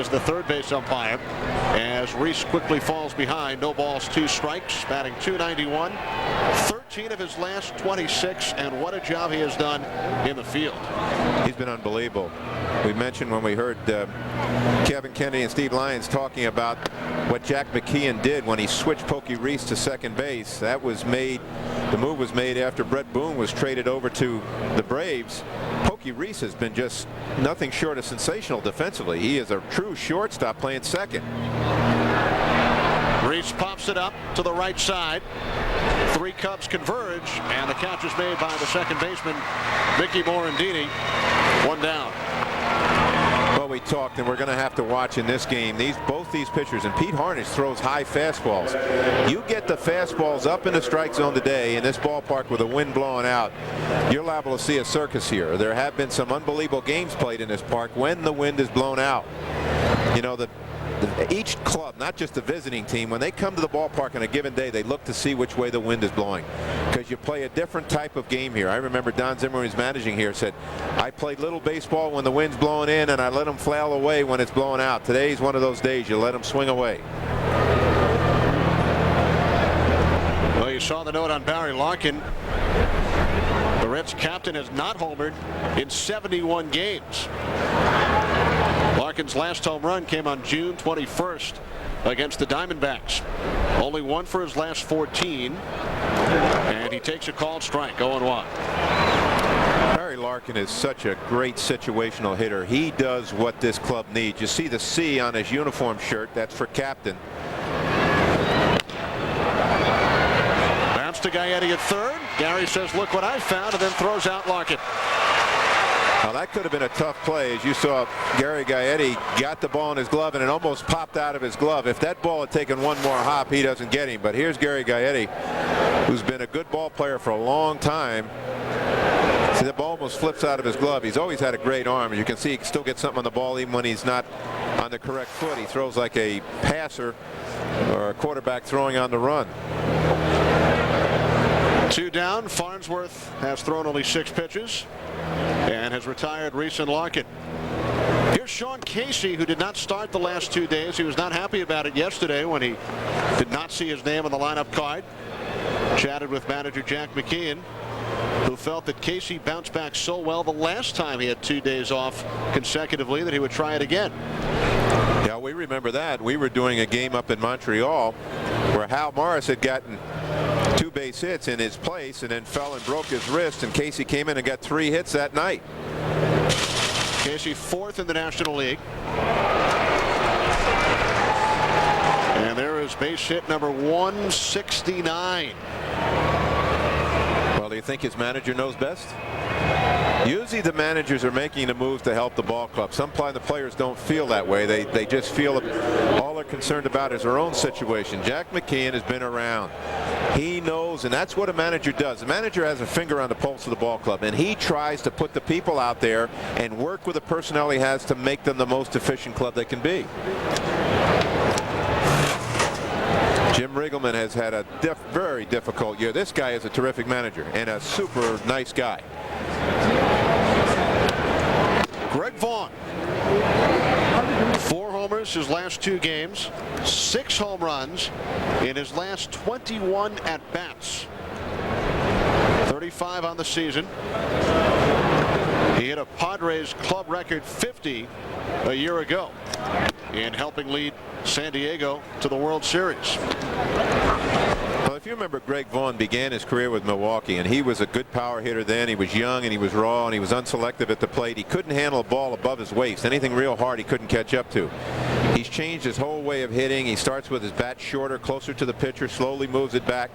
is the third base umpire as Reese quickly falls behind. No balls, 2 strikes, batting .291, 13 of his last 26, and what a job he has done in the field. He's been unbelievable. We mentioned when we heard Kevin Kennedy and Steve Lyons talking about what Jack McKeon did when he switched Pokey Reese to second base. That was made, the move was made after Brett Boone was traded over to the Braves. Pokey Reese has been just nothing short of sensational defensively. He is a true shortstop playing second. Reese pops it up to the right side. 3 Cubs converge, and the catch is made by the second baseman, Mickey Morandini. 1 down. Well, we talked, and we're going to have to watch in this game. Both these pitchers, and Pete Harnisch throws high fastballs. You get the fastballs up in the strike zone today in this ballpark with the wind blowing out, you're liable to see a circus here. There have been some unbelievable games played in this park when the wind is blown out. You know, each club, not just the visiting team, when they come to the ballpark on a given day, they look to see which way the wind is blowing, because you play a different type of game here. I remember Don Zimmer, who was managing here, said, I played little baseball when the wind's blowing in, and I let them flail away when it's blowing out. Today's one of those days you let them swing away. Well, you saw the note on Barry Larkin. The Reds captain has not homered in 71 games. Larkin's last home run came on June 21st against the Diamondbacks. Only 1 for his last 14, and he takes a called strike, 0-1. Barry Larkin is such a great situational hitter. He does what this club needs. You see the C on his uniform shirt. That's for captain. Bounce to Gaetti at third. Gary says, look what I found, and then throws out Larkin. Now that could have been a tough play. As you saw, Gary Gaetti got the ball in his glove and it almost popped out of his glove. If that ball had taken one more hop, he doesn't get him. But here's Gary Gaetti, who's been a good ball player for a long time. See, the ball almost flips out of his glove. He's always had a great arm. As you can see, he can still get something on the ball even when he's not on the correct foot. He throws like a passer or a quarterback throwing on the run. 2 down. Farnsworth has thrown only 6 pitches and has retired Reese and Larkin. Here's Sean Casey, who did not start the last 2 days. He was not happy about it yesterday when he did not see his name on the lineup card. Chatted with manager Jack McKeon, who felt that Casey bounced back so well the last time he had 2 days off consecutively that he would try it again. Yeah, we remember that. We were doing a game up in Montreal where Hal Morris had gotten 2 base hits in his place and then fell and broke his wrist, and Casey came in and got 3 hits that night. Casey 4th in the National League. And there is base hit number 169. Well, do you think his manager knows best? Usually the managers are making the moves to help the ball club. Sometimes the players don't feel that way. They just feel all they're concerned about is their own situation. Jack McKeon has been around. He knows, and that's what a manager does. The manager has a finger on the pulse of the ball club, and he tries to put the people out there and work with the personnel he has to make them the most efficient club they can be. Jim Riggleman has had a very difficult year. This guy is a terrific manager and a super nice guy. Greg Vaughn, 4 homers his last 2 games, 6 home runs in his last 21 at-bats. 35 on the season. He hit a Padres club record 50 a year ago in helping lead San Diego to the World Series. Well, if you remember, Greg Vaughn began his career with Milwaukee, and he was a good power hitter then. He was young and he was raw and he was unselective at the plate. He couldn't handle a ball above his waist. Anything real hard he couldn't catch up to. He's changed his whole way of hitting. He starts with his bat shorter, closer to the pitcher, slowly moves it back.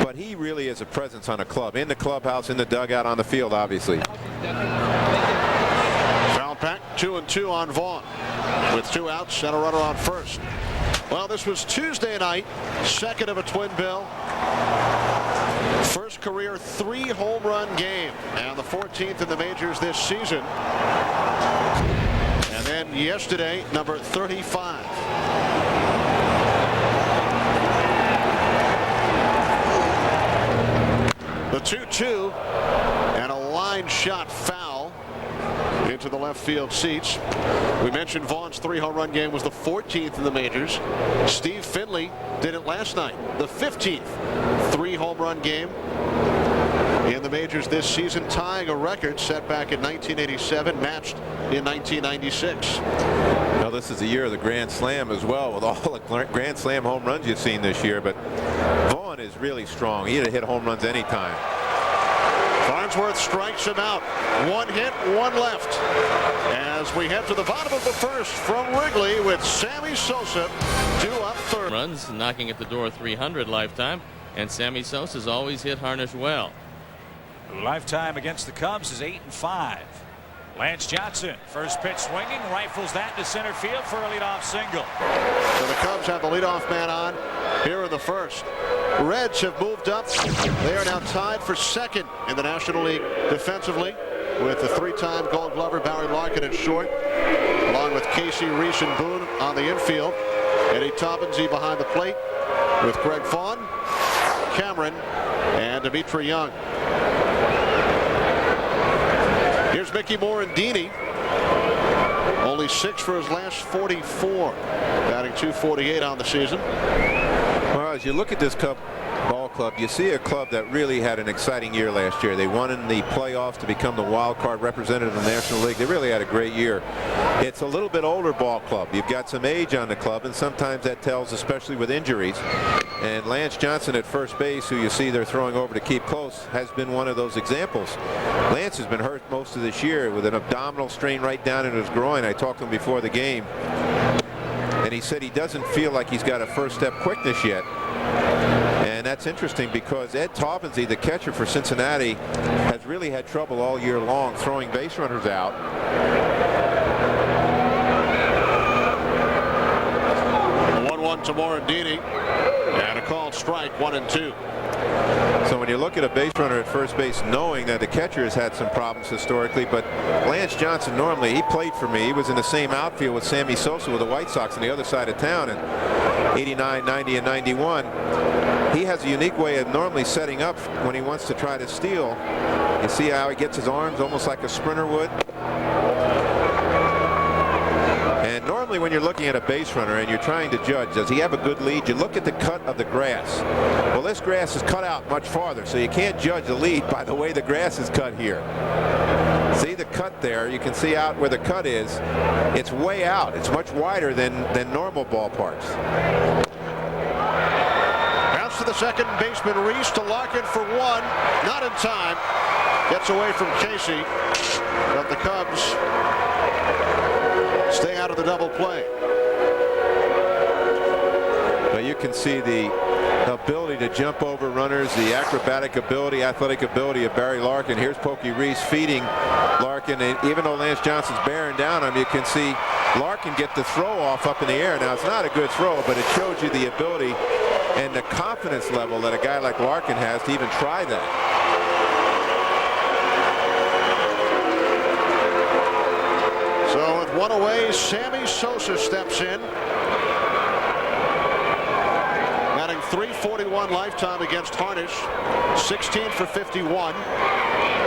But he really is a presence on a club, in the clubhouse, in the dugout, on the field, obviously. Foul back, 2-2 on Vaughn with 2 outs and a runner on first. Well, this was Tuesday night, second of a twin bill. First career 3 home run game and the 14th in the majors this season. And then yesterday, number 35. The 2-2 and a line shot foul into the left field seats. We mentioned Vaughn's 3-home run game was the 14th in the majors. Steve Finley did it last night, the 15th 3-home run game in the majors this season, tying a record set back in 1987, matched in 1996. Well, this is the year of the Grand Slam as well, with all the Grand Slam home runs you've seen this year. But Vaughn is really strong. He'd have hit home runs anytime. Farnsworth strikes him out. 1 hit, 1 left. As we head to the bottom of the first from Wrigley with Sammy Sosa due up third. Runs knocking at the door 300 lifetime, and Sammy Sosa's always hit Harnisch well. Lifetime against the Cubs is 8-5. Lance Johnson, first pitch swinging, rifles that to center field for a leadoff single. So the Cubs have the leadoff man on here in the first. Reds have moved up. They are now tied for second in the National League defensively, with the 3-time Gold Glover Barry Larkin at short, along with Casey, Reese, and Boone on the infield. Eddie Taubensee behind the plate with Greg Vaughn, Cameron, and Dimitri Young. Here's Mickey Morandini, only 6 for his last 44, batting .248 on the season. Well, as you look at this ball club, you see a club that really had an exciting year last year. They won in the playoffs to become the wild card representative in the National League. They really had a great year. It's a little bit older ball club. You've got some age on the club, and sometimes that tells, especially with injuries. And Lance Johnson at first base, who you see they're throwing over to keep close, has been one of those examples. Lance has been hurt most of this year with an abdominal strain right down in his groin. I talked to him before the game, and he said he doesn't feel like he's got a first step quickness yet. And that's interesting because Ed Taubensee, the catcher for Cincinnati, has really had trouble all year long throwing base runners out. 1-1 to Morandini, and a called strike, 1-2. So when you look at a base runner at first base, knowing that the catcher has had some problems historically, but Lance Johnson, normally he played for me. He was in the same outfield with Sammy Sosa with the White Sox on the other side of town in 89, 90, and 91. He has a unique way of normally setting up when he wants to try to steal. You see how he gets his arms almost like a sprinter would. And normally when you're looking at a base runner and you're trying to judge, does he have a good lead, you look at the cut of the grass. Well, this grass is cut out much farther, so you can't judge the lead by the way the grass is cut here. See the cut there? You can see out where the cut is. It's way out. It's much wider than normal ballparks. Bounce to the second baseman, Reese, to Larkin for 1. Not in time. Gets away from Casey, but the Cubs stay out of the double play. But you can see the ability to jump over runners, the acrobatic ability, athletic ability of Barry Larkin. Here's Pokey Reese feeding Larkin, and even though Lance Johnson's bearing down on him, you can see Larkin get the throw off up in the air. Now, it's not a good throw, but it shows you the ability and the confidence level that a guy like Larkin has to even try that. So with 1 away, Sammy Sosa steps in. Batting .341 lifetime against Harnisch. 16 for 51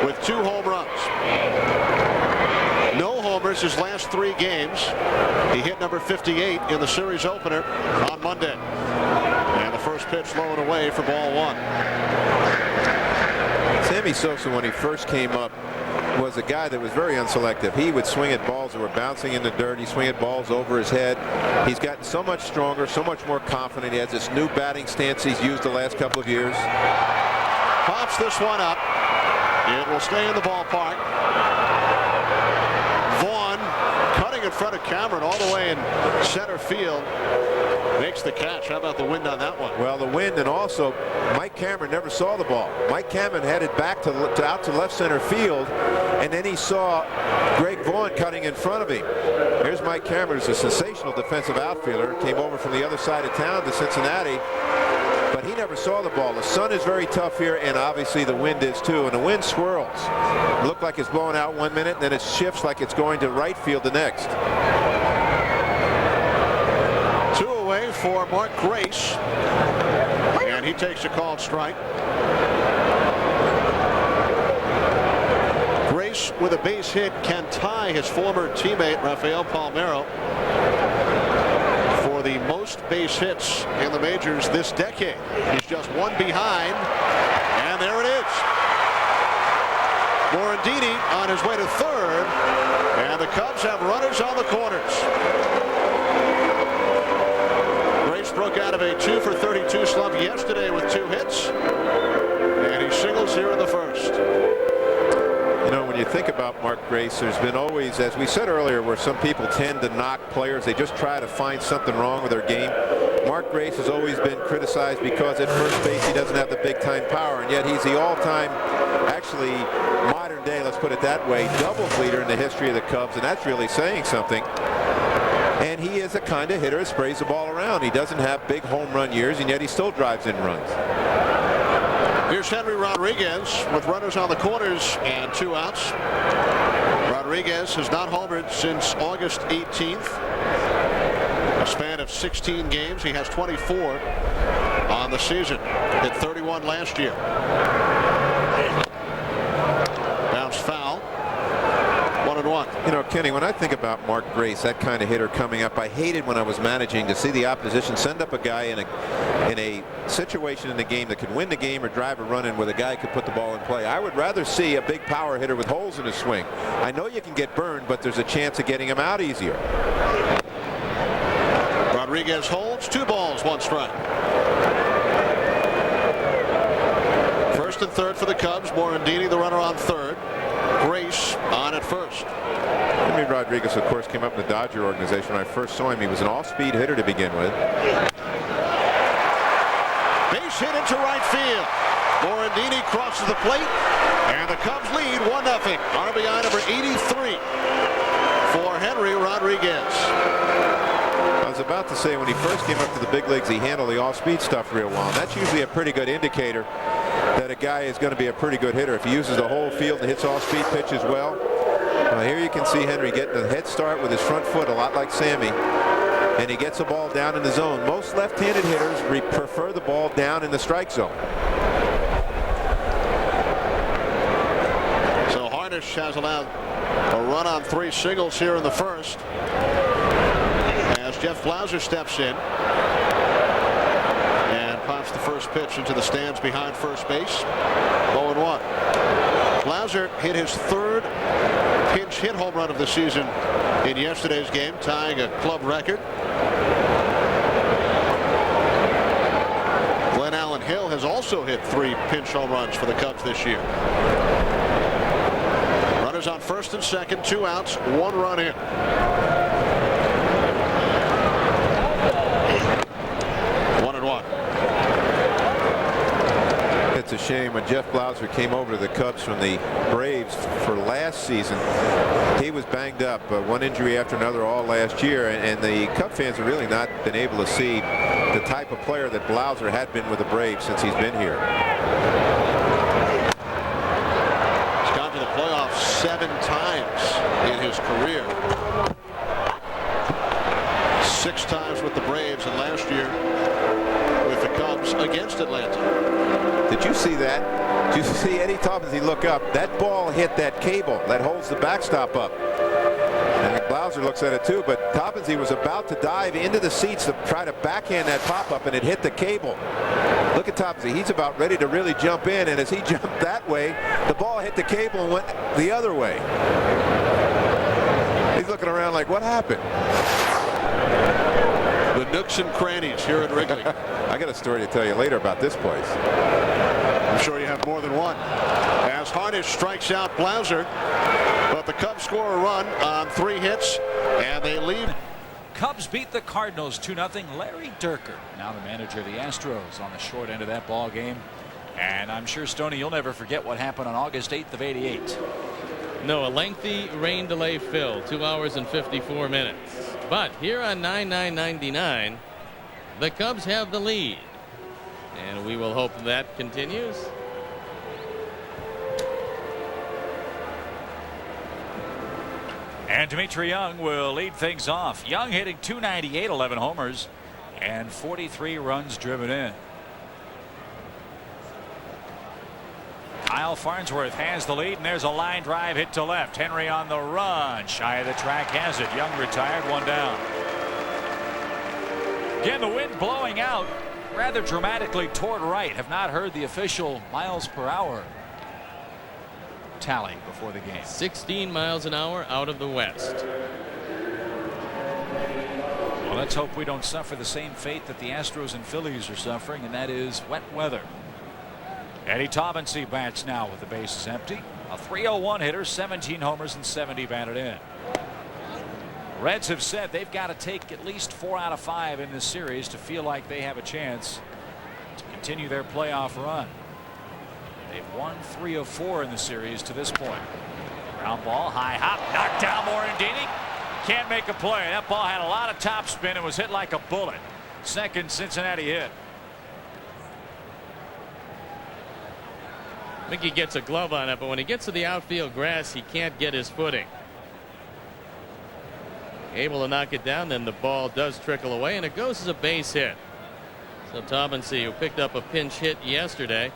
with 2 home runs. No homers his last 3 games. He hit number 58 in the series opener on Monday. And the first pitch low and away for ball 1. Sammy Sosa, when he first came up, was a guy that was very unselective. He would swing at balls that were bouncing in the dirt. He'd swing at balls over his head. He's gotten so much stronger, so much more confident. He has this new batting stance he's used the last couple of years. Pops this one up. It will stay in the ballpark. Vaughn cutting in front of Cameron all the way in center field. Makes the catch. How about the wind on that one? Well, the wind, and also Mike Cameron never saw the ball. Mike Cameron headed back out to left center field, and then he saw Greg Vaughn cutting in front of him. Here's Mike Cameron, who's a sensational defensive outfielder. Came over from the other side of town to Cincinnati, but he never saw the ball. The sun is very tough here, and obviously the wind is too. And the wind swirls. It looked like it's blowing out 1 minute, and then it shifts like it's going to right field the next. 2 away for Mark Grace, and he takes a called strike. Grace Cubs with a base hit can tie his former teammate Rafael Palmeiro for the most base hits in the majors this decade. He's just one behind, and there it is. Morandini on his way to third, and the Cubs have runners on the corners. Grace broke out of a 2-for-32 slump yesterday with 2 hits, and he singles here in the first. You know, when you think about Mark Grace, there's been always, as we said earlier, where some people tend to knock players. They just try to find something wrong with their game. Mark Grace has always been criticized because at first base he doesn't have the big-time power, and yet he's the all-time, actually modern day, let's put it that way, doubles leader in the history of the Cubs, and that's really saying something. And he is a kind of hitter that sprays the ball around. He doesn't have big home run years, and yet he still drives in runs. Here's Henry Rodriguez with runners on the corners and 2 outs. Rodriguez has not homered since August 18th. A span of 16 games. He has 24 on the season. Hit 31 last year. Bounce foul. 1-1. You know, Kenny, when I think about Mark Grace, that kind of hitter coming up, I hated when I was managing to see the opposition send up a guy in a situation in the game that could win the game or drive a run in where the guy could put the ball in play. I would rather see a big power hitter with holes in his swing. I know you can get burned, but there's a chance of getting him out easier. Rodriguez holds, 2 balls, 1 strike. First and third for the Cubs. Morandini, the runner, on third. Grace on at first. Henry Rodriguez, of course, came up in the Dodger organization. When I first saw him, he was an off-speed hitter to begin with. Base hit into right field. Morandini crosses the plate, and the Cubs lead 1-0. RBI number 83 for Henry Rodriguez. I was about to say, when he first came up to the big leagues, he handled the off-speed stuff real well. And that's usually a pretty good indicator that a guy is going to be a pretty good hitter if he uses the whole field and hits off-speed pitches well. Here you can see Henry getting a head start with his front foot, a lot like Sammy, and he gets the ball down in the zone. Most left-handed hitters prefer the ball down in the strike zone. So Harnisch has allowed a run on 3 singles here in the first, as Jeff Blauser steps in and pops the first pitch into the stands behind first base. 0-1. Blauser hit his 3rd pinch hit home run of the season in yesterday's game, tying a club record. Glenn Allen Hill has also hit 3 pinch home runs for the Cubs this year. Runners on first and second, 2 outs, 1 run in. It's a shame when Jeff Blauser came over to the Cubs from the Braves for last season. He was banged up, one injury after another all last year, and the Cub fans have really not been able to see the type of player that Blauser had been with the Braves since he's been here. He's gone to the playoffs 7 times in his career. 6 times with the Braves, and last year with the Cubs against Atlanta. Did you see that? Did you see Eddie Toppensy look up? That ball hit that cable that holds the backstop up. And Blauser looks at it too, but Toppensy was about to dive into the seats to try to backhand that pop-up, and it hit the cable. Look at Toppensy. He's about ready to really jump in, and as he jumped that way, the ball hit the cable and went the other way. He's looking around like, what happened? The nooks and crannies here at Wrigley. I got a story to tell you later about this place. I'm sure you have more than one. As Harnisch strikes out Blauser, but the Cubs score a run on 3 hits, and they lead. Cubs beat the Cardinals 2-0. Larry Dierker, now the manager of the Astros, on the short end of that ball game. And I'm sure, Stoney, you'll never forget what happened on August 8th of '88. No, a lengthy rain delay filled 2 hours and 54 minutes. But here on 9/9/99, the Cubs have the lead, and we will hope that continues. And Dmitri Young will lead things off. Young hitting .298, 11 homers, and 43 runs driven in. Kyle Farnsworth has the lead, and there's a line drive hit to left. Henry on the run. Shy of the track has it. Young retired, one down. Again, the wind blowing out rather dramatically toward right. Have not heard the official miles per hour tally before the game. 16 miles an hour out of the west. Well, let's hope we don't suffer the same fate that the Astros and Phillies are suffering, and that is wet weather. Eddie Taubensee bats now with the bases empty. A .301 hitter, 17 homers and 70 batted in. Reds have said they've got to take at least 4 out of 5 in this series to feel like they have a chance to continue their playoff run. They've won 3 of 4 in the series to this point. Ground ball, high hop, knocked down Morandini. Can't make a play. That ball had a lot of top spin and was hit like a bullet. Second Cincinnati hit. Mickey gets a glove on it, but when he gets to the outfield grass, he can't get his footing. Able to knock it down, then the ball does trickle away, and it goes as a base hit. So Taubensee, who picked up a pinch hit yesterday,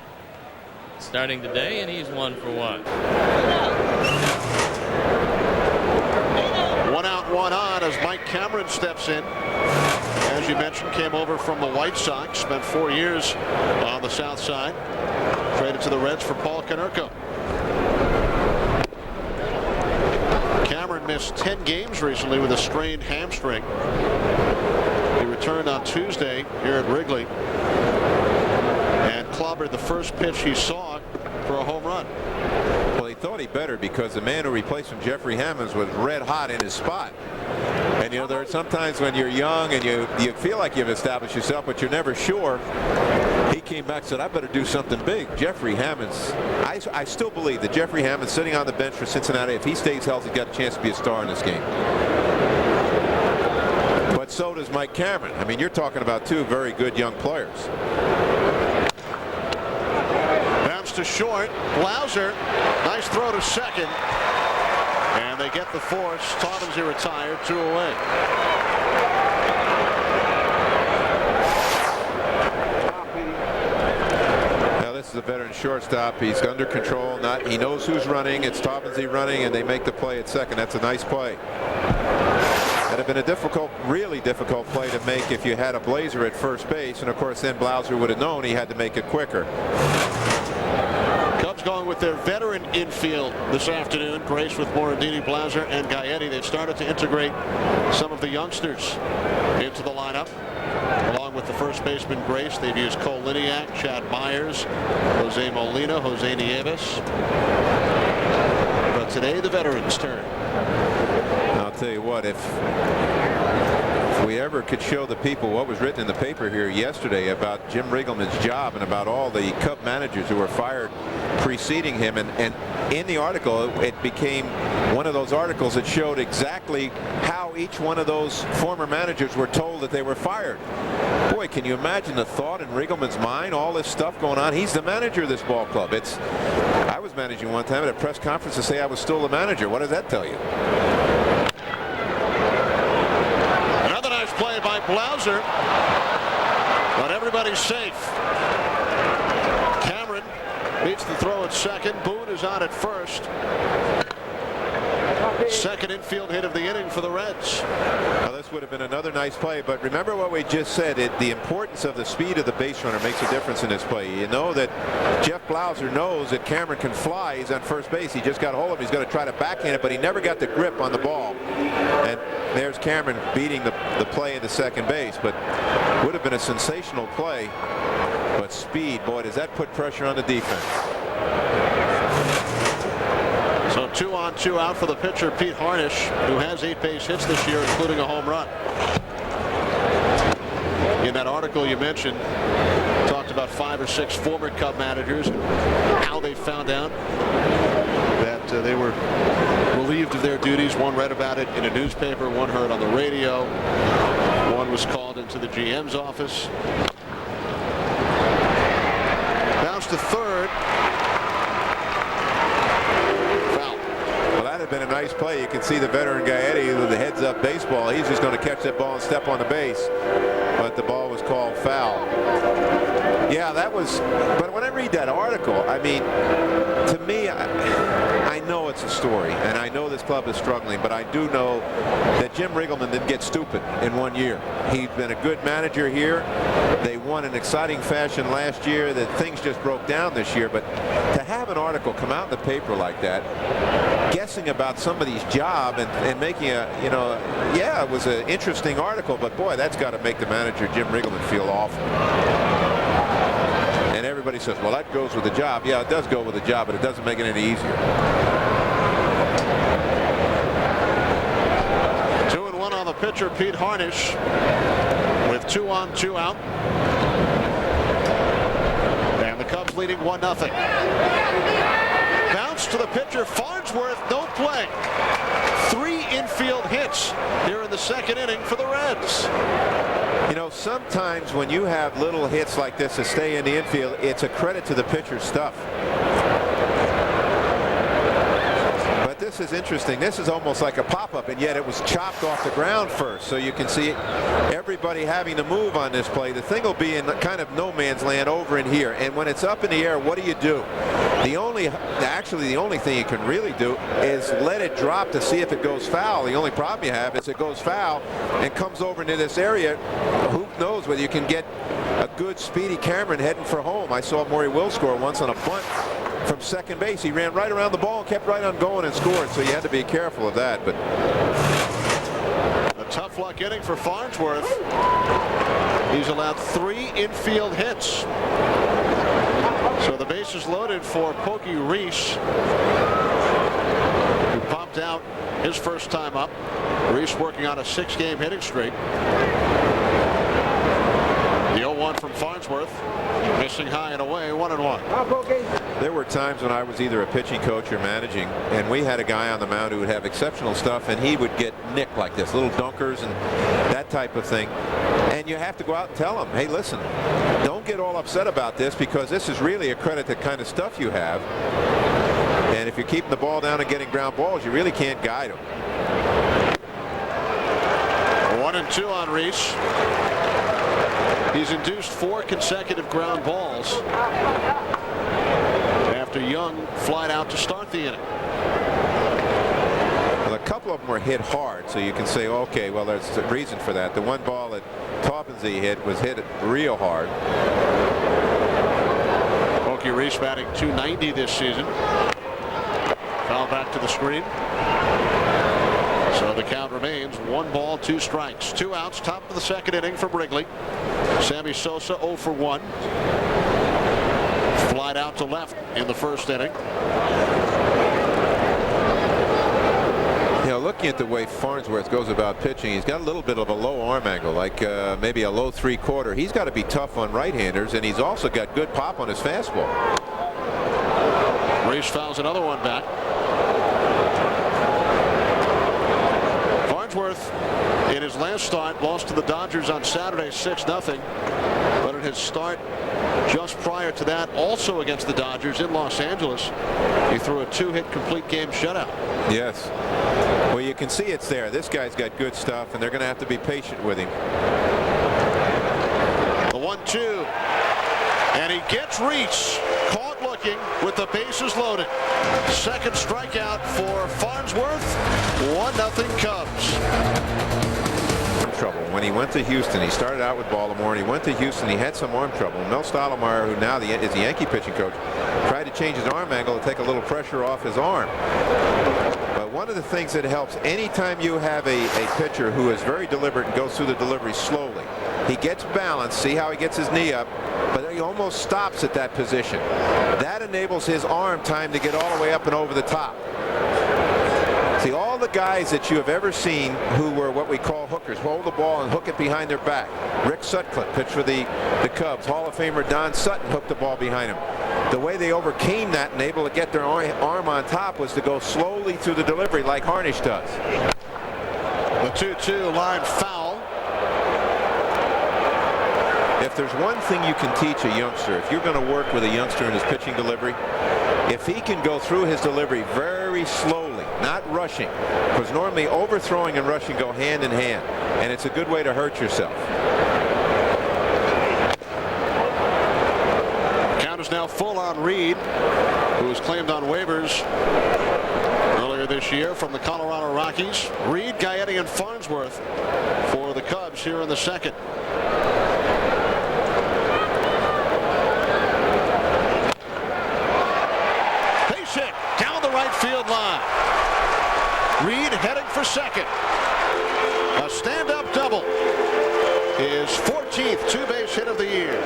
starting today, and he's 1 for 1. 1 out, 1 on as Mike Cameron steps in. As you mentioned, came over from the White Sox, spent 4 years on the South Side. Traded to the Reds for Paul Konerko. Cameron missed 10 games recently with a strained hamstring. He returned on Tuesday here at Wrigley and clobbered the first pitch he saw for a home run. Well, he thought he better because the man who replaced him, Jeffrey Hammonds, was red hot in his spot. And you know, there are sometimes when you're young and you feel like you've established yourself, but you're never sure. He came back and said, I better do something big. Jeffrey Hammonds, I still believe that Jeffrey Hammonds, sitting on the bench for Cincinnati, if he stays healthy, got a chance to be a star in this game. But so does Mike Cameron. I mean, you're talking about 2 very good young players. Bounce to short. Blauser, nice throw to second. And they get the force. Taubensee retired, 2 away. Now this is a veteran shortstop. He's under control. He knows who's running. It's Taubensee running, and they make the play at second. That's a nice play. That'd have been a difficult, really difficult play to make if you had a Blazer at first base, and of course then Blauser would have known he had to make it quicker. Cubs going with their veteran infield this afternoon. Grace with Morandini, Blauser, and Gaetti. They've started to integrate some of the youngsters into the lineup. Along with the first baseman Grace, they've used Cole Liniak, Chad Myers, Jose Molina, Jose Nieves. But today the veterans' turn. I'll tell you what, if we ever could show the people what was written in the paper here yesterday about Jim Riggleman's job and about all the Cub managers who were fired preceding him, and in the article it became one of those articles that showed exactly how each one of those former managers were told that they were fired. Boy, can you imagine the thought in Riggleman's mind, all this stuff going on? He's the manager of this ball club. I was managing one time at a press conference to say I was still the manager. What does that tell you? Another nice play by Blauser, but everybody's safe. Cameron beats the throw at second. Boone is on at first. Second infield hit of the inning for the Reds. Now this would have been another nice play, but remember what we just said. The importance of the speed of the base runner makes a difference in this play. You know that Jeff Blauser knows that Cameron can fly. He's on first base. He just got a hold of him. He's going to try to backhand it, but he never got the grip on the ball. And there's Cameron beating the play into second base, but would have been a sensational play. But speed, boy, does that put pressure on the defense. So 2 on 2 out for the pitcher Pete Harnisch, who has 8 base hits this year, including a home run. In that article you mentioned, talked about 5 or 6 former Cub managers, how they found out that they were relieved of their duties. One read about it in a newspaper, one heard on the radio, one was called into the GM's office. Bounce to third. Been a nice play. You can see the veteran Gaetti with the heads-up baseball. He's just going to catch that ball and step on the base, but the ball was called foul. Yeah, that was. But when I read that article, I mean, to me, I know it's a story, and I know this club is struggling, but I do know that Jim Riggleman didn't get stupid in 1 year. He's been a good manager here. They won in exciting fashion last year. That things just broke down this year. But to have an article come out in the paper like that, guessing about somebody's job and making a, yeah, it was an interesting article, but boy, that's got to make the manager, Jim Riggleman, feel awful. And everybody says, well, that goes with the job. Yeah, it does go with the job, but it doesn't make it any easier. 2-1 on the pitcher, Pete Harnisch, with 2 on, 2 out. And the Cubs leading 1-0. Bounce to the pitcher, Farnsworth, no play. 3 infield hits here in the second inning for the Reds. Sometimes when you have little hits like this to stay in the infield, it's a credit to the pitcher's stuff. But this is interesting. This is almost like a pop-up, and yet it was chopped off the ground first. So you can see everybody having to move on this play. The thing will be in kind of no man's land over in here. And when it's up in the air, what do? Actually, the only thing you can really do is let it drop to see if it goes foul. The only problem you have is it goes foul and comes over into this area. Who knows whether you can get a good speedy Cameron heading for home. I saw Maury Will score once on a bunt from second base. He ran right around the ball and kept right on going and scored, so you had to be careful of that. But a tough luck inning for Farnsworth. He's allowed 3 infield hits. So the base is loaded for Pokey Reese, who popped out his first time up. Reese working on a 6-game hitting streak. The 0-1 from Farnsworth, missing high and away, 1-1. There were times when I was either a pitching coach or managing, and we had a guy on the mound who would have exceptional stuff, and he would get nicked like this, little dunkers and that type of thing. And you have to go out and tell him, hey, listen, don't get all upset about this, because this is really a credit to the kind of stuff you have. And if you're keeping the ball down and getting ground balls, you really can't guide them. 1-2 on Reese. He's induced 4 consecutive ground balls after Young flied out to start the inning. Well, a couple of them were hit hard, so you can say, okay, well, there's a reason for that. The one ball that Taubensee hit was hit real hard. Pokey Reese batting .290 this season. Foul back to the screen. So the count remains 1 ball, 2 strikes. 2 outs, top of the second inning from Wrigley. Sammy Sosa 0 for 1. Flied out to left in the first inning. Looking at the way Farnsworth goes about pitching, he's got a little bit of a low arm angle, like maybe a low 3/4. He's got to be tough on right-handers, and he's also got good pop on his fastball. Reese fouls another one back. Farnsworth, in his last start, lost to the Dodgers on Saturday 6-0. But in his start just prior to that, also against the Dodgers in Los Angeles, he threw a 2-hit complete game shutout. Yes. Well, you can see it's there. This guy's got good stuff, and they're going to have to be patient with him. The 1-2. And he gets Reese caught looking with the bases loaded. Second strikeout for Farnsworth. 1-0 Cubs. Trouble. When he went to Houston, he started out with Baltimore, and he went to Houston, he had some arm trouble. Mel Stottlemyre, who now is the Yankee pitching coach, tried to change his arm angle to take a little pressure off his arm. But one of the things that helps anytime you have a pitcher who is very deliberate and goes through the delivery slowly, he gets balance, see how he gets his knee up, but he almost stops at that position. That enables his arm time to get all the way up and over the top. See, all the guys that you have ever seen who were what we call hookers, hold the ball and hook it behind their back. Rick Sutcliffe pitched for the Cubs. Hall of Famer Don Sutton hooked the ball behind him. The way they overcame that and able to get their arm on top was to go slowly through the delivery like Harnisch does. The 2-2 line foul. If there's one thing you can teach a youngster, if you're going to work with a youngster in his pitching delivery, if he can go through his delivery very slowly, not rushing, because normally overthrowing and rushing go hand in hand, and it's a good way to hurt yourself. Cubs now full on Reed, who was claimed on waivers earlier this year from the Colorado Rockies. Reed, Gaetti, and Farnsworth for the Cubs here in the second. Base hit down the right field line. Reed heading for second. A stand-up double. His 14th two-base hit of the year.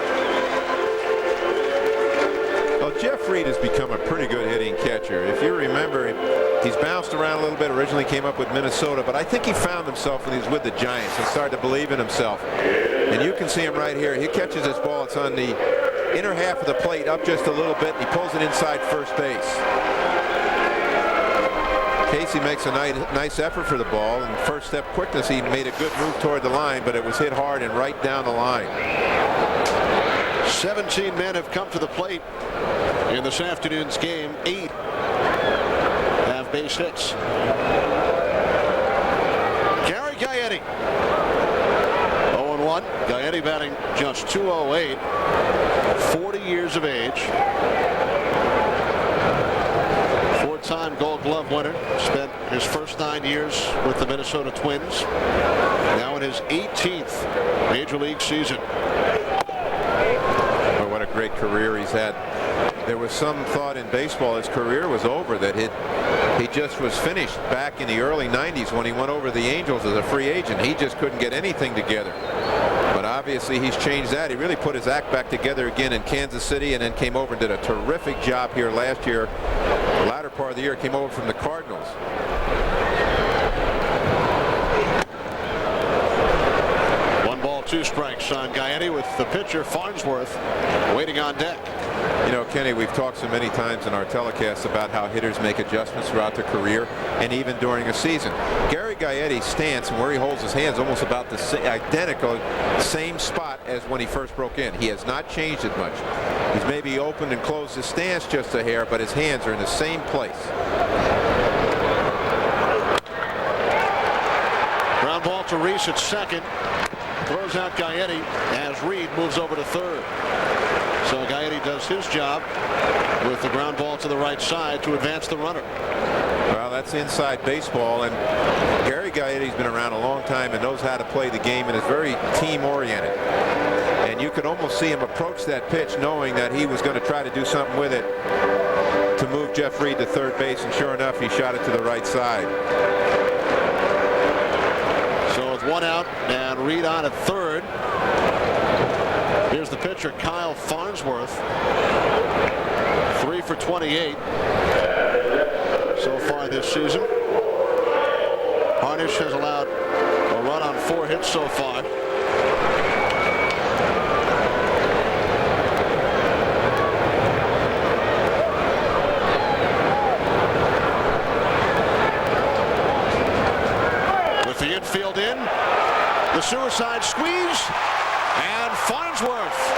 Well, Jeff Reed has become a pretty good hitting catcher. If you remember, he's bounced around a little bit. Originally came up with Minnesota, but I think he found himself when he was with the Giants and started to believe in himself. And you can see him right here. He catches this ball. It's on the inner half of the plate, up just a little bit. And he pulls it inside first base. Casey makes a nice effort for the ball, and first step quickness, he made a good move toward the line, but it was hit hard and right down the line. 17 men have come to the plate in this afternoon's game. 8 have base hits. Gary Gaetti, 0-1. Gaetti batting just .208, 40 years of age. Four-time Gold Glove winner. Spent his first 9 years with the Minnesota Twins. Now in his 18th Major League season. Oh, what a great career he's had. There was some thought in baseball his career was over, that he just was finished back in the early 90s when he went over to the Angels as a free agent. He just couldn't get anything together. But obviously he's changed that. He really put his act back together again in Kansas City, and then came over and did a terrific job here last year. The latter part of the year, came over from the Cardinals. One ball, 2 strikes on Gaetti, with the pitcher Farnsworth waiting on deck. You know, Kenny, we've talked so many times in our telecasts about how hitters make adjustments throughout their career and even during a season. Gary Gaetti's stance and where he holds his hands almost about the identical same spot as when he first broke in. He has not changed it much. He's maybe opened and closed his stance just a hair, but his hands are in the same place. Ground ball to Reese at second. Throws out Gaetti as Reed moves over to third. So Gaetti does his job with the ground ball to the right side to advance the runner. Well, that's inside baseball, and Gary Gaetti's been around a long time and knows how to play the game and is very team oriented. And you could almost see him approach that pitch knowing that he was going to try to do something with it to move Jeff Reed to third base, and sure enough, he shot it to the right side. So with 1 out and Reed on at third, here's the pitcher Kyle Farnsworth. 3 for 28 so far this season. Harnisch has allowed a run on 4 hits so far. With the infield in, the suicide squeeze, and Farnsworth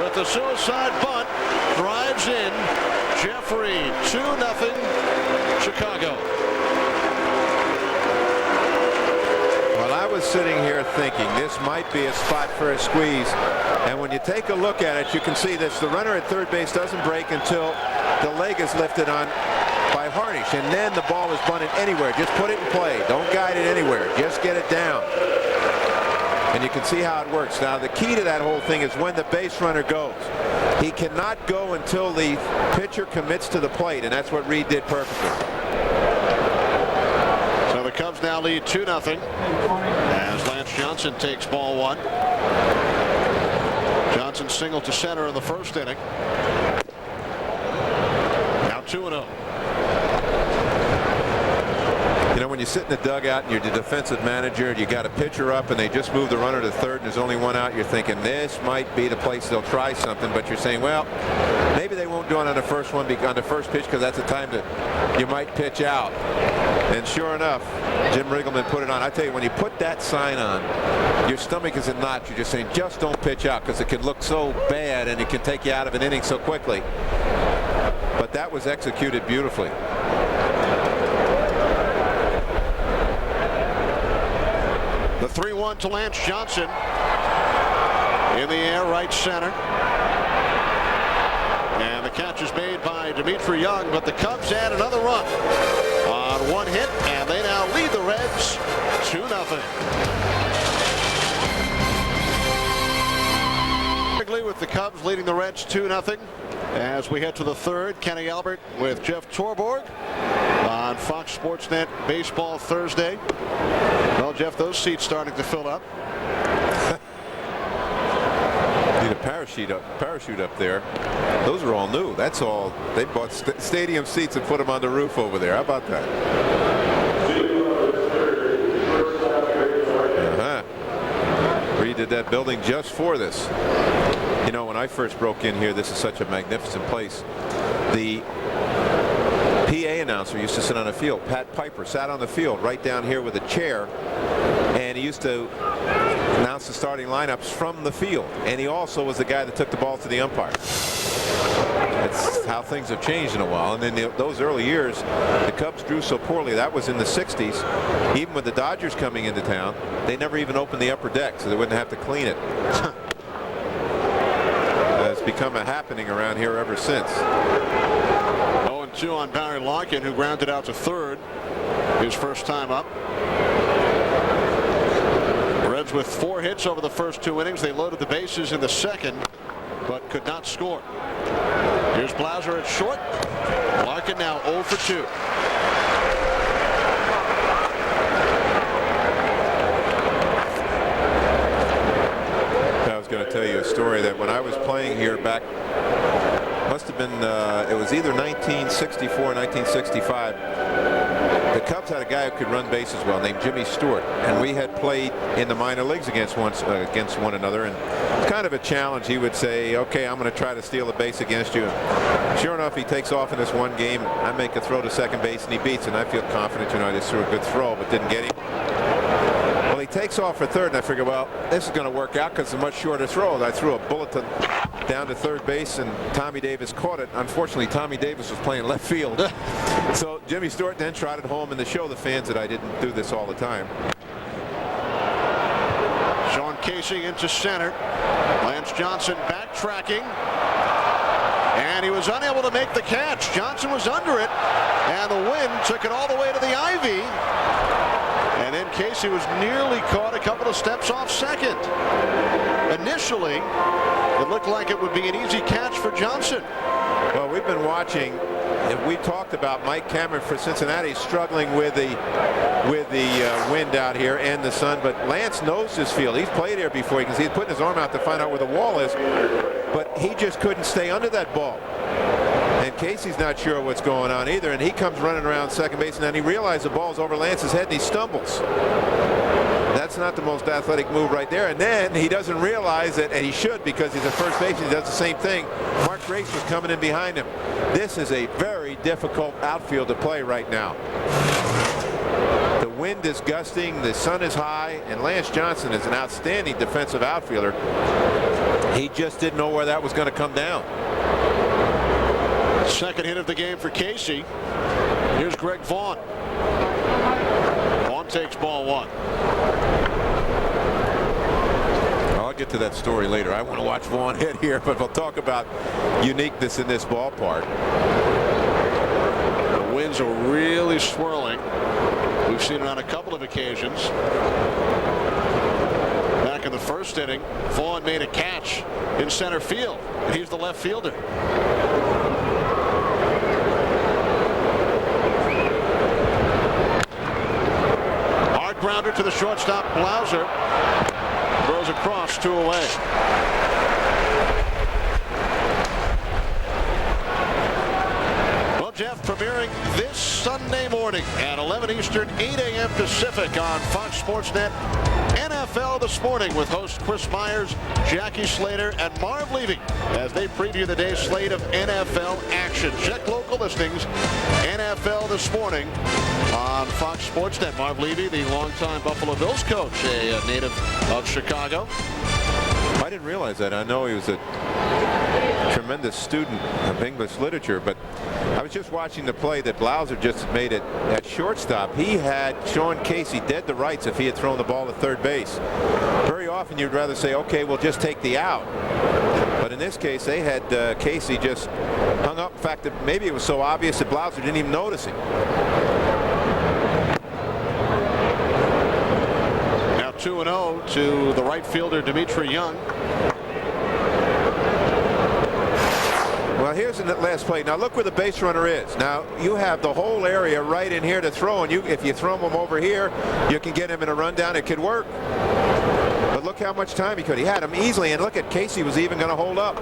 with the suicide bunt drives in Jeff Reed. 2-0 Chicago. Well, I was sitting here thinking this might be a spot for a squeeze, and when you take a look at it, you can see this. The runner at third base doesn't break until the leg is lifted on by Harnisch, and then the ball is bunted anywhere. Just put it in play. Don't guide it anywhere. Just get it down. And you can see how it works. Now, the key to that whole thing is when the base runner goes. He cannot go until the pitcher commits to the plate, and that's what Reed did perfectly. So the Cubs now lead 2-0 as Lance Johnson takes ball 1. Johnson singled to center in the first inning. Now 2-0. You know, when you sit in the dugout and you're the defensive manager, you got a pitcher up and they just move the runner to third and there's only 1 out, you're thinking this might be the place they'll try something, but you're saying, well, maybe they won't do it on the first one, on the first pitch, because that's the time that you might pitch out. And sure enough, Jim Riggleman put it on. I tell you, when you put that sign on, your stomach is in knots. You're just saying, just don't pitch out, because it can look so bad and it can take you out of an inning so quickly. But that was executed beautifully. The 3-1 to Lance Johnson. In the air, right center. the catch is made by Dimitri Young, but the Cubs add another run on one hit, and they now lead the Reds 2-0. Wrigley with the Cubs leading the Reds 2-0. As we head to the third, Kenny Albert with Jeff Torborg on Fox Sportsnet Baseball Thursday. Well, Jeff, those seats starting to fill up. Need a parachute up there. Those are all new. That's all. They bought stadium seats and put them on the roof over there. How about that? Redid that building just for this. You know, when I first broke in here, this is such a magnificent place. The PA announcer used to sit on the field. Pat Piper sat on the field right down here with a chair, and he used to announce the starting lineups from the field. And he also was the guy that took the ball to the umpire. That's how things have changed in a while. And in those early years, the Cubs drew so poorly. That was in the 60s. Even with the Dodgers coming into town, they never even opened the upper deck, so they wouldn't have to clean it. It's become a happening around here ever since. 0-2 on Barry Larkin, who grounded out to third his first time up. The Reds with 4 hits over the first 2 innings. They loaded the bases in the second, but could not score. Here's Blauser at short. Larkin now 0 for 2. I was going to tell you a story that when I was playing here back, must have been it was either 1964 or 1965. The Cubs had a guy who could run bases well named Jimmy Stewart, and we had played in the minor leagues against one another, and it's kind of a challenge. He would say, okay, I'm going to try to steal a base against you. And sure enough, he takes off in this one game. I make a throw to second base and he beats, and I feel confident, you know, I just threw a good throw but didn't get him. Well, he takes off for third, and I figure, well, this is going to work out because it's a much shorter throw. And I threw a bullet down to third base, and Tommy Davis caught it. Unfortunately, Tommy Davis was playing left field. So Jimmy Stewart then trotted home, and to show the fans that I didn't do this all the time. Sean Casey into center. Lance Johnson backtracking, and he was unable to make the catch. Johnson was under it, and the wind took it all the way to the ivy. And then Casey was nearly caught a couple of steps off second. Initially, it looked like it would be an easy catch for Johnson. Well, we've been watching, and we talked about Mike Cameron for Cincinnati struggling with the wind out here and the sun, but Lance knows this field. He's played here before. You can see he's putting his arm out to find out where the wall is, but he just couldn't stay under that ball. And Casey's not sure what's going on either, and he comes running around second base, and then he realizes the ball's over Lance's head, and he stumbles. That's not the most athletic move right there. And then he doesn't realize it, and he should, because he's at first base and he does the same thing. Mark Grace was coming in behind him. This is a very difficult outfield to play right now. The wind is gusting, the sun is high, and Lance Johnson is an outstanding defensive outfielder. He just didn't know where that was going to come down. Second hit of the game for Casey. Here's Greg Vaughn. Vaughn takes ball 1. I'll get to that story later. I want to watch Vaughn hit here, but we'll talk about uniqueness in this ballpark. The winds are really swirling. We've seen it on a couple of occasions. Back in the first inning, Vaughn made a catch in center field, and he's the left fielder. Hard grounder to the shortstop, Blauser. Throws across, 2 away. Well, Jeff, premiering this Sunday morning at 11 Eastern, 8 a.m. Pacific on Fox Sports Net. NFL This Morning with host Chris Myers, Jackie Slater, and Marv Levy as they preview the day's slate of NFL action. Check local listings. NFL This Morning on Fox Sports Net. Marv Levy, the longtime Buffalo Bills coach, a native of Chicago. I didn't realize that. I know he was a tremendous student of English literature, but I was just watching the play that Blauser just made it at shortstop. He had Sean Casey dead to rights if he had thrown the ball at third base. Very often you'd rather say, okay, we'll just take the out. But in this case, they had Casey just hung up. In fact, maybe it was so obvious that Blauser didn't even notice him. Now 2-0 to the right fielder, Dimitri Young. Well, here's the last play. Now look where the base runner is. Now you have the whole area right in here to throw, and if you throw him over here, you can get him in a rundown. It could work. But look how much time he could. He had him easily, and look at Casey was even going to hold up.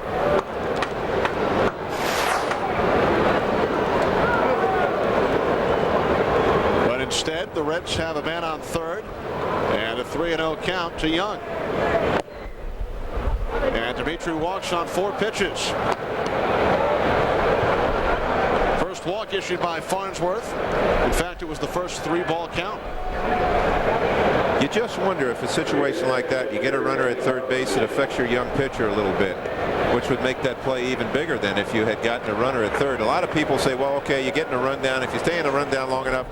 But instead, the Reds have a man on third, and a 3-0 count to Young. And Dimitri walks on 4 pitches. First walk issued by Farnsworth. In fact, it was the first 3-ball count. You just wonder if a situation like that, you get a runner at third base, it affects your young pitcher a little bit, which would make that play even bigger than if you had gotten a runner at third. A lot of people say, well, okay, you're getting a rundown. If you stay in a rundown long enough,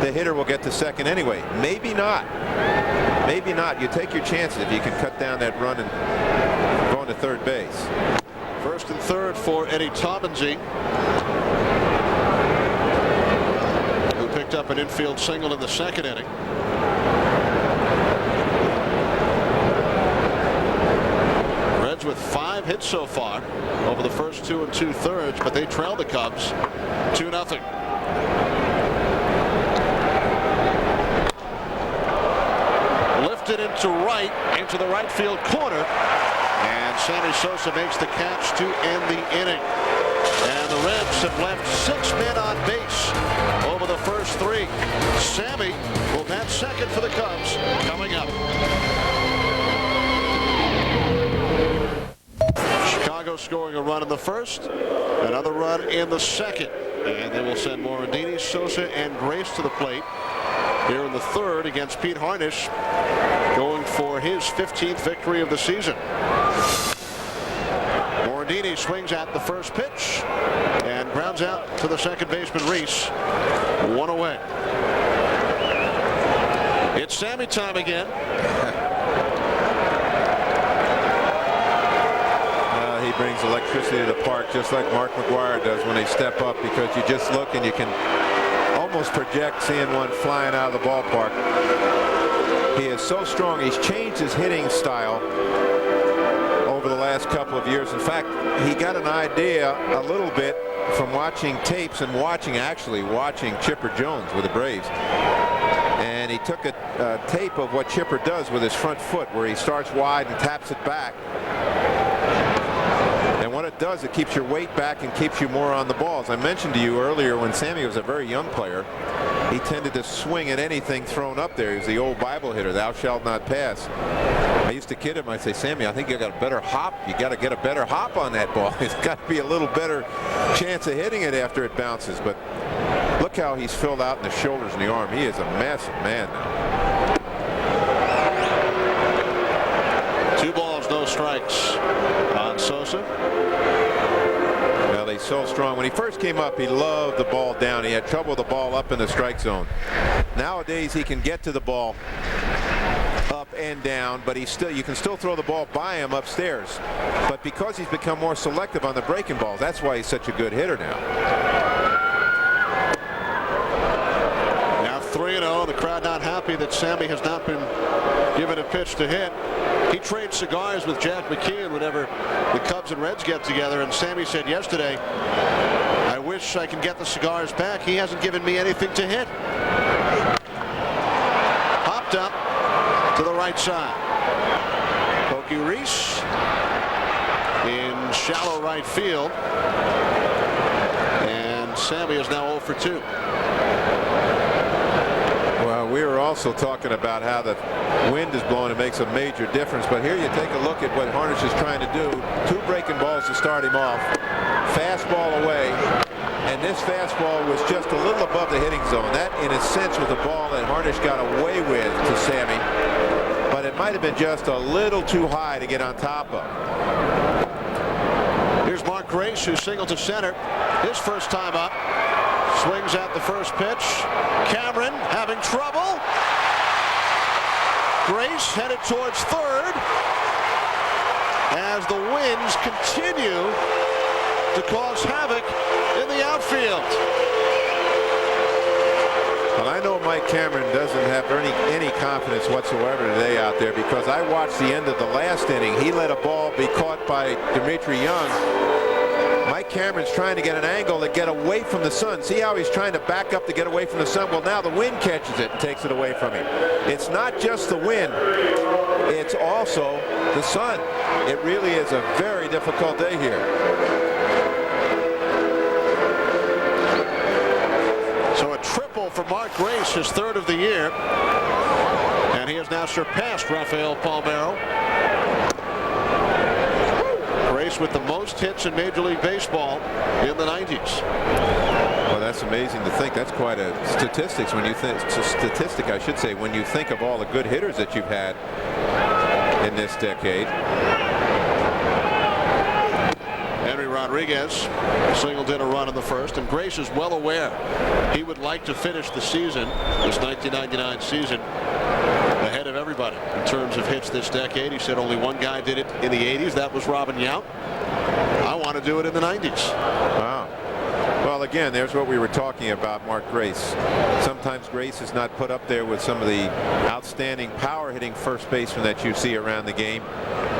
the hitter will get to second anyway. Maybe not. Maybe not. You take your chances if you can cut down that run and go into third base. First and third for Eddie Taubensee, who picked up an infield single in the second inning. Reds with 5 hits so far over the first 2 2/3, but they trail the Cubs 2-0. Lifted into the right field corner, and Sammy Sosa makes the catch to end the inning. And the Reds have left 6 men on base over the first 3. Sammy will bat second for the Cubs coming up. Chicago scoring a run in the first, another run in the second, and they will send Morandini, Sosa, and Grace to the plate here in the third against Pete Harnisch, going for his 15th victory of the season. Morandini swings at the first pitch and grounds out to the second baseman Reese. 1 away. It's Sammy time again. He brings electricity to the park just like Mark McGwire does when they step up, because you just look and you can almost project seeing one flying out of the ballpark. He is so strong. He's changed his hitting style over the last couple of years. In fact, he got an idea a little bit from watching tapes and actually watching Chipper Jones with the Braves. And he took a tape of what Chipper does with his front foot, where he starts wide and taps it back. And what it does, it keeps your weight back and keeps you more on the ball. As I mentioned to you earlier, when Sammy was a very young player, he tended to swing at anything thrown up there. He was the old Bible hitter, thou shalt not pass. I used to kid him. I'd say, Sammy, I think you got a better hop. You got to get a better hop on that ball. It's got to be a little better chance of hitting it after it bounces. But look how he's filled out in the shoulders and the arm. He is a massive man now. 2 balls, no strikes on Sosa. Well, he's so strong. When he first came up, he loved the ball down. He had trouble with the ball up in the strike zone. Nowadays, he can get to the ball up and down, but you can still throw the ball by him upstairs. But because he's become more selective on the breaking balls, that's why he's such a good hitter now. Now 3-0. The crowd not happy that Sammy has not been given a pitch to hit. He trades cigars with Jack McKeon whenever the Cubs and Reds get together, and Sammy said yesterday, I wish I can get the cigars back. He hasn't given me anything to hit. Popped up to the right side. Pokey Reese in shallow right field, and Sammy is now 0 for 2. Well, we were also talking about how the wind is blowing. It makes a major difference. But here you take a look at what Harnisch is trying to do. 2 breaking balls to start him off. Fastball away. And this fastball was just a little above the hitting zone. That, in a sense, was the ball that Harnisch got away with to Sammy. But it might have been just a little too high to get on top of. Here's Mark Grace, who singled to center. His first time up. Swings at the first pitch. Cameron having trouble. Grace headed towards third. as the winds continue to cause havoc in the outfield. Well, I know Mike Cameron doesn't have any confidence whatsoever today out there, because I watched the end of the last inning. He let a ball be caught by Dimitri Young. Mike Cameron's trying to get an angle to get away from the sun. See how he's trying to back up to get away from the sun? Well, now the wind catches it and takes it away from him. It's not just the wind, it's also the sun. It really is a very difficult day here. So a triple for Mark Grace, his third of the year. And he has now surpassed Rafael Palmeiro. Grace with the most hits in Major League Baseball in the 90s. Well, that's amazing to think. That's quite a statistics when you think, it's a statistic, I should say, when you think of all the good hitters that you've had in this decade. Henry Rodriguez singled in a run in the first, and Grace is well aware he would like to finish the season, this 1999 season, ahead of everybody in terms of hits this decade. He said only one guy did it in the 80s. That was Robin Yount. I want to do it in the 90s. Wow. Well, again, there's what we were talking about, Mark Grace. Sometimes Grace is not put up there with some of the outstanding power hitting first basemen that you see around the game,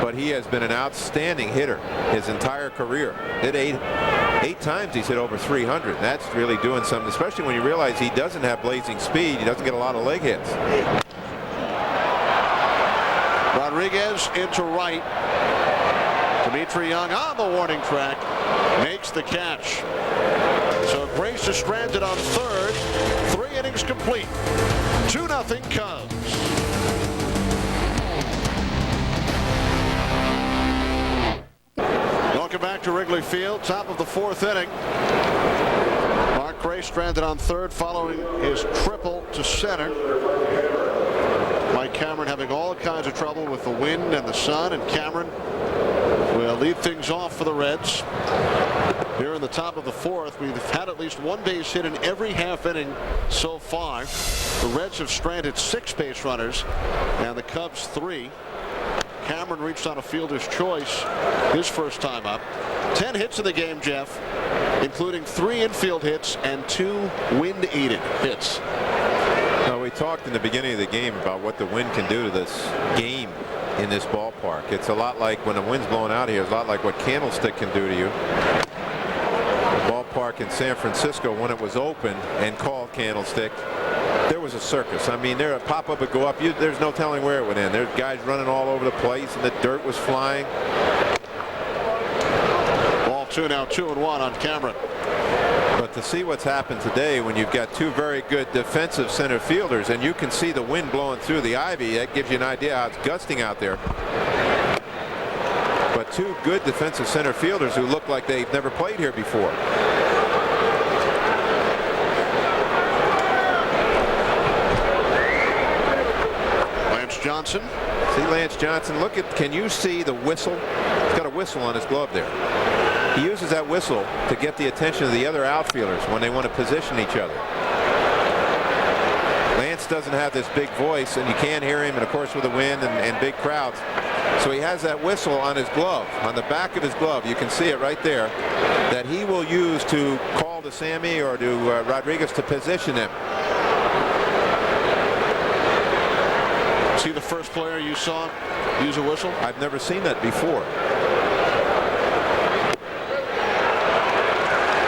but he has been an outstanding hitter his entire career. Hit eight times he's hit over 300. That's really doing something, especially when you realize he doesn't have blazing speed. He doesn't get a lot of leg hits. Rodriguez into right. Dimitri Young on the warning track makes the catch. So Grace is stranded on third. 3 innings complete. 2-0 Cubs. Welcome back to Wrigley Field. Top of the 4th inning. Mark Grace stranded on third following his triple to center. Mike Cameron having all kinds of trouble with the wind and the sun, and Cameron will lead things off for the Reds. Here in the top of the 4th, we've had at least one base hit in every half inning so far. The Reds have stranded 6 base runners and the Cubs 3. Cameron reached on a fielder's choice his first time up. 10 hits in the game, Jeff, including 3 infield hits and 2 wind-aided hits. Now, we talked in the beginning of the game about what the wind can do to this game in this ballpark. It's a lot like when the wind's blowing out here. It's a lot like what Candlestick can do to you. The ballpark in San Francisco, when it was open and called Candlestick, there was a circus. I mean, there a pop-up would go up. There's no telling where it would end. There's guys running all over the place, and the dirt was flying. Ball 2 now, 2-1 on Cameron. But to see what's happened today, when you've got 2 very good defensive center fielders and you can see the wind blowing through the ivy, that gives you an idea how it's gusting out there. But 2 good defensive center fielders who look like they've never played here before. Lance Johnson. See Lance Johnson, look at, can you see the whistle? He's got a whistle on his glove there. He uses that whistle to get the attention of the other outfielders when they want to position each other. Lance doesn't have this big voice, and you can't hear him, and of course with the wind and big crowds. So he has that whistle on his glove, on the back of his glove. You can see it right there, that he will use to call to Sammy or to Rodriguez to position him. Is he the first player you saw use a whistle? I've never seen that before.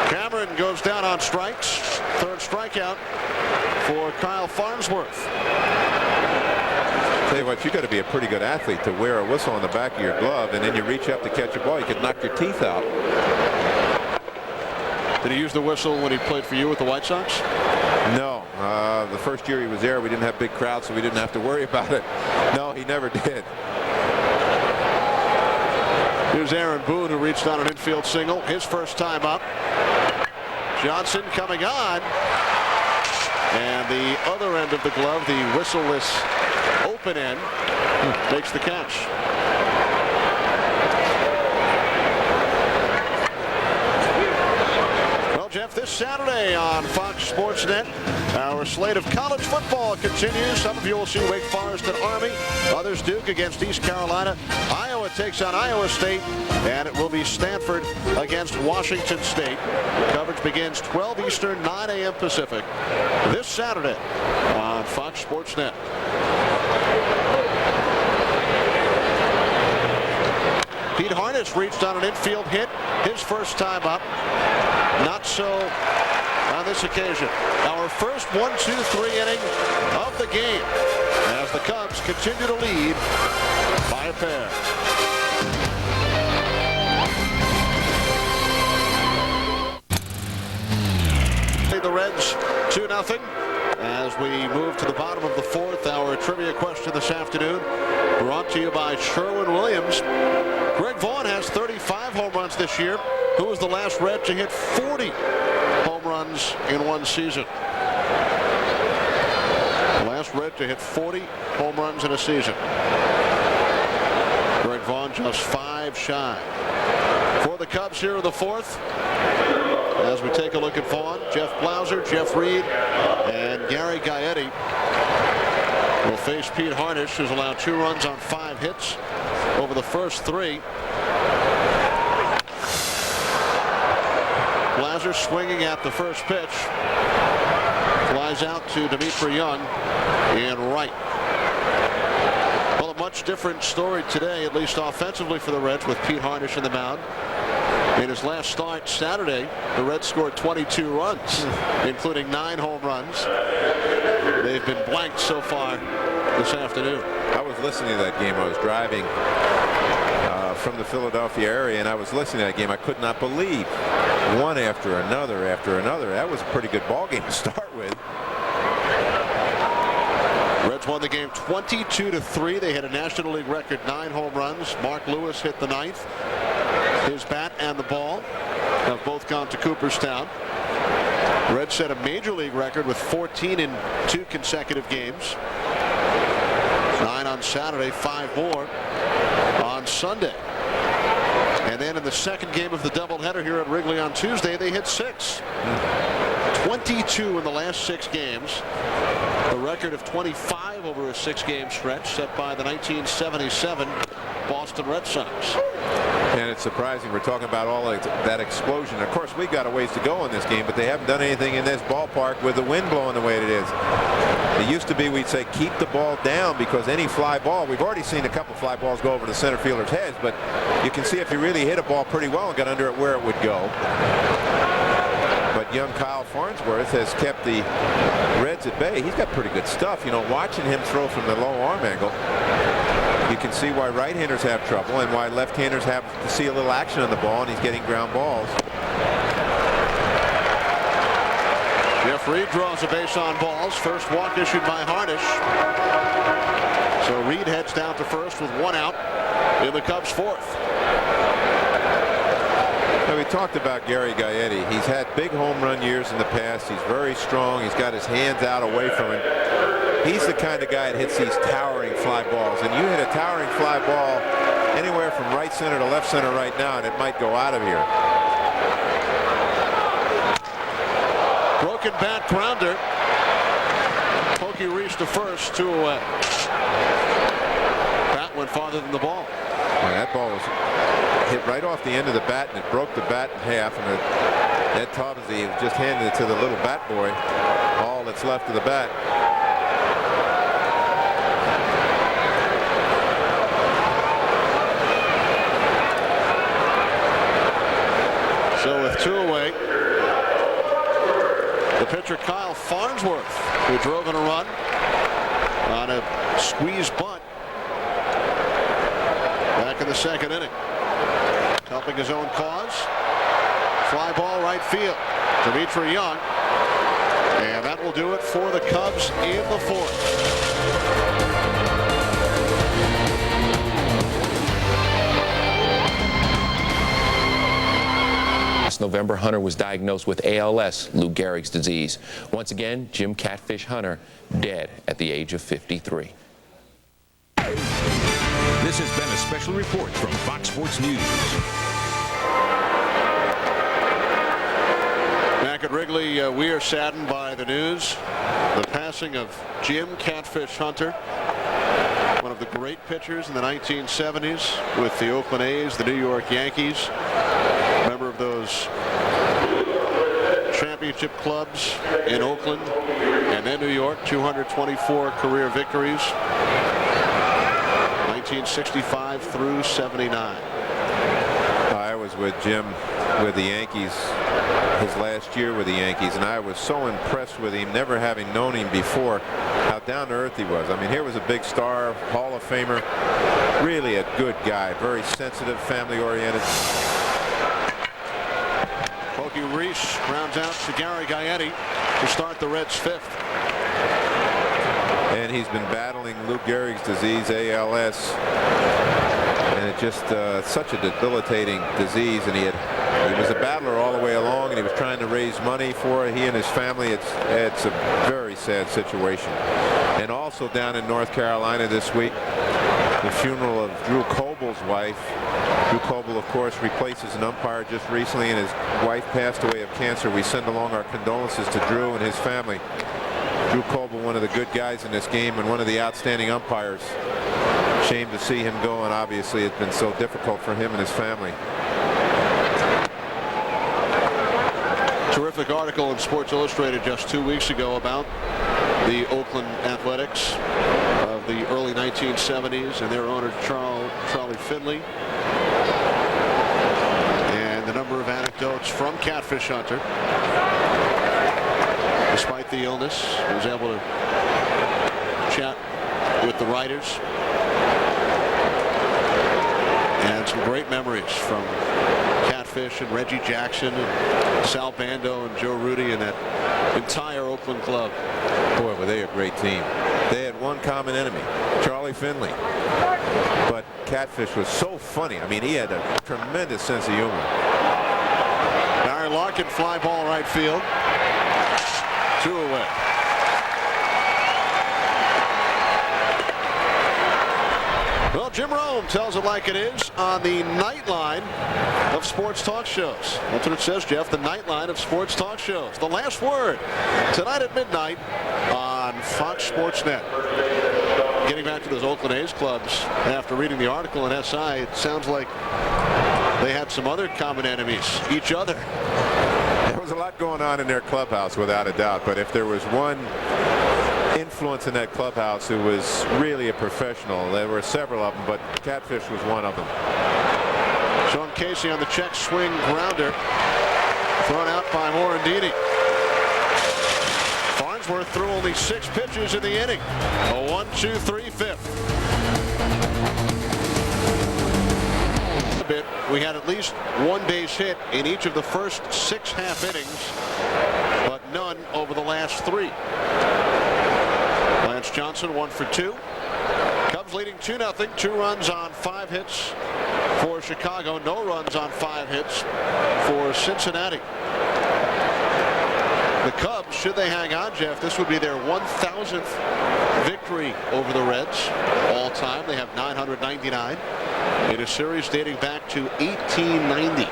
Cameron goes down on strikes. 3rd strikeout for Kyle Farnsworth. Tell you what, you got to be a pretty good athlete to wear a whistle on the back of your glove, and then you reach up to catch a ball. You could knock your teeth out. Did he use the whistle when he played for you with the White Sox? No. The first year he was there, we didn't have big crowds, so we didn't have to worry about it. No, he never did. Here's Aaron Boone, who reached on an infield single, his first time up. Johnson coming on, and the other end of the glove, the whistleless open end, makes the catch. Well, Jeff, this Saturday on Fox Sports Net, our slate of college football continues. Some of you will see Wake Forest and Army, others Duke against East Carolina, Iowa Iowa takes on Iowa State, and it will be Stanford against Washington State. Coverage begins 12 Eastern, 9 a.m. Pacific this Saturday on Fox Sports Net. Pete Harnisch reached on an infield hit, his first time up. Not so on this occasion. Our first 1-2-3 inning of the game as the Cubs continue to lead by a pair. The Reds 2-0 as we move to the bottom of the fourth. Our trivia question this afternoon brought to you by Sherwin-Williams. Greg Vaughn has 35 home runs this year. Who was the last Red to hit 40 home runs in one season? The last Red to hit 40 home runs in a season. Greg Vaughn just 5 shy. For the Cubs here in the fourth, as we take a look at Vaughn, Jeff Blauser, Jeff Reed, and Gary Gaetti will face Pete Harnisch, who's allowed 2 runs on 5 hits over the first 3. Blauser swinging at the first pitch. Flies out to Dimitri Young in right. Well, a much different story today, at least offensively for the Reds, with Pete Harnisch in the mound. In his last start Saturday, the Reds scored 22 runs, including 9 home runs. They've been blanked so far this afternoon. I was listening to that game. I was driving from the Philadelphia area, and I was listening to that game. I could not believe one after another after another. That was a pretty good ball game to start with. Reds won the game 22-3. They had a National League record 9 home runs. Mark Lewis hit the 9th. His bat and the ball have both gone to Cooperstown. Reds set a Major League record with 14 in 2 consecutive games. 9 on Saturday, 5 more on Sunday. And then in the second game of the doubleheader here at Wrigley on Tuesday, they hit 6. 22 in the last 6 games. A record of 25 over a 6-game stretch set by the 1977 Boston Red Sox. And it's surprising we're talking about all that explosion. Of course, we've got a ways to go in this game, but they haven't done anything in this ballpark with the wind blowing the way it is. It used to be we'd say keep the ball down because any fly ball, we've already seen a couple fly balls go over the center fielder's heads, but you can see if you really hit a ball pretty well and got under it where it would go. But young Kyle Farnsworth has kept the Reds at bay. He's got pretty good stuff. You know, watching him throw from the low arm angle, you can see why right-handers have trouble and why left-handers have to see a little action on the ball, and he's getting ground balls. Jeff Reed draws a base on balls. First walk issued by Harnisch. So Reed heads down to first with 1 out in the Cubs' fourth. Now, we talked about Gary Gaetti. He's had big home run years in the past. He's very strong. He's got his hands out away from him. He's the kind of guy that hits these towering fly balls. And you hit a towering fly ball anywhere from right center to left center right now, and it might go out of here. Broken bat grounder. Pokey reached to first, 2 away. Bat went farther than the ball. Well, that ball was hit right off the end of the bat, and it broke the bat in half. And Ed Taubensee just handed it to the little bat boy. All that's left of the bat. So with 2 away, the pitcher Kyle Farnsworth, who drove in a run on a squeeze bunt back in the second inning, helping his own cause. Fly ball right field. Dimitri Young, and that will do it for the Cubs in the fourth. November, Hunter was diagnosed with ALS, Lou Gehrig's disease. Once again, Jim Catfish Hunter dead at the age of 53. This has been a special report from Fox Sports News. Back at Wrigley, we are saddened by the news, the passing of Jim Catfish Hunter, one One of the great pitchers in the 1970s with the Oakland A's, the New York Yankees. Member of those championship clubs in Oakland and then New York. 224 career victories. 1965 through 79. I was with Jim with the Yankees his last year with the Yankees, and I was so impressed with him, never having known him before, how down to earth he was. I mean, here was a big star, Hall of Famer, really a good guy, very sensitive, family oriented. Pokey Reese rounds out to Gary Gaetti to start the Reds' 5th. And he's been battling Lou Gehrig's disease, ALS, and it's just such a debilitating disease. And he was a battler all the way along, and he was trying to raise money for it. He and his family. It's a very sad situation. And also down in North Carolina this week, the funeral of Drew Cobal's wife. Drew Cobal, of course, replaces an umpire just recently, and his wife passed away of cancer. We send along our condolences to Drew and his family. Drew Coble, one of the good guys in this game and one of the outstanding umpires. Shame to see him go, and obviously it's been so difficult for him and his family. Terrific article in Sports Illustrated just 2 weeks ago about the Oakland Athletics of the early 1970s and their owner Charlie Finley, and the number of anecdotes from Catfish Hunter. Despite the illness, he was able to chat with the writers, and some great memories from Catfish and Reggie Jackson and Sal Bando and Joe Rudy and that entire Oakland club. Boy, were they a great team. They had one common enemy, Charlie Finley. But Catfish was so funny. I mean, he had a tremendous sense of humor. Barry Larkin, fly ball right field. 2 away. Well, Jim Rome tells it like it is on the Nightline of sports talk shows. That's what it says, Jeff, the Nightline of sports talk shows. The last word tonight at midnight on Fox Sports Net. Getting back to those Oakland A's clubs, after reading the article in SI, it sounds like they had some other common enemies, each other. There was a lot going on in their clubhouse, without a doubt, but if there was one influence in that clubhouse who was really a professional, there were several of them, but Catfish was one of them. Sean Casey on the check swing grounder, thrown out by Morandini. Farnsworth threw only 6 pitches in the inning. A 1-2-3 fifth. We had at least one base hit in each of the first 6 half innings, but none over the last 3. Lance Johnson 1 for 2. Cubs leading 2-0. 2 runs on 5 hits for Chicago. No runs on 5 hits for Cincinnati. The Cubs, should they hang on, Jeff, this would be their 1,000th victory over the Reds all time. They have 999 in a series dating back to 1890.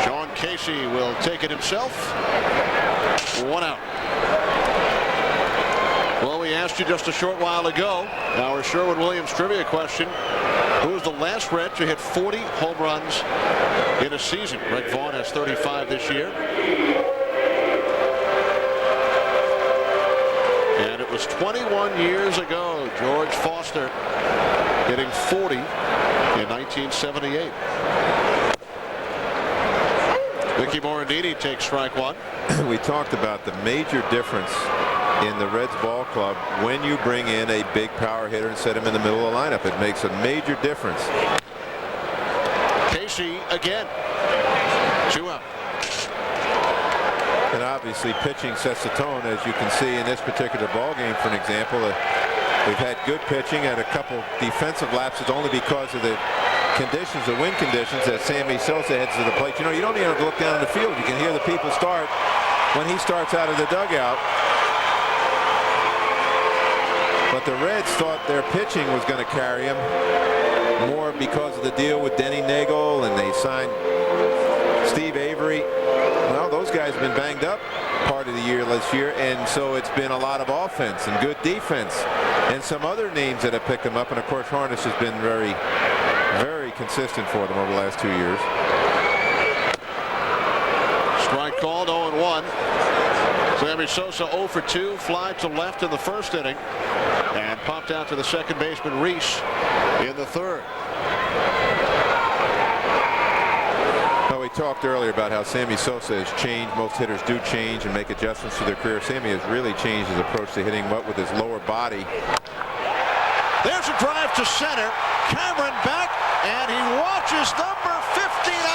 Sean Casey will take it himself. 1 out. Well, we asked you just a short while ago, our Sherwin-Williams trivia question, who was the last Red to hit 40 home runs in a season? Greg Vaughn has 35 this year. And it was 21 years ago, George Foster hitting 40 in 1978. Mickey Morandini takes strike 1. We talked about the major difference in the Reds ball club when you bring in a big power hitter and set him in the middle of the lineup. It makes a major difference. Casey again. 2 out. And obviously pitching sets the tone, as you can see in this particular ball game. For an example, we've had good pitching and a couple defensive lapses only because of the conditions, the wind conditions, that Sammy Sosa heads to the plate. You know, you don't even have to look down in the field. You can hear the people start when he starts out of the dugout. But the Reds thought their pitching was going to carry him more because of the deal with Denny Nagel, and they signed Steve Avery. Well, those guys have been banged up. part of the year this year, and so it's been a lot of offense and good defense and some other names that have picked them up. And of course Harnisch has been very, very consistent for them over the last 2 years. Strike called, 0-1. Sammy Sosa 0 for 2, fly to left in the first inning, and popped out to the second baseman Reese in the third. Well, we talked earlier about how Sammy Sosa has changed. Most hitters do change and make adjustments to their career. Sammy has really changed his approach to hitting what with his lower body. There's a drive to center. Cameron back, and he watches number 59.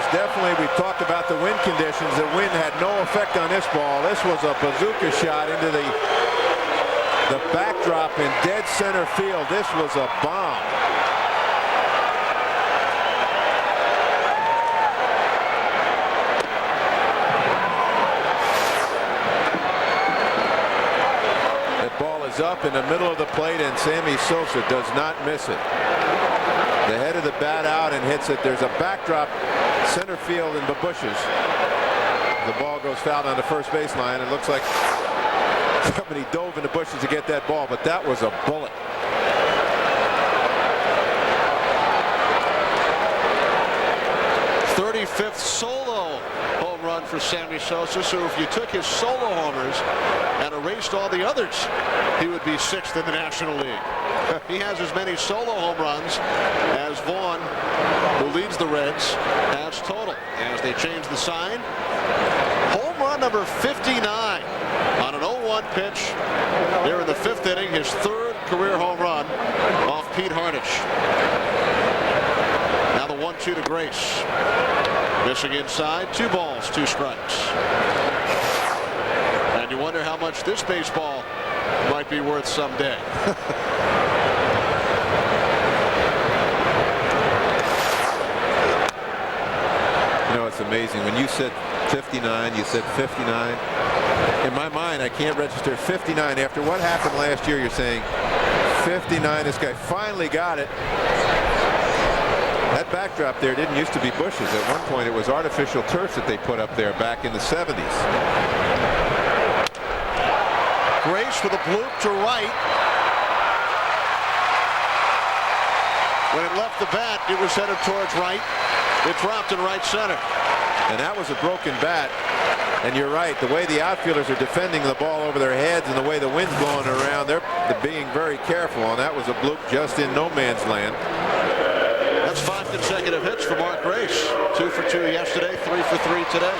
Definitely, we've talked about the wind conditions. The wind had no effect on this ball. This was a bazooka shot into the backdrop in dead center field. This was a bomb. That ball is up in the middle of the plate, and Sammy Sosa does not miss it. The head of the bat out and hits it. There's a backdrop center field in the bushes. The ball goes foul on the first baseline. It looks like somebody dove in the bushes to get that ball, but that was a bullet. '35th solo home run for Sammy Sosa. So if you took his solo homers and erased all the others, he would be 6th in the National League. He has as many solo home runs as Vaughn, who leads the Reds, has total. As they change the sign, home run number 59 on an 0-1 pitch here in the 5th inning. His 3rd career home run off Pete Harnisch. Now the 1-2 to Grace. Missing inside, 2 balls, 2 strikes. And you wonder how much this baseball might be worth someday. It's amazing. When you said 59, you said 59. In my mind, I can't register 59. After what happened last year, you're saying 59. This guy finally got it. That backdrop there didn't used to be bushes. At one point, it was artificial turf that they put up there back in the 70s. Grace with a bloop to right. When it left the bat, it was headed towards right. It dropped in right center. And that was a broken bat. And you're right, the way the outfielders are defending the ball over their heads and the way the wind's blowing around, they're being very careful. And that was a bloop just in no man's land. That's 5 consecutive hits for Mark Grace. 2 for 2 yesterday, 3 for 3 today.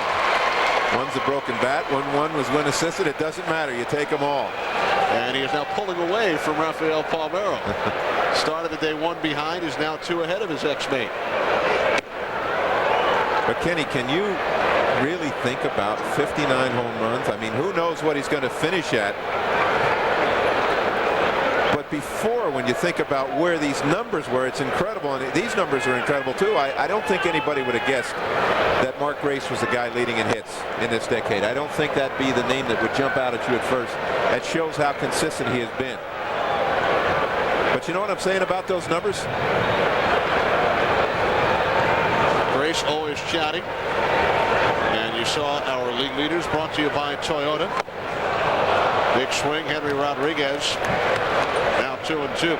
One's a broken bat, one was wind assisted. It doesn't matter, you take them all. And he is now pulling away from Rafael Palmeiro. Started the day 1 behind, is now 2 ahead of his ex-mate. But Kenny, can you really think about 59 home runs? I mean, who knows what he's going to finish at? But before, when you think about where these numbers were, it's incredible. And these numbers are incredible, too. I don't think anybody would have guessed that Mark Grace was the guy leading in hits in this decade. I don't think that'd be the name that would jump out at you at first. That shows how consistent he has been. But you know what I'm saying about those numbers? Grace always chatting. And you saw our league leaders, brought to you by Toyota. Big swing, Henry Rodriguez. Now 2-2.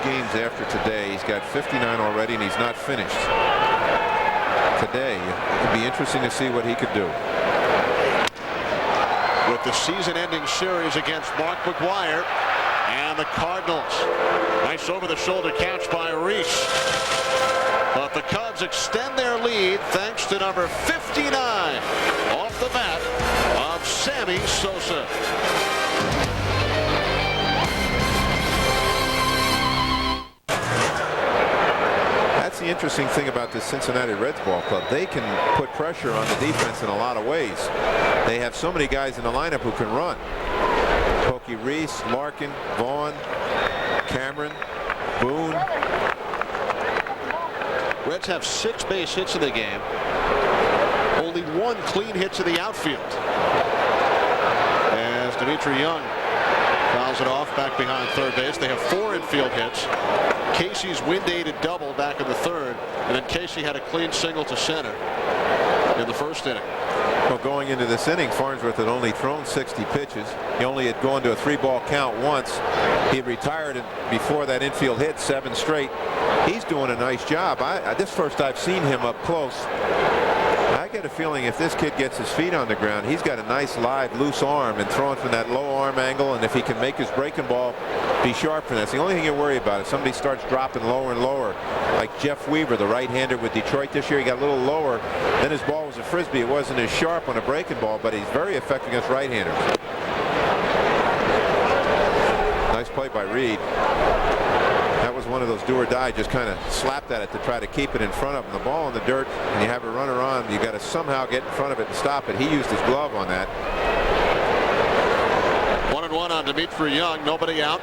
Games after today, he's got 59 already, and he's not finished. Today, it'd be interesting to see what he could do. With the season-ending series against Mark McGwire and the Cardinals. Nice over-the-shoulder catch by Reese. But the Cubs extend their lead thanks to number 59 off the bat of Sammy Sosa. That's the interesting thing about this Cincinnati Reds ball club. They can put pressure on the defense in a lot of ways. They have so many guys in the lineup who can run. Pokey Reese, Larkin, Vaughn, Cameron, Boone. Reds have 6 base hits in the game. Only 1 clean hit to the outfield. As Dimitri Young fouls it off back behind third base. They have 4 infield hits. Casey's wind-aided double back in the third, and then Casey had a clean single to center in the first inning. Well, going into this inning, Farnsworth had only thrown 60 pitches. He only had gone to a 3-ball count once. He retired before that infield hit 7 straight. He's doing a nice job. This first I've seen him up close. I get a feeling if this kid gets his feet on the ground, he's got a nice live loose arm and throwing from that low arm angle, and if he can make his breaking ball be sharp for that. That's the only thing you worry about. If somebody starts dropping lower and lower, like Jeff Weaver, the right-hander with Detroit this year, he got a little lower. Then his ball was a frisbee. It wasn't as sharp on a breaking ball, but he's very effective against right-handers. Nice play by Reed. That was one of those do or die, just kind of slapped at it to try to keep it in front of him. The ball in the dirt, and you have a runner on, you got to somehow get in front of it and stop it. He used his glove on that. 1-1 on Dimitri Young, nobody out.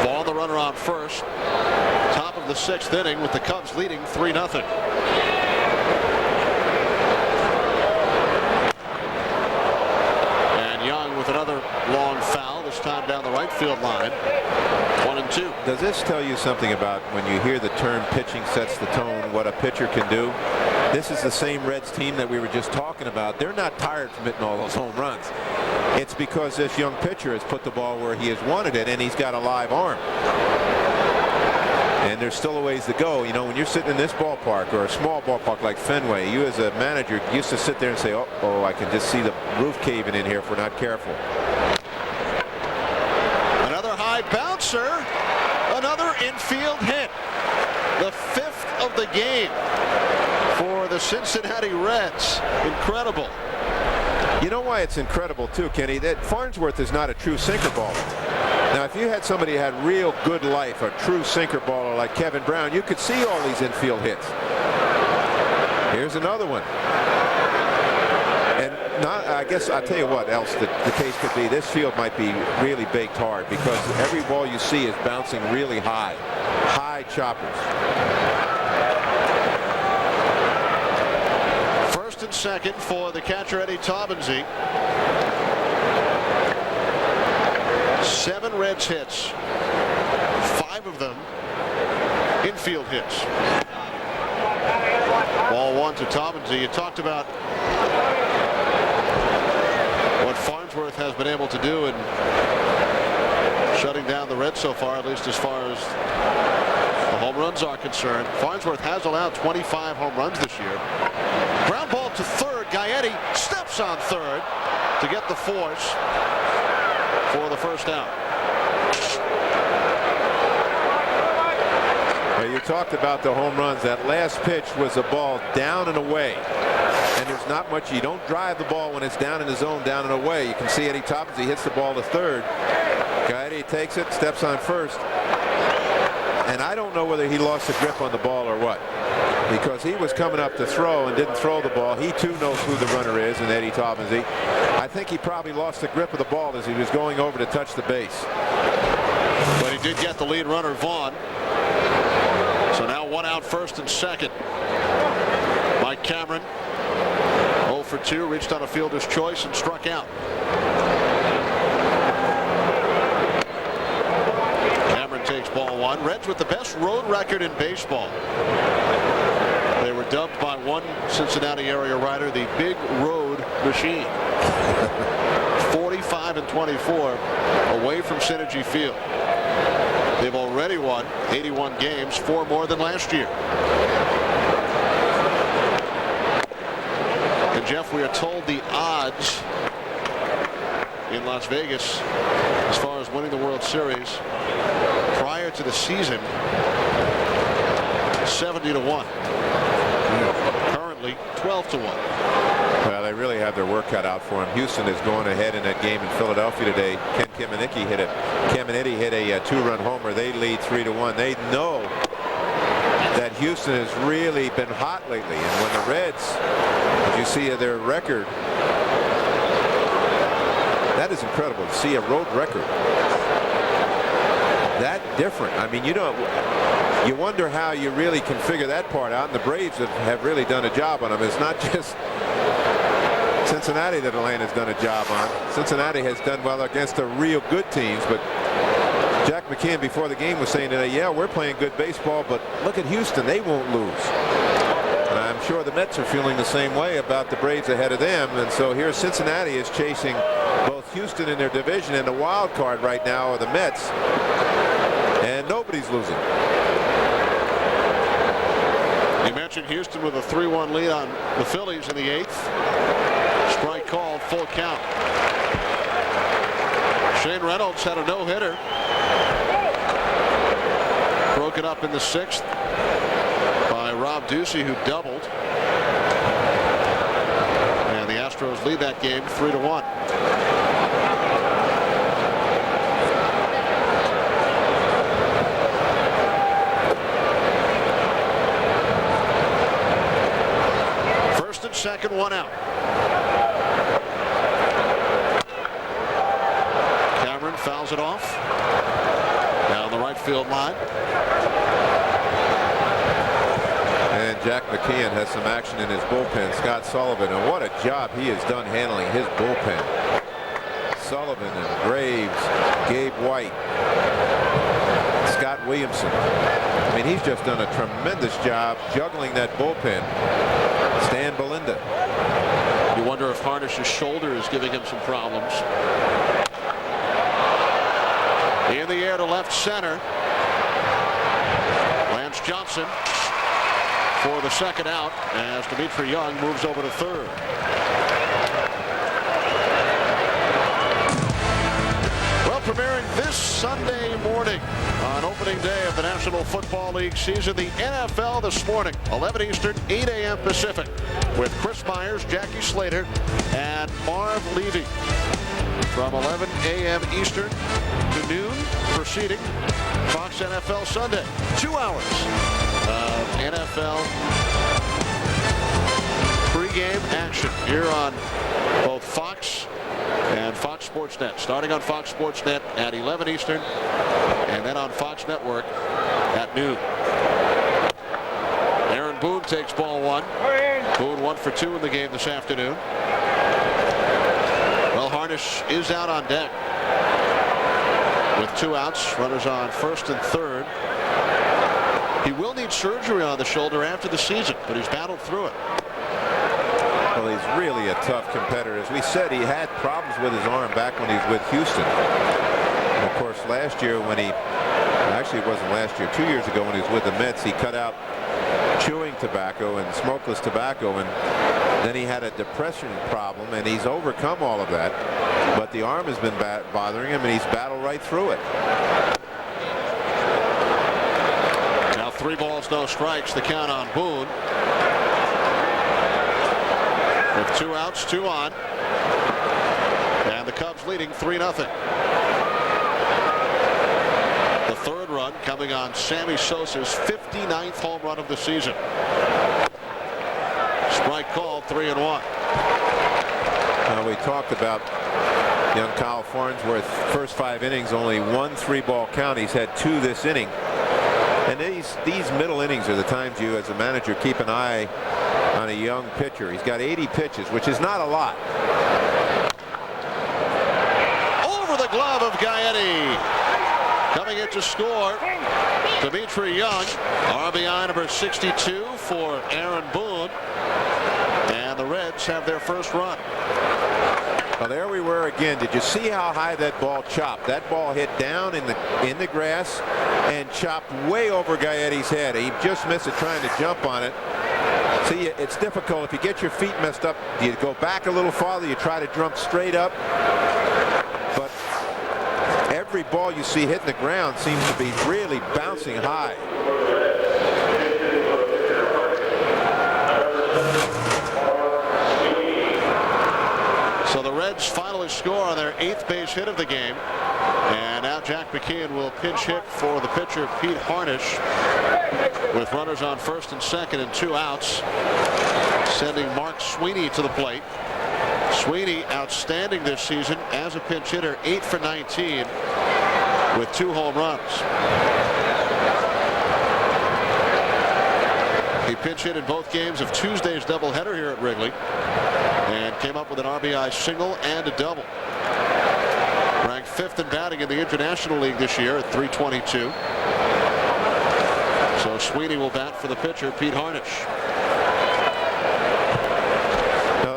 Ball the runner on first. Top of the 6th inning with the Cubs leading 3-0. And Young with another long foul, this time down the right field line. 1-2. Does this tell you something about when you hear the term pitching sets the tone, what a pitcher can do? This is the same Reds team that we were just talking about. They're not tired from hitting all those home runs. It's because this young pitcher has put the ball where he has wanted it, and he's got a live arm. And there's still a ways to go. You know, when you're sitting in this ballpark or a small ballpark like Fenway, you as a manager used to sit there and say, oh, I can just see the roof caving in here if we're not careful. Another high bouncer. Another infield hit. The 5th of the game for the Cincinnati Reds. Incredible. You know why it's incredible too, Kenny, that Farnsworth is not a true sinker baller. Now, if you had somebody who had real good life, a true sinker baller like Kevin Brown, you could see all these infield hits. Here's another one. And I guess I'll tell you what else the case could be. This field might be really baked hard because every ball you see is bouncing really high. High choppers. First and second for the catcher Eddie Taubensee. 7 Reds hits. 5 of them infield hits. Ball 1 to Taubensee. You talked about what Farnsworth has been able to do in shutting down the Reds so far, at least as far as the home runs are concerned. Farnsworth has allowed 25 home runs this year. Ground ball to third. Gaetti steps on third to get the force for the first out. Well, you talked about the home runs. That last pitch was a ball down and away. And there's not much. You don't drive the ball when it's down in the zone, down and away. You can see Eddie Taubensee hits the ball to third. Gaetti takes it, steps on first. And I don't know whether he lost the grip on the ball or what, because he was coming up to throw and didn't throw the ball. He too knows who the runner is, and Eddie Taubensee. I think he probably lost the grip of the ball as he was going over to touch the base. But he did get the lead runner, Vaughn. So now 1 out, first and second. Mike Cameron 0 for 2, reached on a fielder's choice and struck out. Cameron takes ball 1. Reds with the best road record in baseball. They were dubbed by one Cincinnati area writer the Big Road Machine. 45-24 away from Synergy Field. They've already won 81 games, 4 more than last year. And Jeff, we are told the odds in Las Vegas as far as winning the World Series prior to the season, 70-1. Currently 12-1. Well, they really have their work cut out for him. Houston is going ahead in that game in Philadelphia today. Ken Caminiti hit a 2-run homer. They lead 3-1. They know that Houston has really been hot lately. And when the Reds, as you see their record, that is incredible to see a road record that different. I mean, you wonder how you really can figure that part out. And the Braves have really done a job on them. It's not just Cincinnati that Atlanta's done a job on. Cincinnati has done well against the real good teams, but Jack McKeon before the game was saying today, yeah, we're playing good baseball, but look at Houston, they won't lose. And I'm sure the Mets are feeling the same way about the Braves ahead of them. And so here Cincinnati is chasing both Houston in their division, and the wild card right now are the Mets, and nobody's losing. You mentioned Houston with a 3-1 lead on the Phillies in the 8th. Strike called, full count. Shane Reynolds had a no-hitter. Broken up in the 6th by Rob Ducey, who doubled. And the Astros lead that game 3-1. First and second, one out. Cameron fouls it off down the right field line. And Jack McKeon has some action in his bullpen. Scott Sullivan, and what a job he has done handling his bullpen. Sullivan and Graves, Gabe White, Scott Williamson. I mean, he's just done a tremendous job juggling that bullpen. Stan Belinda. You wonder if Harnisch's shoulder is giving him some problems. In the air to left center. Lance Johnson for the second out as Dimitri Young moves over to third. Well, premiering this Sunday morning on opening day of the National Football League season, the NFL this morning, 11 Eastern, 8 a.m. Pacific, with Chris Myers, Jackie Slater, and Marv Levy. From 11 a.m. Eastern to noon, proceeding Fox NFL Sunday. 2 hours of NFL pregame action here on both Fox and Fox Sports Net. Starting on Fox Sports Net at 11 Eastern, and then on Fox Network at noon. Aaron Boone takes ball one. Boone 1 for 2 in the game this afternoon. Well, Harnisch is out on deck with 2 outs, runners on first and third. He will need surgery on the shoulder after the season, but he's battled through it. Well, he's really a tough competitor. As we said, he had problems with his arm back when he was with Houston. And of course, last year when actually it wasn't last year, 2 years ago when he was with the Mets, he cut out chewing tobacco and smokeless tobacco, and then he had a depression problem, and he's overcome all of that. But the arm has been bothering him, and he's battled right through it. Now 3 balls, no strikes, the count on Boone. With 2 outs, 2 on. And the Cubs leading 3-0. The third run coming on Sammy Sosa's 59th home run of the season. Strike called, 3-1. We talked about young Kyle Farnsworth. First 5 innings, only 1 3-ball count. He's had 2 this inning. And these middle innings are the times you, as a manager, keep an eye on a young pitcher. He's got 80 pitches, which is not a lot. Over the glove of Gaetti. Coming in to score, Dimitri Young. RBI number 62 for Aaron Boone. And the Reds have their first run. Well, there we were again. Did you see how high that ball chopped? That ball hit down in the grass and chopped way over Gaetti's head. He just missed it trying to jump on it. See, it's difficult if you get your feet messed up. You go back a little farther, you try to jump straight up, but every ball you see hitting the ground seems to be really bouncing high. So the Reds finally score on their 8th base hit of the game. And now Jack McKeon will pinch hit for the pitcher Pete Harnisch with runners on first and second and 2 outs, sending Mark Sweeney to the plate. Sweeney outstanding this season as a pinch hitter, 8 for 19 with 2 home runs. He pinch hit in both games of Tuesday's doubleheader here at Wrigley and came up with an RBI single and a double. Ranked 5th in batting in the International League this year at .322. So Sweeney will bat for the pitcher Pete Harnisch.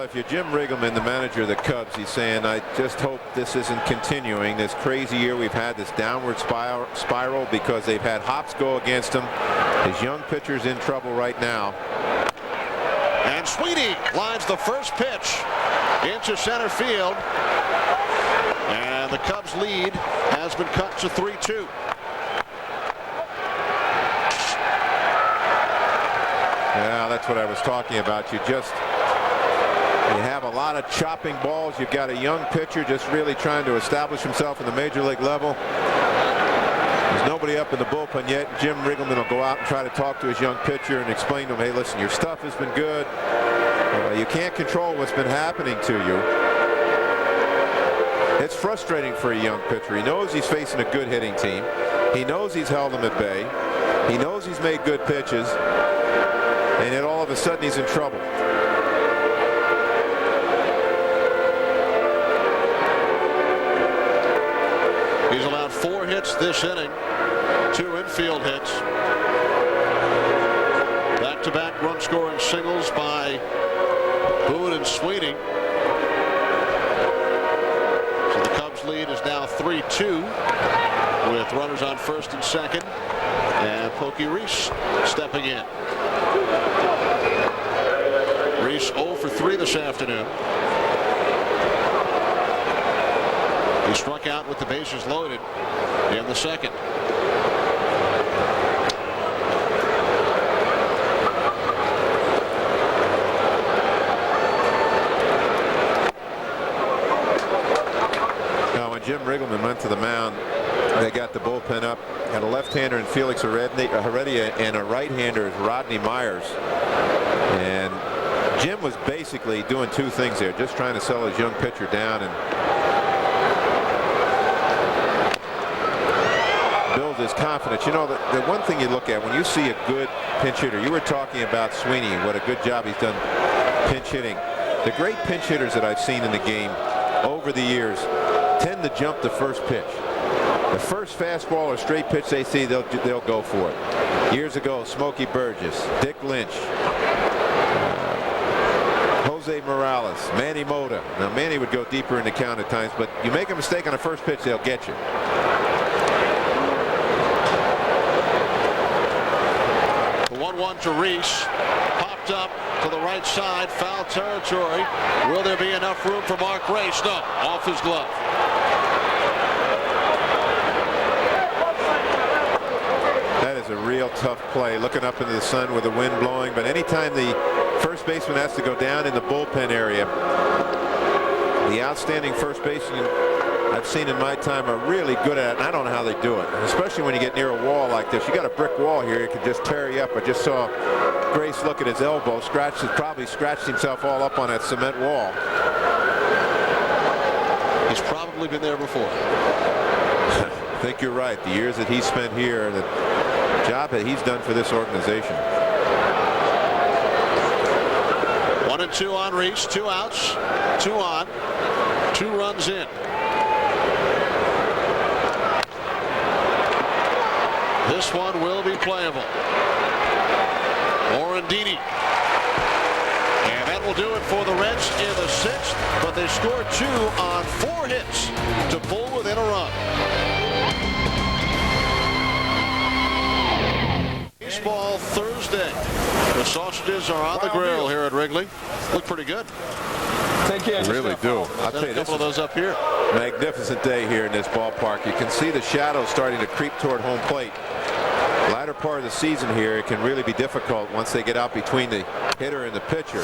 If you're Jim Riggleman, the manager of the Cubs, he's saying, I just hope this isn't continuing this crazy year we've had, this downward spiral, because they've had hops go against him. His young pitcher's in trouble right now. And Sweeney lines the first pitch into center field. And the Cubs lead has been cut to 3-2. Yeah, that's what I was talking about. You have a lot of chopping balls. You've got a young pitcher just really trying to establish himself in the major league level. There's nobody up in the bullpen yet. Jim Riggleman will go out and try to talk to his young pitcher and explain to him, hey, listen, your stuff has been good. You can't control what's been happening to you. It's frustrating for a young pitcher. He knows he's facing a good hitting team. He knows he's held them at bay. He knows he's made good pitches. And yet all of a sudden he's in trouble. He's allowed 4 hits this inning, 2 infield hits. Back-to-back run-scoring singles by Boone and Sweeney. So the Cubs lead is now 3-2 with runners on first and second, and Pokey Reese stepping in. Reese 0 for 3 this afternoon. He struck out with the bases loaded in the second. Now, when Jim Riggleman went to the mound, they got the bullpen up. Had a left-hander in Felix Heredia and a right-hander is Rodney Myers. And Jim was basically doing 2 things there, just trying to settle his young pitcher down and build his confidence. You know, the one thing you look at when you see a good pinch hitter, you were talking about Sweeney, what a good job he's done pinch hitting. The great pinch hitters that I've seen in the game over the years tend to jump the first pitch. The first fastball or straight pitch they see, they'll go for it. Years ago, Smokey Burgess, Dick Lynch, Jose Morales, Manny Mota. Now Manny would go deeper in the count at times, but you make a mistake on the first pitch, they'll get you. The 1-1 to Reese, popped up to the right side, foul territory. Will there be enough room for Mark Grace? No, off his glove. That is a real tough play, looking up into the sun with the wind blowing. But anytime the first baseman has to go down in the bullpen area, the outstanding first baseman I've seen in my time are really good at it. And I don't know how they do it, especially when you get near a wall like this. You got a brick wall here, it could just tear you up. I just saw Grace look at his elbow, probably scratched himself all up on that cement wall. He's probably been there before. I think you're right. The years that he spent here, the job that he's done for this organization. 1-2 on Reese, 2 outs, 2 on, 2 runs in. This one will be playable. Morandini. And that will do it for the Reds in the 6th, but they scored 2 on 4 hits to pull within a run. Baseball Thursday. The sausages are on the grill here at Wrigley. Look pretty good. Take care. Really do. I'll tell you, a couple of those up here. Magnificent day here in this ballpark. You can see the shadows starting to creep toward home plate. Latter part of the season here, it can really be difficult once they get out between the hitter and the pitcher.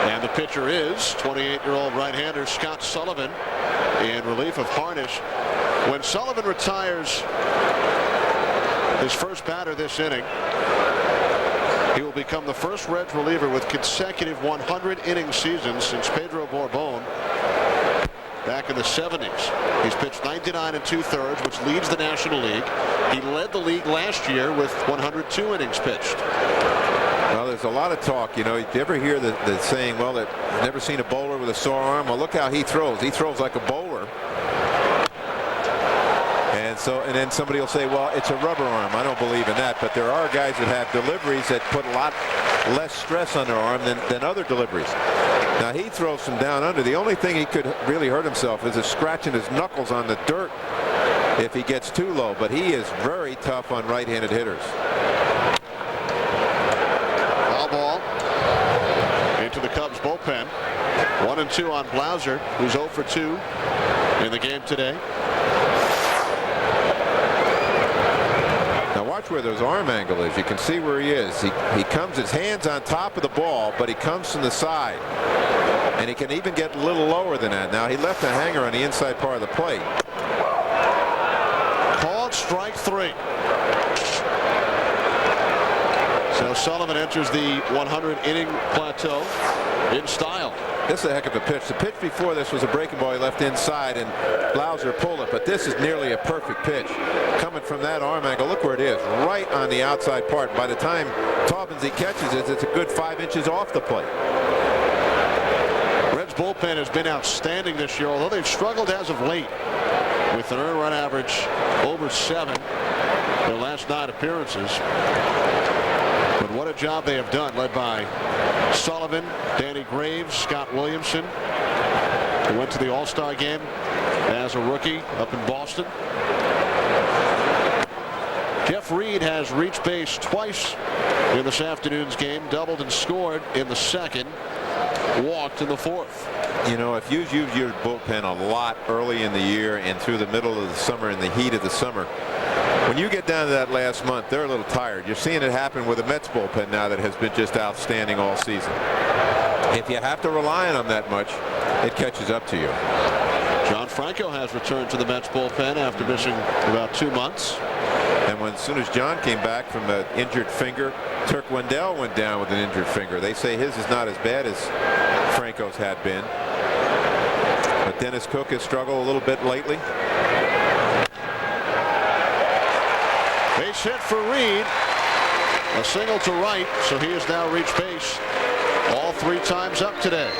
And the pitcher is 28-year-old right-hander Scott Sullivan. in relief of Harnisch. When Sullivan retires his first batter this inning, he will become the first Reds reliever with consecutive 100-inning seasons since Pedro Borbón back in the 70s. He's pitched 99 2/3, which leads the National League. He led the league last year with 102 innings pitched. Well, there's a lot of talk. You know, you ever hear the saying, well, that I've never seen a bowler with a sore arm. Well, look how he throws. He throws like a bowler. And then somebody will say, well, it's a rubber arm. I don't believe in that. But there are guys that have deliveries that put a lot less stress on their arm than other deliveries. Now, he throws them down under. The only thing he could really hurt himself is scratching his knuckles on the dirt if he gets too low. But he is very tough on right-handed hitters. Foul ball into the Cubs bullpen. 1-2 on Blauser, who's 0 for 2 in the game today. Watch where those arm angle is. You can see where he is. He comes, his hands on top of the ball, but he comes from the side. And he can even get a little lower than that. Now, he left a hanger on the inside part of the plate. Called strike 3. So Sullivan enters the 100-inning plateau in style. This is a heck of a pitch. The pitch before this was a breaking ball he left inside, and Blauser pulled it. But this is nearly a perfect pitch. Coming from that arm angle, look where it is, right on the outside part. By the time Taubensee catches it, it's a good 5 inches off the plate. Reds bullpen has been outstanding this year, although they've struggled as of late with an earned run average over 7 their last 9 appearances. But what a job they have done, led by Sullivan, Danny Graves, Scott Williamson, who went to the All-Star game as a rookie up in Boston. Jeff Reed has reached base twice in this afternoon's game, doubled and scored in the second, walked in the fourth. You know, if you use your bullpen a lot early in the year and through the middle of the summer, in the heat of the summer, when you get down to that last month, they're a little tired. You're seeing it happen with the Mets bullpen now that has been just outstanding all season. If you have to rely on them that much, it catches up to you. John Franco has returned to the Mets bullpen after missing about 2 months. And as soon as John came back from the injured finger, Turk Wendell went down with an injured finger. They say his is not as bad as Franco's had been. But Dennis Cook has struggled a little bit lately. Base hit for Reed. A single to right, so he has now reached base all 3 times up today.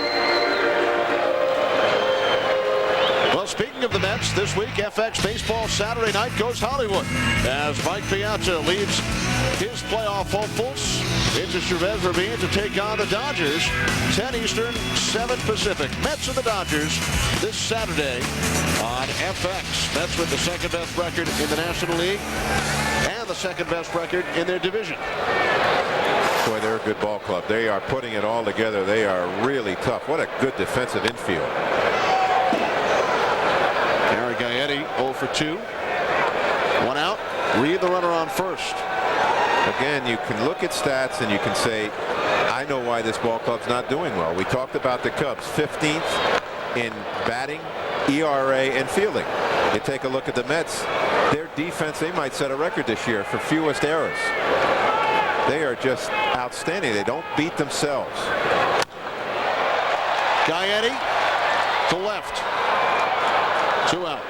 Well, speaking of the Mets, this week FX Baseball Saturday night goes Hollywood as Mike Piazza leads his playoff hopefuls into Chavez Ravine to take on the Dodgers. 10 Eastern, 7 Pacific. Mets and the Dodgers this Saturday on FX. Mets with the second best record in the National League and the second best record in their division. Boy, they're a good ball club. They are putting it all together. They are really tough. What a good defensive infield. Gary Gaetti 0 for 2. 1 out. Reed the runner on first. Again, you can look at stats and you can say, I know why this ball club's not doing well. We talked about the Cubs, 15th in batting, ERA, and fielding. You take a look at the Mets, their defense, they might set a record this year for fewest errors. They are just outstanding. They don't beat themselves. Gaetti to left. 2 out.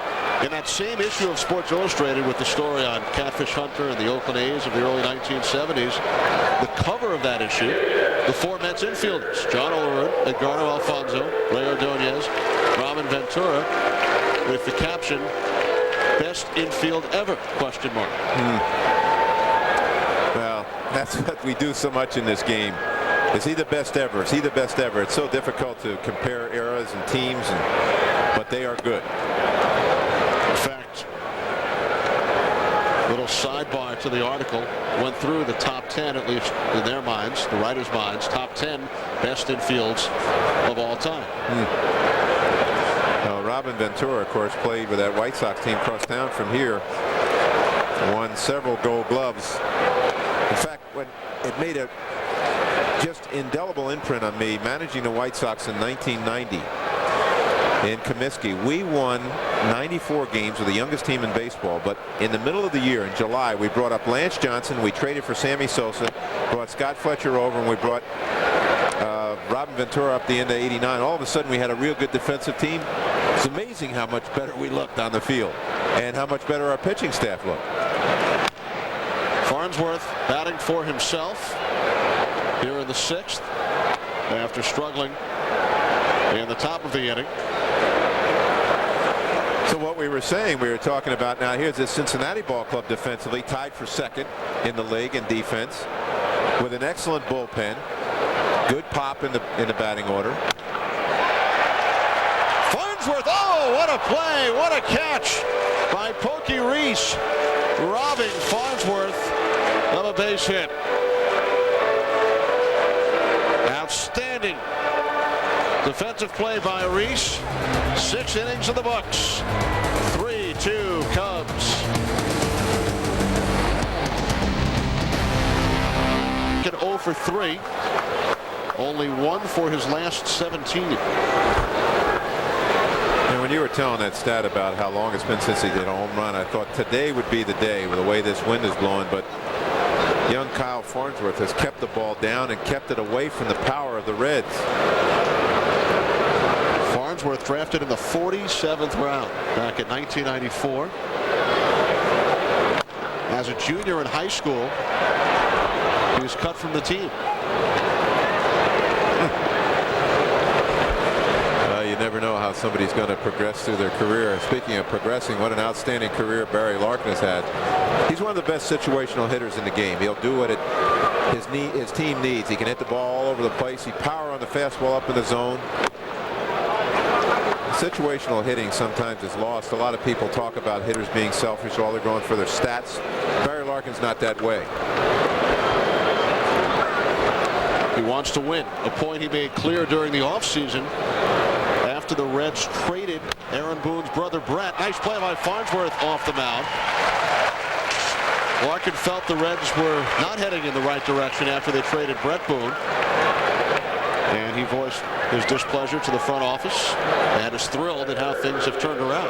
In that same issue of Sports Illustrated with the story on Catfish Hunter and the Oakland A's of the early 1970s, the cover of that issue, the 4 Mets infielders, John Olerud, Edgardo Alfonzo, Ray Ordonez, Robin Ventura, with the caption, "Best infield ever?" ? Well, that's what we do so much in this game. Is he the best ever? Is he the best ever? It's so difficult to compare eras and teams, but they are good. In fact, little sidebar to the article, went through the top 10, at least in their minds, the writers' minds, top 10 best infields of all time. Robin Ventura, of course, played with that White Sox team across town from here. Won several Gold Gloves. In fact, when it made a just indelible imprint on me managing the White Sox in 1990. in Comiskey. We won 94 games. We're the youngest team in baseball. But in the middle of the year, in July, we brought up Lance Johnson. We traded for Sammy Sosa, brought Scott Fletcher over, and we brought Robin Ventura up the end of '89. All of a sudden, we had a real good defensive team. It's amazing how much better we looked on the field and how much better our pitching staff looked. Farnsworth batting for himself here in the 6th after struggling in the top of the inning. So what we were saying, we were talking about now, here's this Cincinnati ball club defensively, tied for 2nd in the league in defense, with an excellent bullpen, good pop in the batting order. Farnsworth, oh, what a play, what a catch by Pokey Reese, robbing Farnsworth of a base hit. Outstanding defensive play by Reese. 6 innings of the books. 3-2 Cubs. Get 0 for 3. Only 1 for his last 17. And when you were telling that stat about how long it's been since he did a home run, I thought today would be the day with the way this wind is blowing. But young Kyle Farnsworth has kept the ball down and kept it away from the power of the Reds. Farnsworth drafted in the 47th round back in 1994. As a junior in high school, he was cut from the team. You never know how somebody's going to progress through their career. Speaking of progressing, what an outstanding career Barry Larkin has had. He's one of the best situational hitters in the game. He'll do what his team needs. He can hit the ball all over the place. He power on the fastball up in the zone. Situational hitting sometimes is lost. A lot of people talk about hitters being selfish. All they're going for their stats. Barry Larkin's not that way. He wants to win, a point he made clear during the offseason after the Reds traded Aaron Boone's brother Brett. Nice play by Farnsworth off the mound. Larkin felt the Reds were not heading in the right direction after they traded Brett Boone. And he voiced his displeasure to the front office and is thrilled at how things have turned around.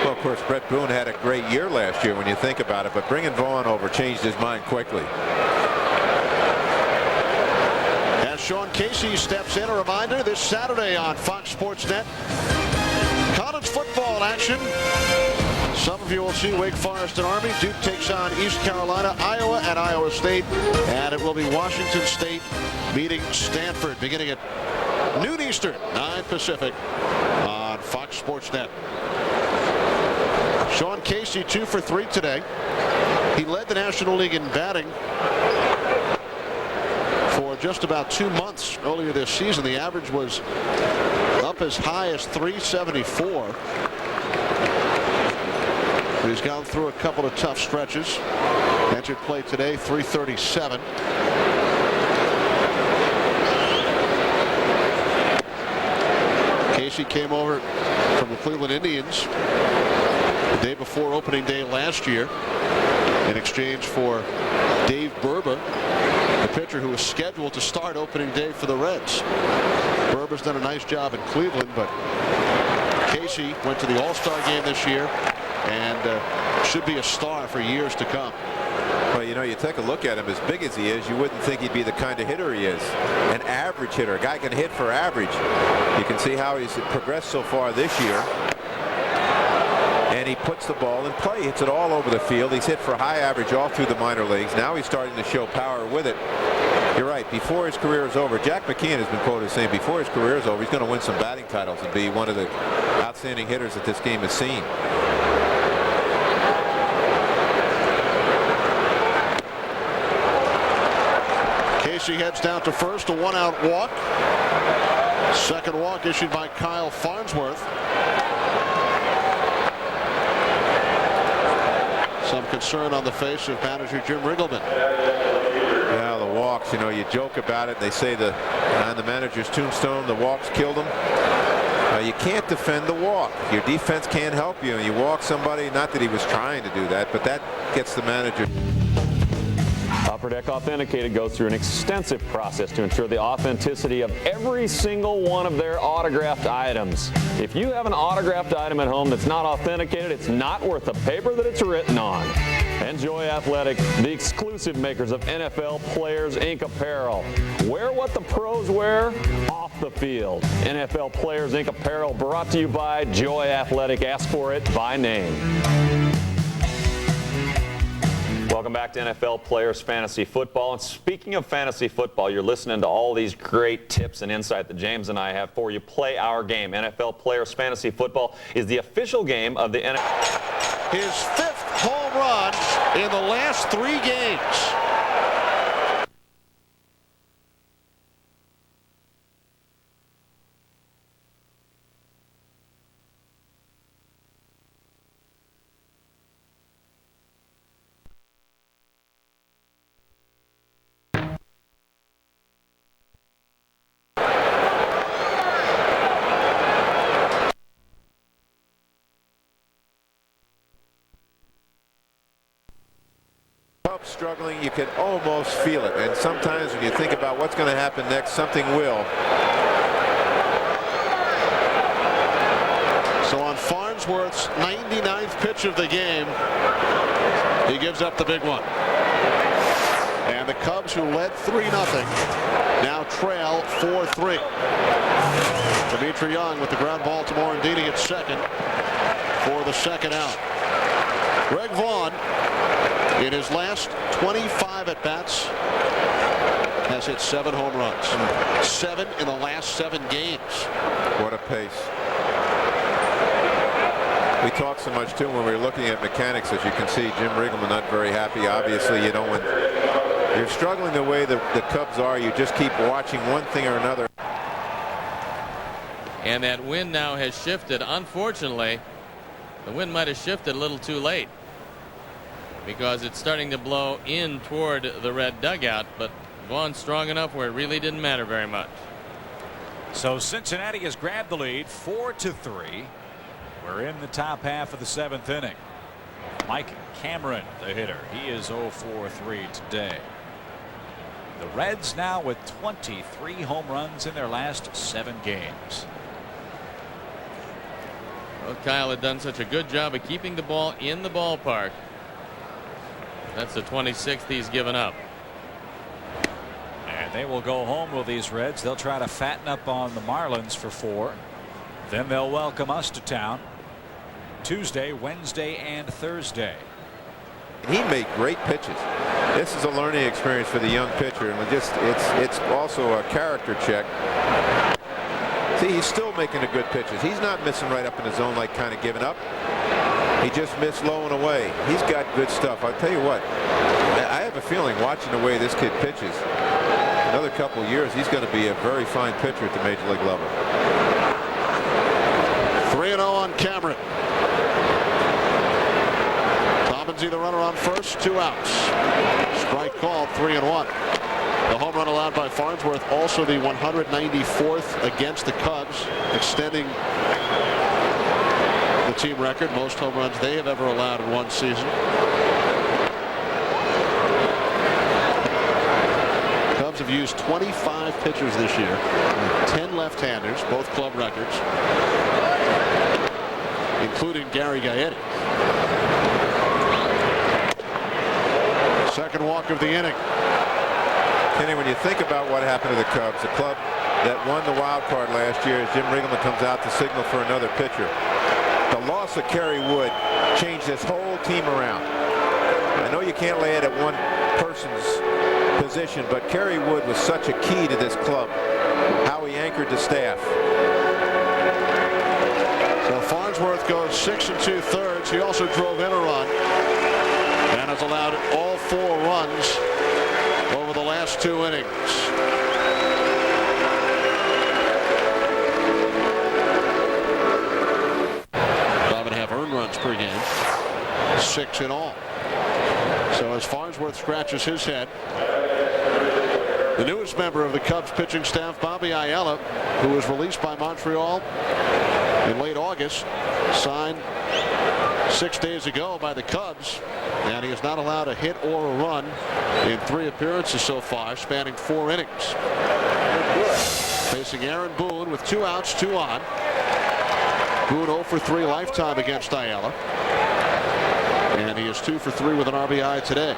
Well, of course, Brett Boone had a great year last year when you think about it, but bringing Vaughn over changed his mind quickly. As Sean Casey steps in, a reminder this Saturday on Fox Sports Net, college football action. Some of you will see Wake Forest and Army. Duke takes on East Carolina, Iowa, and Iowa State. And it will be Washington State meeting Stanford beginning at noon Eastern, 9 Pacific on Fox Sports Net. Sean Casey 2 for 3 today. He led the National League in batting for just about 2 months earlier this season. The average was up as high as 374. He's gone through a couple of tough stretches. Entered play today, 337. Casey came over from the Cleveland Indians the day before opening day last year in exchange for Dave Burba, the pitcher who was scheduled to start opening day for the Reds. Burba's done a nice job in Cleveland, but Casey went to the All-Star game this year and should be a star for years to come. Well, you know, you take a look at him, as big as he is, you wouldn't think he'd be the kind of hitter he is. An average hitter. A guy can hit for average. You can see how he's progressed so far this year. And he puts the ball in play. Hits it all over the field. He's hit for high average all through the minor leagues. Now he's starting to show power with it. You're right. Before his career is over, Jack McKeon has been quoted saying before his career is over, he's going to win some batting titles and be one of the outstanding hitters that this game has seen. Casey heads down to first, a 1-out walk. Second walk issued by Kyle Farnsworth. Some concern on the face of manager Jim Riggleman. Yeah, the walks, you know, you joke about it. They say on the manager's tombstone, the walks killed him. You can't defend the walk. Your defense can't help you. You walk somebody, not that he was trying to do that, but that gets the manager. Protect Authenticated goes through an extensive process to ensure the authenticity of every single one of their autographed items. If you have an autographed item at home that's not authenticated, it's not worth the paper that it's written on. Enjoy Athletic, the exclusive makers of NFL Players Inc. apparel. Wear what the pros wear off the field. NFL Players Inc. apparel brought to you by Joy Athletic. Ask for it by name. Welcome back to NFL Players Fantasy Football. And speaking of fantasy football, you're listening to all these great tips and insight that James and I have for you. Play our game. NFL Players Fantasy Football is the official game of the NFL. His 5th home run in the last 3 games. Struggling, you can almost feel it, and sometimes when you think about what's going to happen next, something will. So on Farnsworth's 99th pitch of the game, he gives up the big one. And the Cubs, who led 3-0, now trail 4-3. Dimitri Young with the ground ball to Morandini at second for the second out. Greg Vaughn, in his last 25 at-bats, has hit 7 home runs. 7 in the last 7 games. What a pace. We talked so much, too, when we were looking at mechanics. As you can see, Jim Riggleman not very happy. Obviously, you know, when you're struggling the way the Cubs are, you just keep watching one thing or another. And that wind now has shifted. Unfortunately, the wind might have shifted a little too late, because it's starting to blow in toward the red dugout, but Vaughn's strong enough where it really didn't matter very much. So Cincinnati has grabbed the lead 4-3. We're in the top half of the 7th inning. Mike Cameron, the hitter. He is 0 for 3 today. The Reds now with 23 home runs in their last 7 games. Well, Kyle had done such a good job of keeping the ball in the ballpark. That's the 26th he's given up. And they will go home with these Reds. They'll try to fatten up on the Marlins for 4. Then they'll welcome us to town Tuesday, Wednesday, and Thursday. He made great pitches. This is a learning experience for the young pitcher, and it's also a character check. See, he's still making the good pitches. He's not missing right up in the zone, like kind of giving up. He just missed low and away. He's got good stuff. I'll tell you what, I have a feeling, watching the way this kid pitches, another couple of years he's going to be a very fine pitcher at the major league level. 3-0 on Cameron. Toppinsie the runner on first, 2 outs. Strike called, 3-1. The home run allowed by Farnsworth, also the 194th against the Cubs, extending the team record, most home runs they have ever allowed in one season. Cubs have used 25 pitchers this year, 10 left-handers, both club records, including Gary Gaetti. Second walk of the inning. Kenny, when you think about what happened to the Cubs, the club that won the wild card last year, as Jim Riggleman comes out to signal for another pitcher. The loss of Kerry Wood changed this whole team around. I know you can't lay it at one person's position, but Kerry Wood was such a key to this club, how he anchored the staff. So Farnsworth goes 6 2/3. He also drove in a run and has allowed all 4 runs over the last 2 innings. Runs per game, 6 in all. So as Farnsworth scratches his head, the newest member of the Cubs pitching staff, Bobby Ayala, who was released by Montreal in late August, signed 6 days ago by the Cubs, and he is not allowed a hit or a run in 3 appearances so far, spanning 4 innings. Facing Aaron Boone with 2 outs, 2 on. Boone 0 for 3 lifetime against Ayala, and he is 2 for 3 with an RBI today.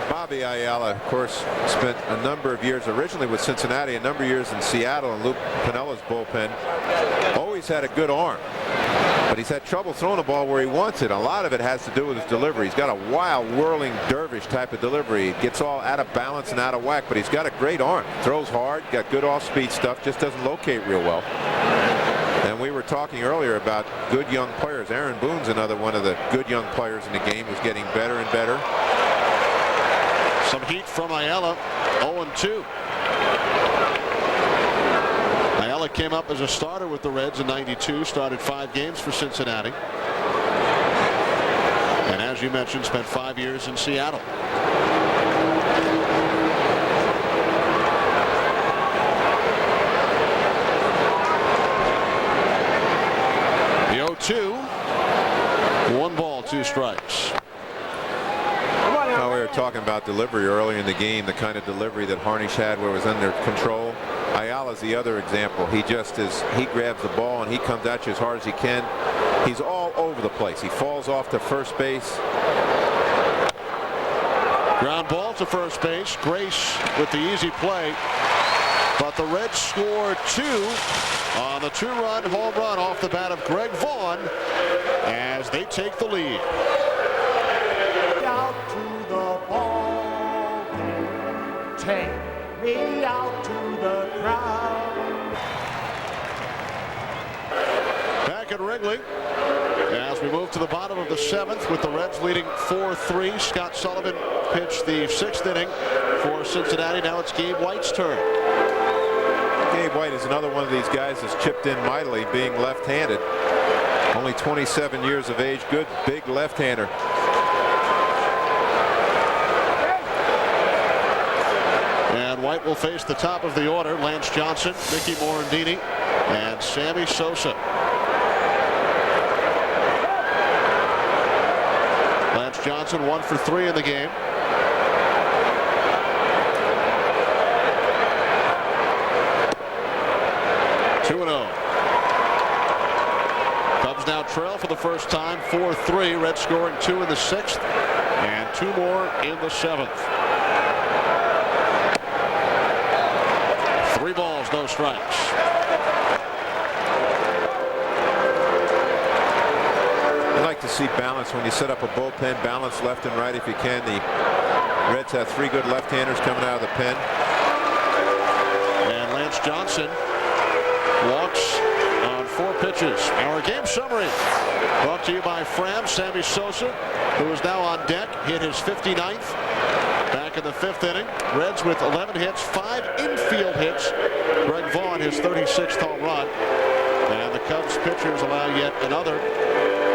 Bobby Ayala, of course, spent a number of years originally with Cincinnati, a number of years in Seattle and Luke Pinella's bullpen. Always had a good arm, but he's had trouble throwing the ball where he wants it. A lot of it has to do with his delivery. He's got a wild, whirling dervish type of delivery. It gets all out of balance and out of whack, but he's got a great arm. Throws hard, got good off-speed stuff, just doesn't locate real well. And we were talking earlier about good young players. Aaron Boone's another one of the good young players in the game, who's getting better and better. Some heat from Ayala, 0-2. Ayala came up as a starter with the Reds in '92, started 5 games for Cincinnati. And as you mentioned, spent 5 years in Seattle. The 0-2, 1 ball, 2 strikes. We were talking about delivery earlier in the game, the kind of delivery that Harnisch had where it was under control. Ayala's the other example. He just is, he grabs the ball and he comes at you as hard as he can. He's all over the place. He falls off to first base. Ground ball to first base. Grace with the easy play. But the Reds score 2 on the 2-run home run off the bat of Greg Vaughn as they take the lead. Out to the ball game. Take me out to the crowd. Back at Wrigley as we move to the bottom of the 7th with the Reds leading 4-3. Scott Sullivan pitched the 6th inning for Cincinnati. Now it's Gabe White's turn. Gabe White is another one of these guys that's chipped in mightily, being left-handed. Only 27 years of age. Good big left-hander. And White will face the top of the order. Lance Johnson, Mickey Morandini, and Sammy Sosa. Lance Johnson 1 for 3 in the game. Cubs now trail for the first time 4-3. Reds scoring 2 in the 6th and 2 more in the 7th. 3 balls, no strikes. I like to see balance when you set up a bullpen, balance left and right if you can. The Reds have 3 good left-handers coming out of the pen. And Lance Johnson walks on 4 pitches. Our game summary brought to you by Fram. Sammy Sosa, who is now on deck, hit his 59th back in the 5th inning. Reds with 11 hits, 5 infield hits. Greg Vaughn, his 36th home run. And the Cubs pitchers allow yet another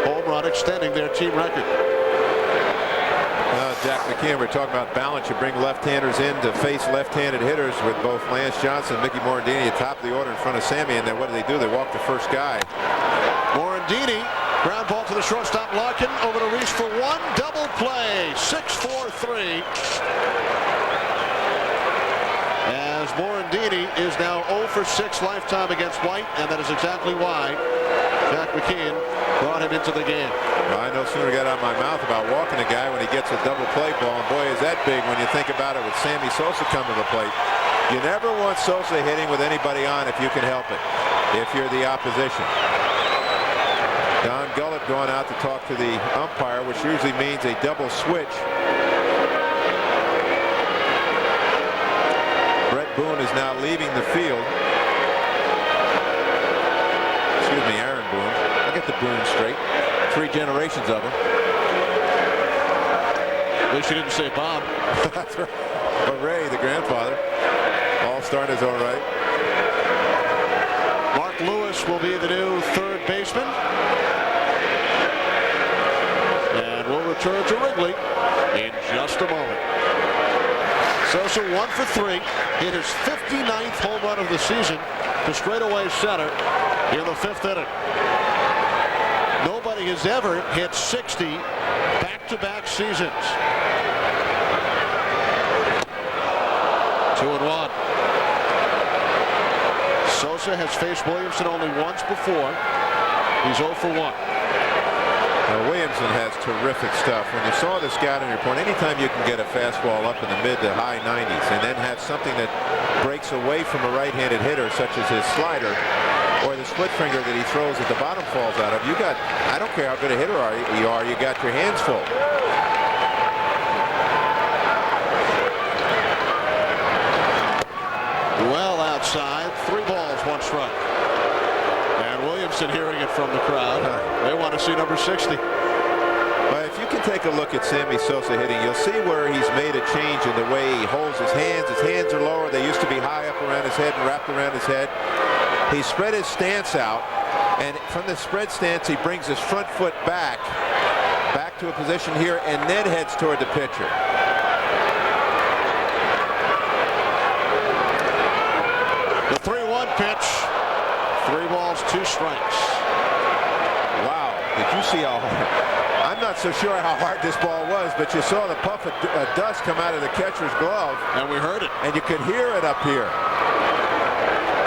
home run, extending their team record. Jack McKeon, we're talking about balance. You bring left-handers in to face left-handed hitters with both Lance Johnson and Mickey Morandini at top of the order in front of Sammy, and then what do? They walk the first guy. Morandini, ground ball to the shortstop Larkin, over to Reese for 1, double play, 6-4-3. As Morandini is now 0 for 6 lifetime against White, and that is exactly why Jack McKeon brought him into the game. Well, I no sooner got out of my mouth about walking a guy when he gets a double play ball, and boy is that big when you think about it with Sammy Sosa coming to the plate. You never want Sosa hitting with anybody on if you can help it, if you're the opposition. Don Gullett going out to talk to the umpire, which usually means a double switch. Brett Boone is now leaving the field. Excuse me, Aaron Boone. I'll get the Boone straight. 3 generations of them. At least you didn't say Bob. That's right. But Ray, the grandfather, all-star is all right. Mark Lewis will be the new 3rd baseman. And we'll return to Wrigley in just a moment. Sosa 1 for 3, hit his 59th home run of the season to straightaway center in the 5th inning. Nobody has ever hit 60 back-to-back seasons. 2-1. Sosa has faced Williamson only once before. He's 0 for 1. Now, Williamson has terrific stuff. When you saw the scouting report, anytime you can get a fastball up in the mid to high 90s and then have something that breaks away from a right-handed hitter, such as his slider or the split finger that he throws at the bottom falls out of, you got, I don't care how good a hitter you are, you got your hands full. Well outside, 3 balls, 1 strike. And Williamson hearing it from the crowd. They want to see number 60. But if you can take a look at Sammy Sosa hitting, you'll see where he's made a change in the way he holds his hands. His hands are lower. They used to be high up around his head and wrapped around his head. He spread his stance out, and from the spread stance, he brings his front foot back to a position here, and then heads toward the pitcher. The 3-1 pitch. 3 balls, 2 strikes. Wow, did you see how hard? I'm not so sure how hard this ball was, but you saw the puff of dust come out of the catcher's glove. And we heard it. And you could hear it up here.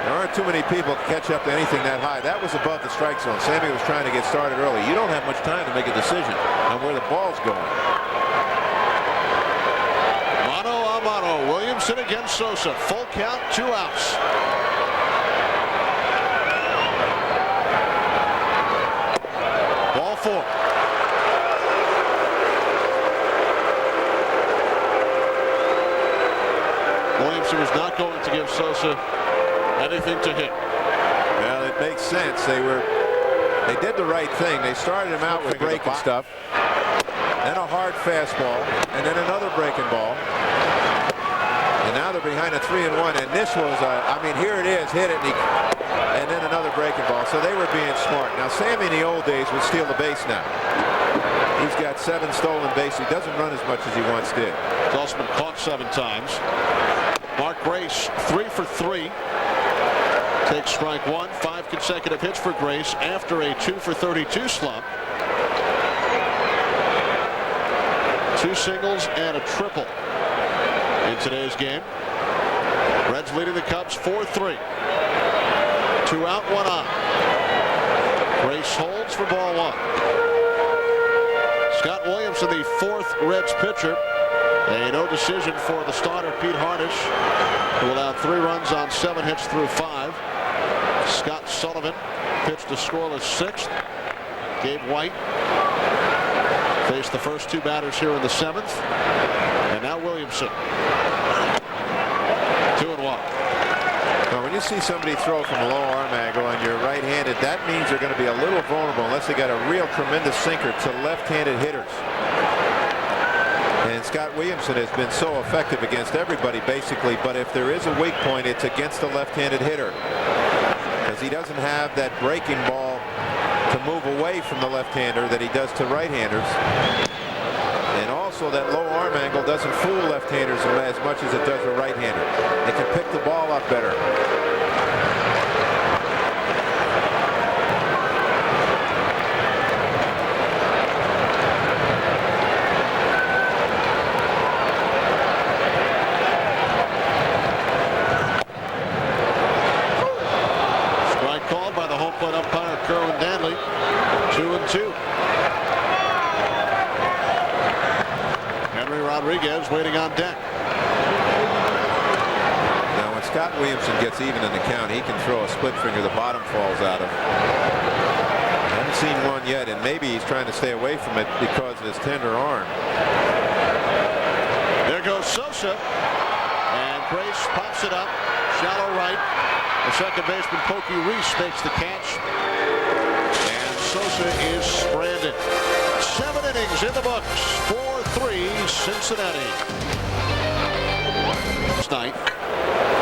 There aren't too many people to catch up to anything that high. That was above the strike zone. Sammy was trying to get started early. You don't have much time to make a decision on where the ball's going. Mano a mano. Williamson against Sosa. Full count, 2 outs. Ball 4. Williamson was not going to give Sosa anything to hit. Well, it makes sense. They did the right thing. They started him out with breaking stuff, then a hard fastball, and then another breaking ball. And now they're behind a 3-1, and this was I mean, here it is, hit it, and then another breaking ball. So they were being smart. Now, Sammy in the old days would steal the base now. He's got 7 stolen bases. He doesn't run as much as he once did. He's also been caught 7 times. Mark Grace, 3 for 3. Takes strike 1. 5 consecutive hits for Grace after a 2 for 32 slump. 2 singles and a triple in today's game. Reds leading the Cubs 4-3. 2 out, 1 on. Grace holds for ball 1. Scott Williamson, the 4th Reds pitcher. A no decision for the starter, Pete Harnisch, who allowed 3 runs on 7 hits through 5. Scott Sullivan pitched a scoreless 6th. Gabe White faced the first 2 batters here in the 7th. And now Williamson. 2-1. Well, when you see somebody throw from a low arm angle and you're right-handed, that means they're going to be a little vulnerable unless they got a real tremendous sinker to left-handed hitters. And Scott Williamson has been so effective against everybody basically, but if there is a weak point, it's against the left-handed hitter, because he doesn't have that breaking ball to move away from the left-hander that he does to right-handers. And also that low arm angle doesn't fool left-handers as much as it does a right-hander. They can pick the ball up better. Kerwin Danley, 2-2. Henry Rodriguez waiting on deck. Now, when Scott Williamson gets even in the count, he can throw a split finger the bottom falls out of. I haven't seen one yet, and maybe he's trying to stay away from it because of his tender arm. There goes Sosa, and Grace pops it up, shallow right. The second baseman, Pokey Reese, makes the catch. Sosa is stranded. 7 innings in the books. 4-3 Cincinnati. Last night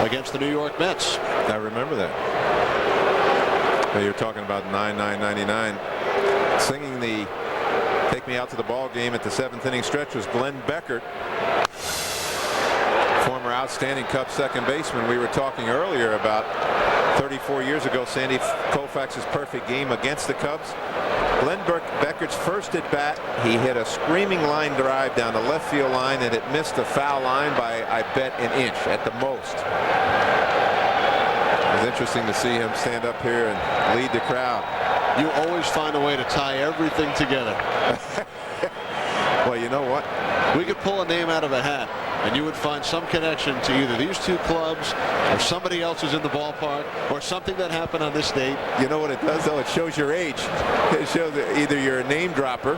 against the New York Mets. I remember that. You're talking about 9-9-99. Singing the "Take Me Out to the Ball Game" at the 7th inning stretch was Glenn Beckert, former outstanding Cubs second baseman. We were talking earlier about 34 years ago, Sandy Koufax's perfect game against the Cubs. Glenn Becker's first at bat, he hit a screaming line drive down the left field line, and it missed the foul line by, I bet, an inch at the most. It was interesting to see him stand up here and lead the crowd. You always find a way to tie everything together. Well, you know what? We could pull a name out of a hat, and you would find some connection to either these two clubs or somebody else who's in the ballpark or something that happened on this date. You know what it does, though? It shows your age. It shows that either you're a name dropper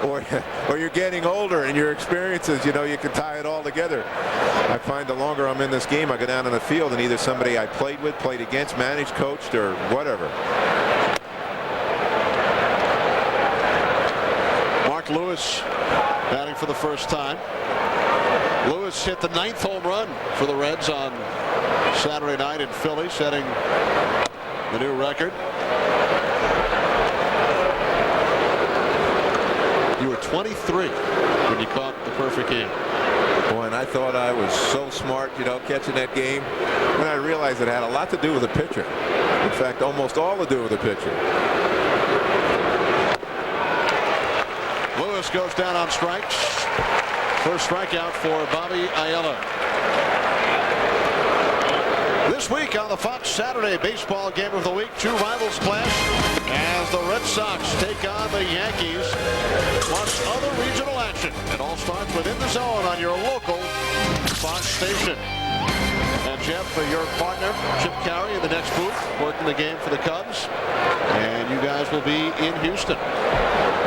or you're getting older, and your experiences, you know, you can tie it all together. I find the longer I'm in this game, I go down in the field, and either somebody I played with, played against, managed, coached, or whatever. Mark Lewis batting for the first time. Lewis hit the 9th home run for the Reds on Saturday night in Philly, setting the new record. You were 23 when you caught the perfect game. Boy, and I thought I was so smart, you know, catching that game. When I realized it had a lot to do with the pitcher. In fact, almost all to do with the pitcher. Lewis goes down on strikes. First strikeout for Bobby Ayala. This week on the Fox Saturday Baseball Game of the Week, two rivals clash as the Red Sox take on the Yankees, plus other regional action. It all starts within the zone on your local Fox station. And Jeff, your partner, Chip Carey, in the next booth, working the game for the Cubs. And you guys will be in Houston.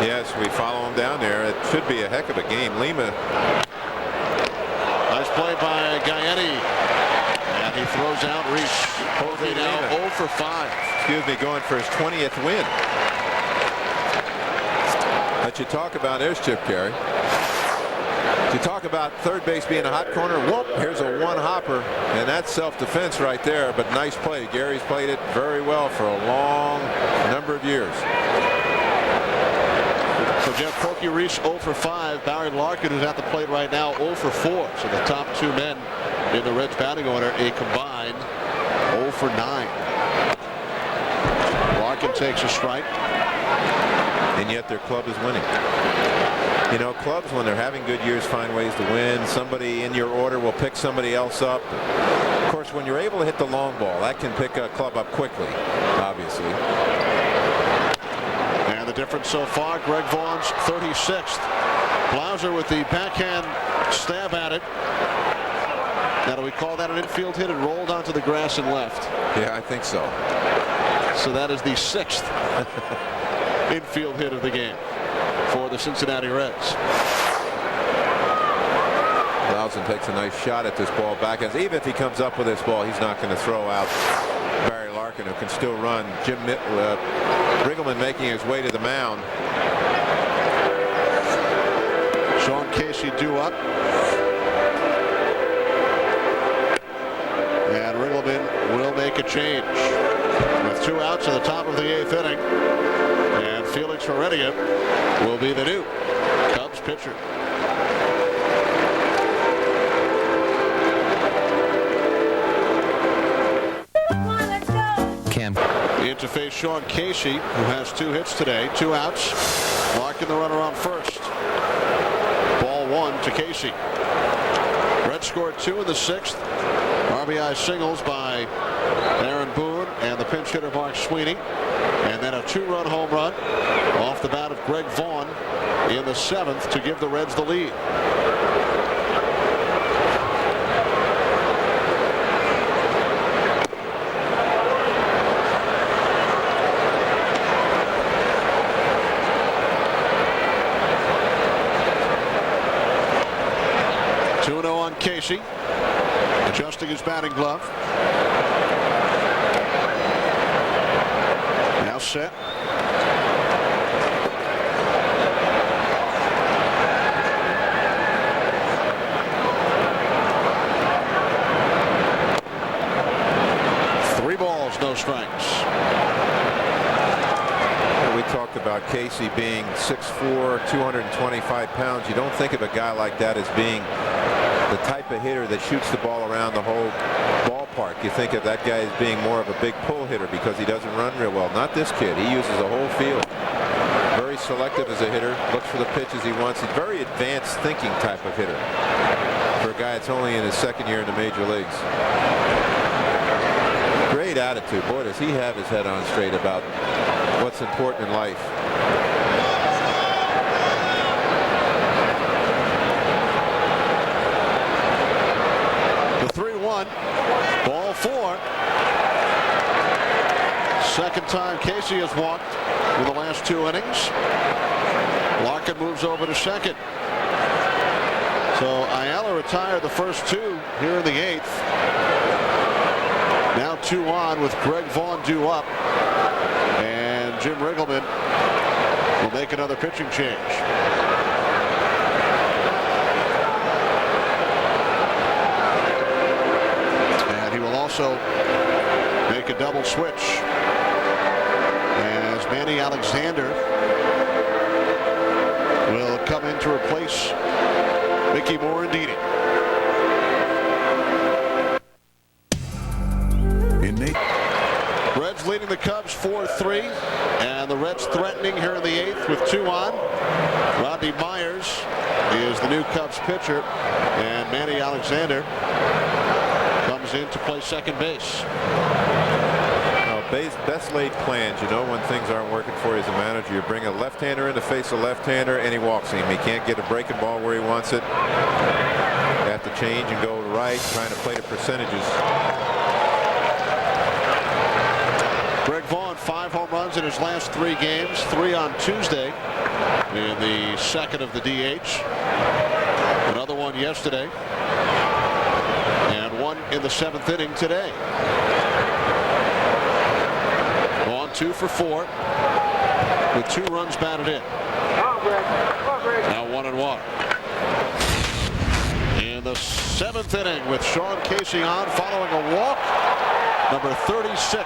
Yes, we follow him down there. It should be a heck of a game. Lima. Nice play by Gaiani. And he throws out Reese. Jose now 0 for 5. Excuse me, going for his 20th win. But you talk about, there's Chip Carey. You talk about third base being a hot corner. Whoop, here's a one-hopper, and that's self-defense right there, but nice play. Gary's played it very well for a long number of years. So Jeff, Pokey Reese 0 for 5. Barry Larkin, who's at the plate right now, 0 for 4. So the top two men in the Reds batting order, a combined 0 for 9. Larkin takes a strike. And yet their club is winning. You know, clubs, when they're having good years, find ways to win. Somebody in your order will pick somebody else up. Of course, when you're able to hit the long ball, that can pick a club up quickly, obviously. And the difference so far, Greg Vaughn's 36th. Blauser with the backhand stab at it. Now, do we call that an infield hit? It rolled onto the grass and left. Yeah, I think so. So that is the 6th infield hit of the game for the Cincinnati Reds. Lawson takes a nice shot at this ball back. As even if he comes up with this ball, he's not going to throw out Barry Larkin, who can still run. Riggleman making his way to the mound. Sean Casey due up. And Riggleman will make a change. With 2 outs in the top of the 8th inning. And Felix Heredia will be the new Cubs pitcher. In to face Sean Casey, who has 2 hits today, 2 outs. Larkin the runner on first. Ball 1 to Casey. Reds scored 2 in the 6th. RBI singles by Aaron Boone and the pinch hitter Mark Sweeney. And then a 2-run home run off the bat of Greg Vaughn in the 7th to give the Reds the lead. Casey adjusting his batting glove. Now set. Three balls, no strikes. We talked about Casey being 6'4", 225 pounds. You don't think of a guy like that as being the type of hitter that shoots the ball around the whole ballpark. You think of that guy as being more of a big pull hitter because he doesn't run real well. Not this kid. He uses the whole field. Very selective as a hitter. Looks for the pitches he wants. He's very advanced thinking type of hitter for a guy that's only in his second year in the major leagues. Great attitude. Boy, does he have his head on straight about what's important in life. The 3-1. Ball 4. Second time Casey has walked in the last 2 innings. Larkin moves over to second. So Ayala retired the first 2 here in the 8th. Now 2 on with Greg Vaughn due up. And Jim Riggleman will make another pitching change. And he will also make a double switch as Manny Alexander will come in to replace Mickey Morandini. Reds leading the Cubs 4-3, and the Reds threatening here in the 8th with 2 on. Rodney Myers is the new Cubs pitcher, and Manny Alexander comes in to play second base. Best laid plans. You know when things aren't working for you as a manager, you bring a left-hander in to face a left-hander and he walks him. He can't get a breaking ball where he wants it. You have to change and go right, trying to play the percentages. Greg Vaughn, 5 home runs in his last 3 games, 3 on Tuesday in the second of the DH. Another one yesterday, and 1 in the 7th inning today. On 2 for 4 with 2 runs batted in. Now 1-1. In the 7th inning with Sean Casey on following a walk, number 36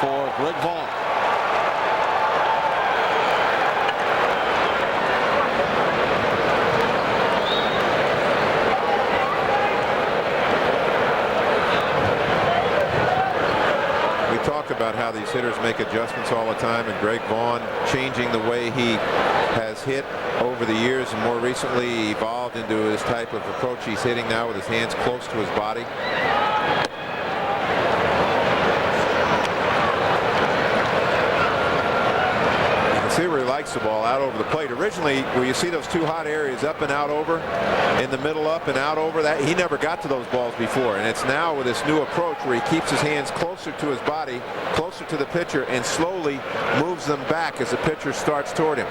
for Greg Vaughn. About how these hitters make adjustments all the time, and Greg Vaughn changing the way he has hit over the years, and more recently evolved into his type of approach he's hitting now with his hands close to his body. You can see where he likes the ball out over the plate. Originally, where you see those 2 hot areas, up and out over, in the middle up and out over, that he never got to those balls before, and it's now with this new approach where he keeps his hands closer to his body, closer to the pitcher, and slowly moves them back as the pitcher starts toward him.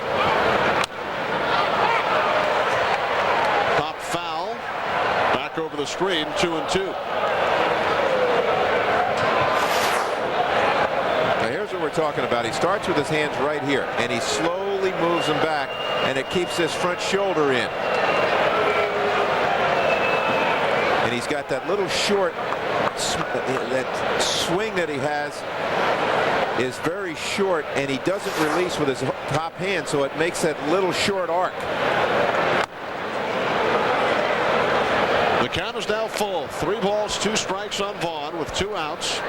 Pop foul, back over the screen, 2-2. Now here's what we're talking about. He starts with his hands right here, and he slowly moves them back, and it keeps this front shoulder in. And he's got that little short, that swing that he has is very short, and he doesn't release with his top hand, so it makes that little short arc. The count is now full. 3 balls, 2 strikes on Vaughn with 2 outs.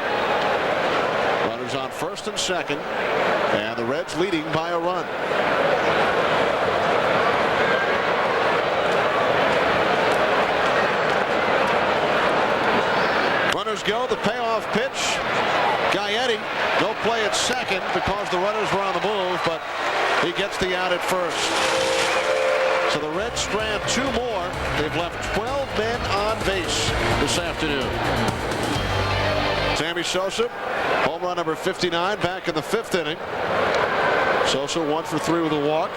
Runners on first and second, and the Reds leading by a run. Runners go. The payoff pitch. Gaetti, no play at second because the runners were on the move, but he gets the out at first. So the Reds strand 2 more. They've left 12 men on base this afternoon. Sammy Sosa, home run number 59, back in the 5th inning. Sosa 1 for 3 with a walk.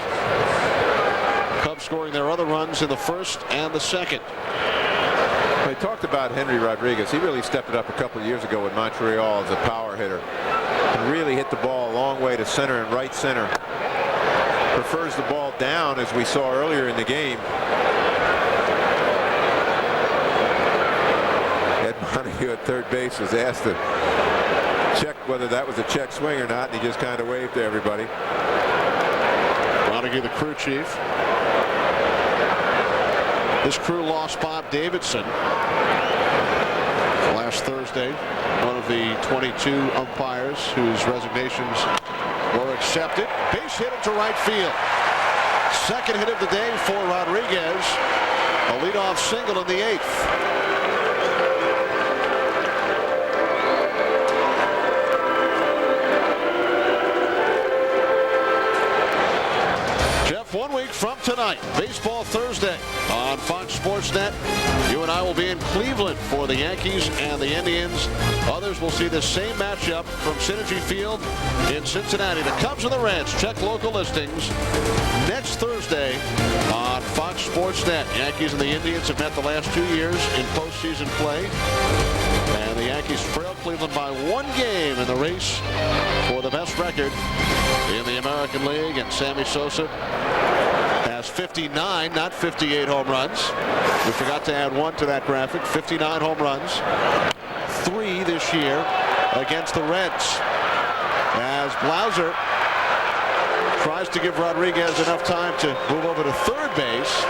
Cubs scoring their other runs in the 1st and the 2nd. They talked about Henry Rodriguez. He really stepped it up a couple of years ago in Montreal as a power hitter. He really hit the ball a long way to center and right center. Prefers the ball down, as we saw earlier in the game. Ed Montague at third base was asked to check whether that was a check swing or not, and he just kind of waved to everybody. Montague, the crew chief. This crew lost Bob Davidson last Thursday, one of the 22 umpires whose resignations were accepted. Base hit into right field. Second hit of the day for Rodriguez. A leadoff single in the 8th. Jeff, 1 week from tonight, Baseball Thursday on Fox Sports Net. You and I will be in Cleveland for the Yankees and the Indians. Others will see the same matchup from Synergy Field in Cincinnati. The Cubs and the Reds. Check local listings next Thursday on Fox Sports Net. Yankees and the Indians have met the last 2 years in postseason play. And the Yankees trail Cleveland by 1 game in the race for the best record in the American League. And Sammy Sosa has 59, not 58 home runs. We forgot to add 1 to that graphic. 59 home runs. 3 this year against the Reds. As Blauser tries to give Rodriguez enough time to move over to third base,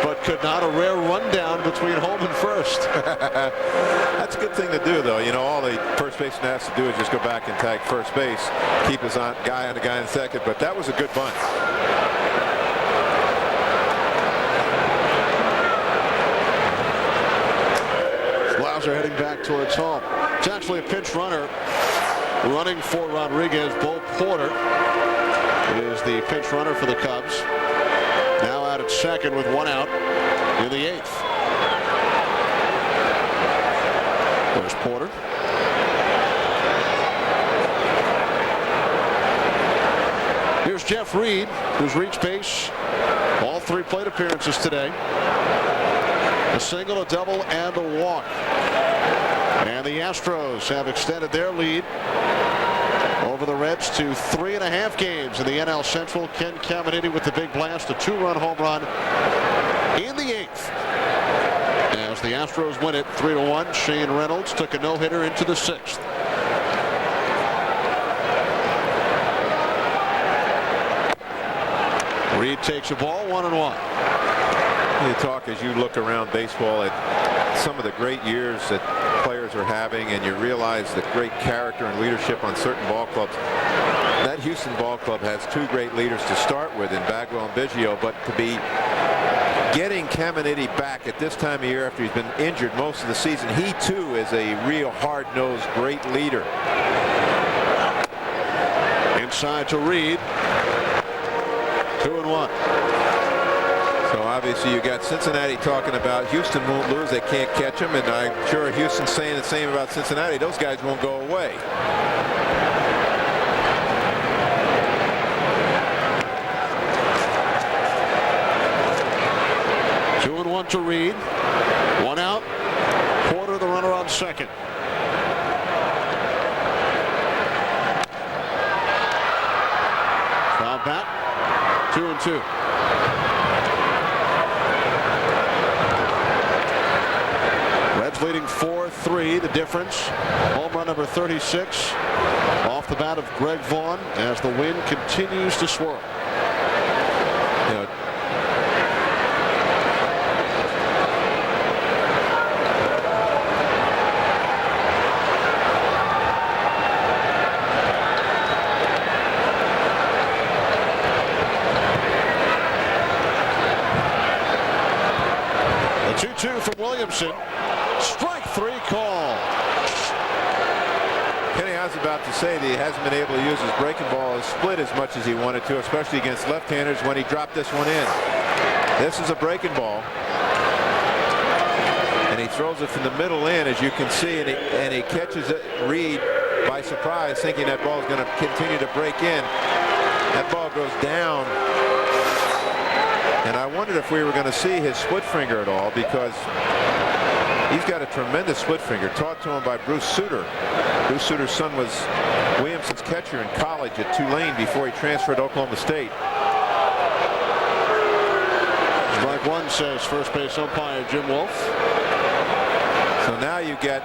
but could not. A rare rundown between home and first. That's a good thing to do, though. You know, all the first baseman has to do is just go back and tag first base, keep his guy on the guy in second. But that was a good bunt. Blauser heading back towards home. It's actually a pinch runner running for Rodriguez. Bo Porter is the pinch runner for the Cubs. Now out at second with 1 out in the 8th. There's Porter. Here's Jeff Reed, who's reached base all 3 plate appearances today. A single, a double, and a walk. And the Astros have extended their lead over the Reds to 3.5 games in the NL Central. Ken Caminiti with the big blast, a 2-run home run in the 8th. As the Astros win it 3-1, Shane Reynolds took a no-hitter into the 6th. Reed takes a ball, 1-1. You talk as you look around baseball at some of the great years that players are having, and you realize the great character and leadership on certain ball clubs. That Houston ball club has 2 great leaders to start with in Bagwell and Biggio, but to be getting Caminiti back at this time of year after he's been injured most of the season, he too is a real hard-nosed great leader. Inside to Reed. 2-1. So obviously you got Cincinnati talking about Houston won't lose, they can't catch him, and I'm sure Houston's saying the same about Cincinnati. Those guys won't go away. To Reed. 1 out. Porter the runner on second. Foul back. 2-2. Reds leading 4-3. The difference. Home run number 36 off the bat of Greg Vaughn as the wind continues to swirl. You know, from Williamson. Strike 3 call. Kenny, I was about to say that he hasn't been able to use his breaking ball as split as much as he wanted to, especially against left-handers when he dropped this one in. This is a breaking ball. And he throws it from the middle in, as you can see, and he catches it, Reed, by surprise, thinking that ball is going to continue to break in. That ball goes down. And I wondered if we were going to see his split finger at all, because he's got a tremendous split finger, taught to him by Bruce Sutter. Bruce Sutter's son was Williamson's catcher in college at Tulane before he transferred to Oklahoma State. Strike 1, says first base umpire Jim Wolf. So now you get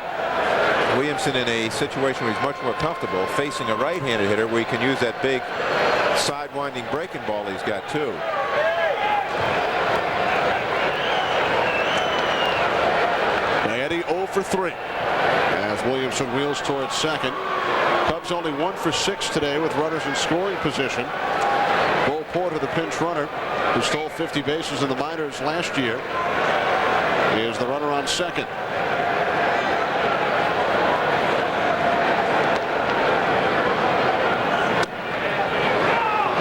Williamson in a situation where he's much more comfortable facing a right-handed hitter, where he can use that big sidewinding breaking ball he's got too. for 3 as Williamson wheels towards second. Cubs only 1 for 6 today with runners in scoring position. Bo Porter, the pinch runner, who stole 50 bases in the minors last year, is the runner on second.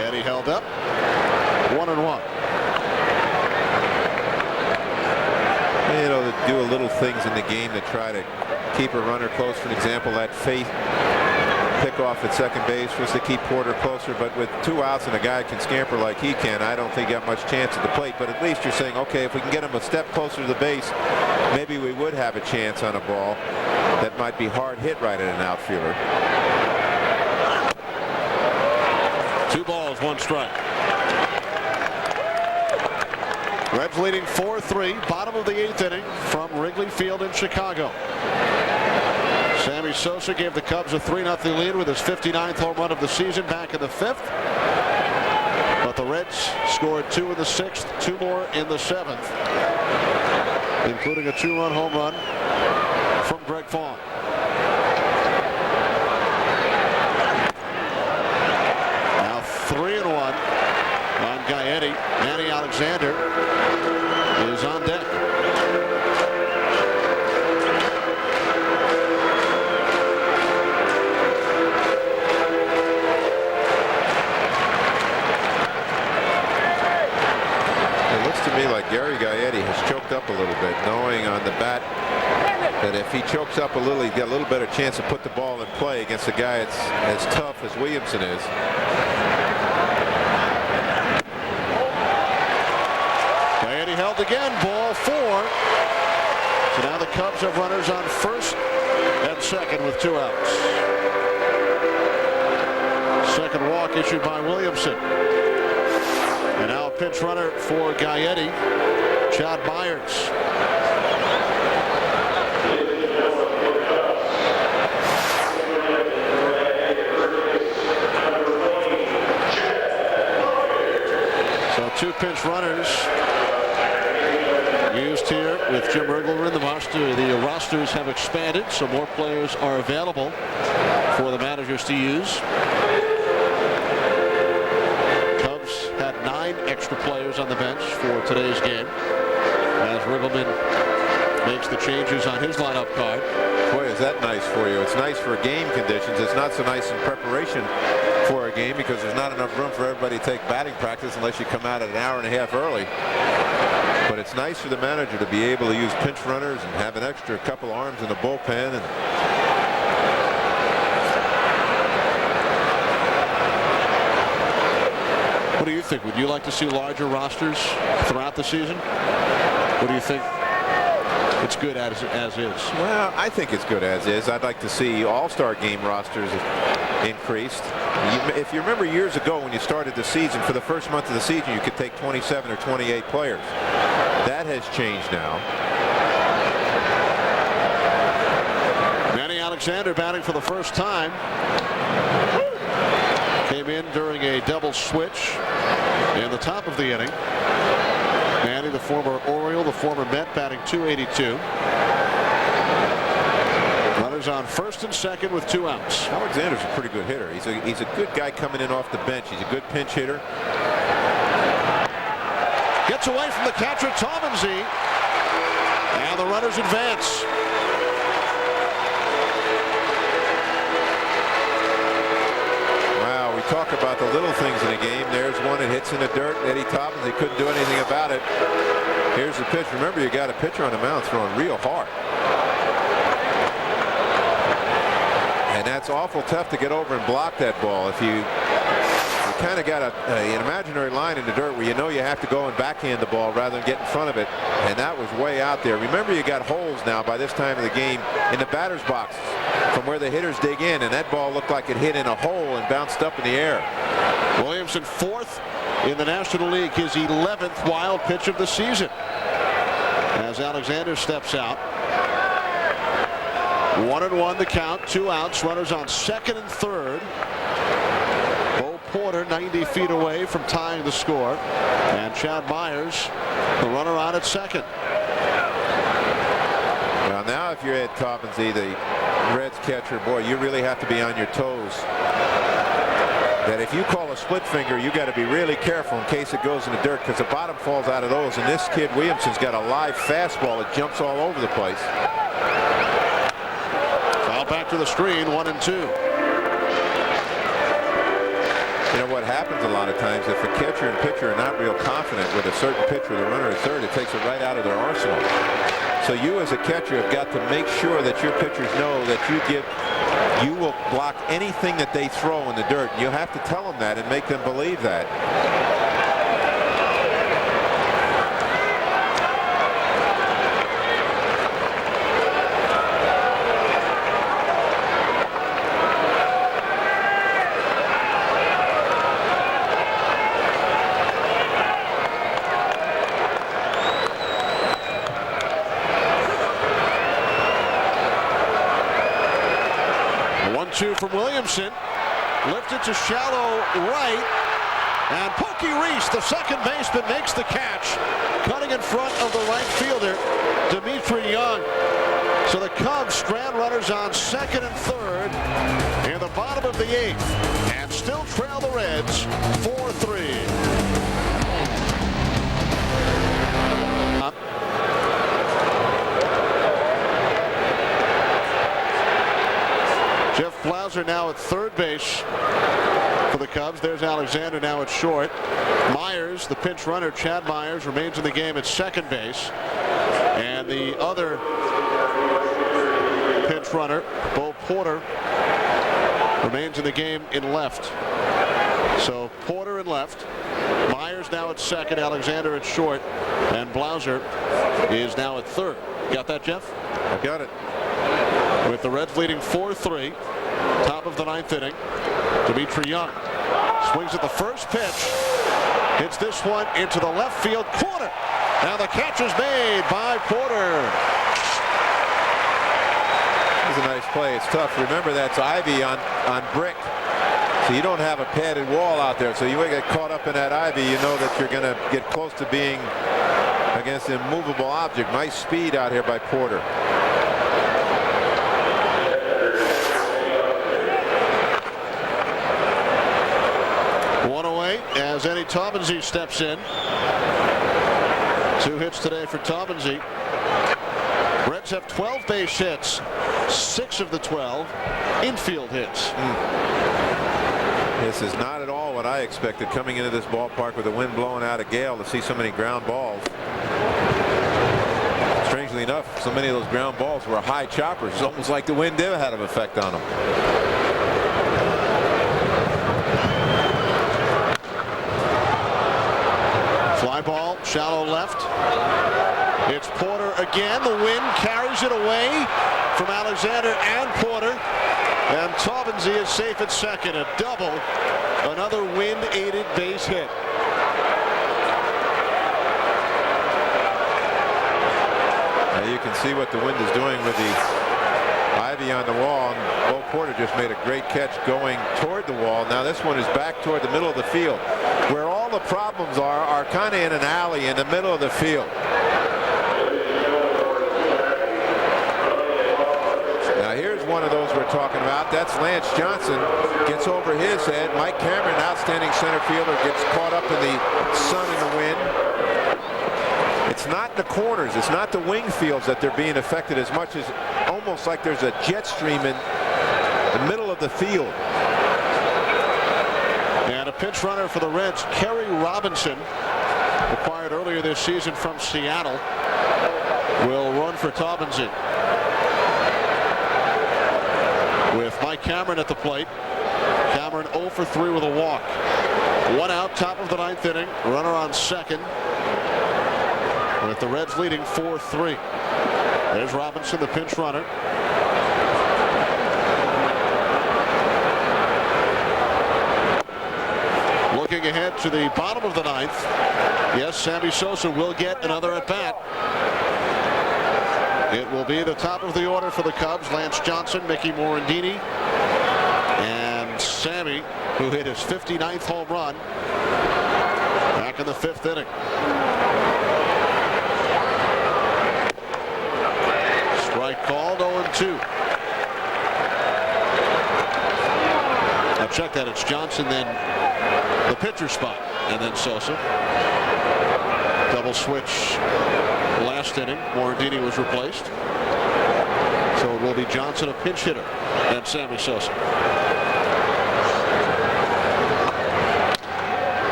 And he held up. 1-1. You know, to do a little things in the game to try to keep a runner close. For example, that Faith pickoff at second base was to keep Porter closer, but with 2 outs and a guy can scamper like he can, I don't think he got much chance at the plate. But at least you're saying, okay, if we can get him a step closer to the base, maybe we would have a chance on a ball that might be hard hit right at an outfielder. 2 balls, 1 strike. Reds leading 4-3, bottom of the 8th inning from Wrigley Field in Chicago. Sammy Sosa gave the Cubs a 3-0 lead with his 59th home run of the season back in the 5th. But the Reds scored 2 in the 6th, 2 more in the 7th, including a 2-run home run from Greg Vaughn. Now 3-1 on Gaetti. Manny Alexander is on deck. Like Gary Gaetti has choked up a little bit, knowing on the bat that if he chokes up a little, he's got a little better chance to put the ball in play against a guy that's as tough as Williamson is. Gaetti held again, ball 4. So now the Cubs have runners on first and second with 2 outs. Second walk issued by Williamson. And now a pinch runner for Gaetti, Chad Myers. So 2 pinch runners used here with Jim Ergler in the roster. The rosters have expanded, so more players are available for the managers to use. Had 9 extra players on the bench for today's game as Riggleman makes the changes on his lineup card. Boy, is that nice for you. It's nice for game conditions. It's not so nice in preparation for a game because there's not enough room for everybody to take batting practice unless you come out at an hour and a half early. But it's nice for the manager to be able to use pinch runners and have an extra couple arms in the bullpen. And what do you think? Would you like to see larger rosters throughout the season? What do you think? It's good as is. Well, I think it's good as is. I'd like to see all-star game rosters increased. If you remember years ago when you started the season, for the first month of the season, you could take 27 or 28 players. That has changed now. Manny Alexander batting for the first time. Came in during a double switch in the top of the inning. Manny, the former Oriole, the former Met, batting .282. Runners on first and second with 2 outs. Alexander's a pretty good hitter. He's a good guy coming in off the bench. He's a good pinch hitter. Gets away from the catcher, Talmanzi, and the runners advance. Talk about the little things in a game. There's one that hits in the dirt. Eddie Toppins, he couldn't do anything about it. Here's the pitch. Remember, you got a pitcher on the mound throwing real hard. And that's awful tough to get over and block that ball. If you kind of got an imaginary line in the dirt where you know you have to go and backhand the ball rather than get in front of it. And that was way out there. Remember, you got holes now by this time of the game in the batter's boxes from where the hitters dig in, and that ball looked like it hit in a hole and bounced up in the air. Williamson 4th in the National League, his 11th wild pitch of the season. As Alexander steps out. 1-1 the count, 2 outs, runners on second and third. Bo Porter 90 feet away from tying the score, and Chad Myers, the runner on at second. Well, now if you're Ed Taubensee, the Reds catcher, boy, you really have to be on your toes. That if you call a split finger, you got to be really careful in case it goes in the dirt, because the bottom falls out of those. And this kid Williamson's got a live fastball that jumps all over the place. Foul back to the screen, 1-2. You know what happens a lot of times, if a catcher and pitcher are not real confident with a certain pitch with a runner at third, it takes it right out of their arsenal. So you as a catcher have got to make sure that your pitchers know that you will block anything that they throw in the dirt. You have to tell them that and make them believe that. 1-2 from Williamson. Lifted to shallow right. And Pokey Reese, the second baseman, makes the catch. Cutting in front of the right fielder, Dimitri Young. So the Cubs strand runners on second and third in the bottom of the 8th. And still trail the Reds 4-3. Jeff Blauser now at third base for the Cubs. There's Alexander now at short. Myers, the pinch runner, Chad Myers, remains in the game at second base. And the other pinch runner, Bo Porter, remains in the game in left. So Porter in left. Myers now at second, Alexander at short, and Blauser is now at third. Got that, Jeff? I got it. With the Reds leading 4-3, top of the 9th inning, Dimitri Young swings at the first pitch, hits this one into the left field corner. Now the catch is made by Porter. This is a nice play. It's tough. Remember, that's ivy on brick. So you don't have a padded wall out there. So you get caught up in that ivy, you know that you're going to get close to being against an immovable object. Nice speed out here by Porter. As Eddie Taubensee steps in. 2 hits today for Taubensee. Reds have 12 base hits. 6 of the 12 infield hits. This is not at all what I expected coming into this ballpark with the wind blowing out a gale, to see so many ground balls. Strangely enough, so many of those ground balls were high choppers. It's almost like the wind did have an effect on them. Fly ball, shallow left. It's Porter again. The wind carries it away from Alexander and Porter. And Taubensee is safe at second. A double. Another wind-aided base hit. Now you can see what the wind is doing with the ivy on the wall. And Bo Porter just made a great catch going toward the wall. Now this one is back toward the middle of the field. Where all the problems are kind of in an alley in the middle of the field. Now here's one of those we're talking about. That's Lance Johnson. Gets over his head. Mike Cameron, outstanding center fielder, gets caught up in the sun and the wind. It's not the corners. It's not the wing fields that they're being affected as much as almost like there's a jet stream in the middle of the field. And a pinch runner for the Reds, Kerry Robinson, acquired earlier this season from Seattle, will run for Taubensee. With Mike Cameron at the plate. Cameron 0 for 3 with a walk. 1 out, top of the 9th inning. Runner on second. With the Reds leading 4-3. There's Robinson, the pinch runner. Looking ahead to the bottom of the 9th. Yes, Sammy Sosa will get another at bat. It will be the top of the order for the Cubs. Lance Johnson, Mickey Morandini, and Sammy, who hit his 59th home run back in the 5th inning. Strike call. check that. It's Johnson, then the pitcher spot, and then Sosa. Double switch last inning. Morandini was replaced. So it will be Johnson, a pinch hitter, and Sammy Sosa.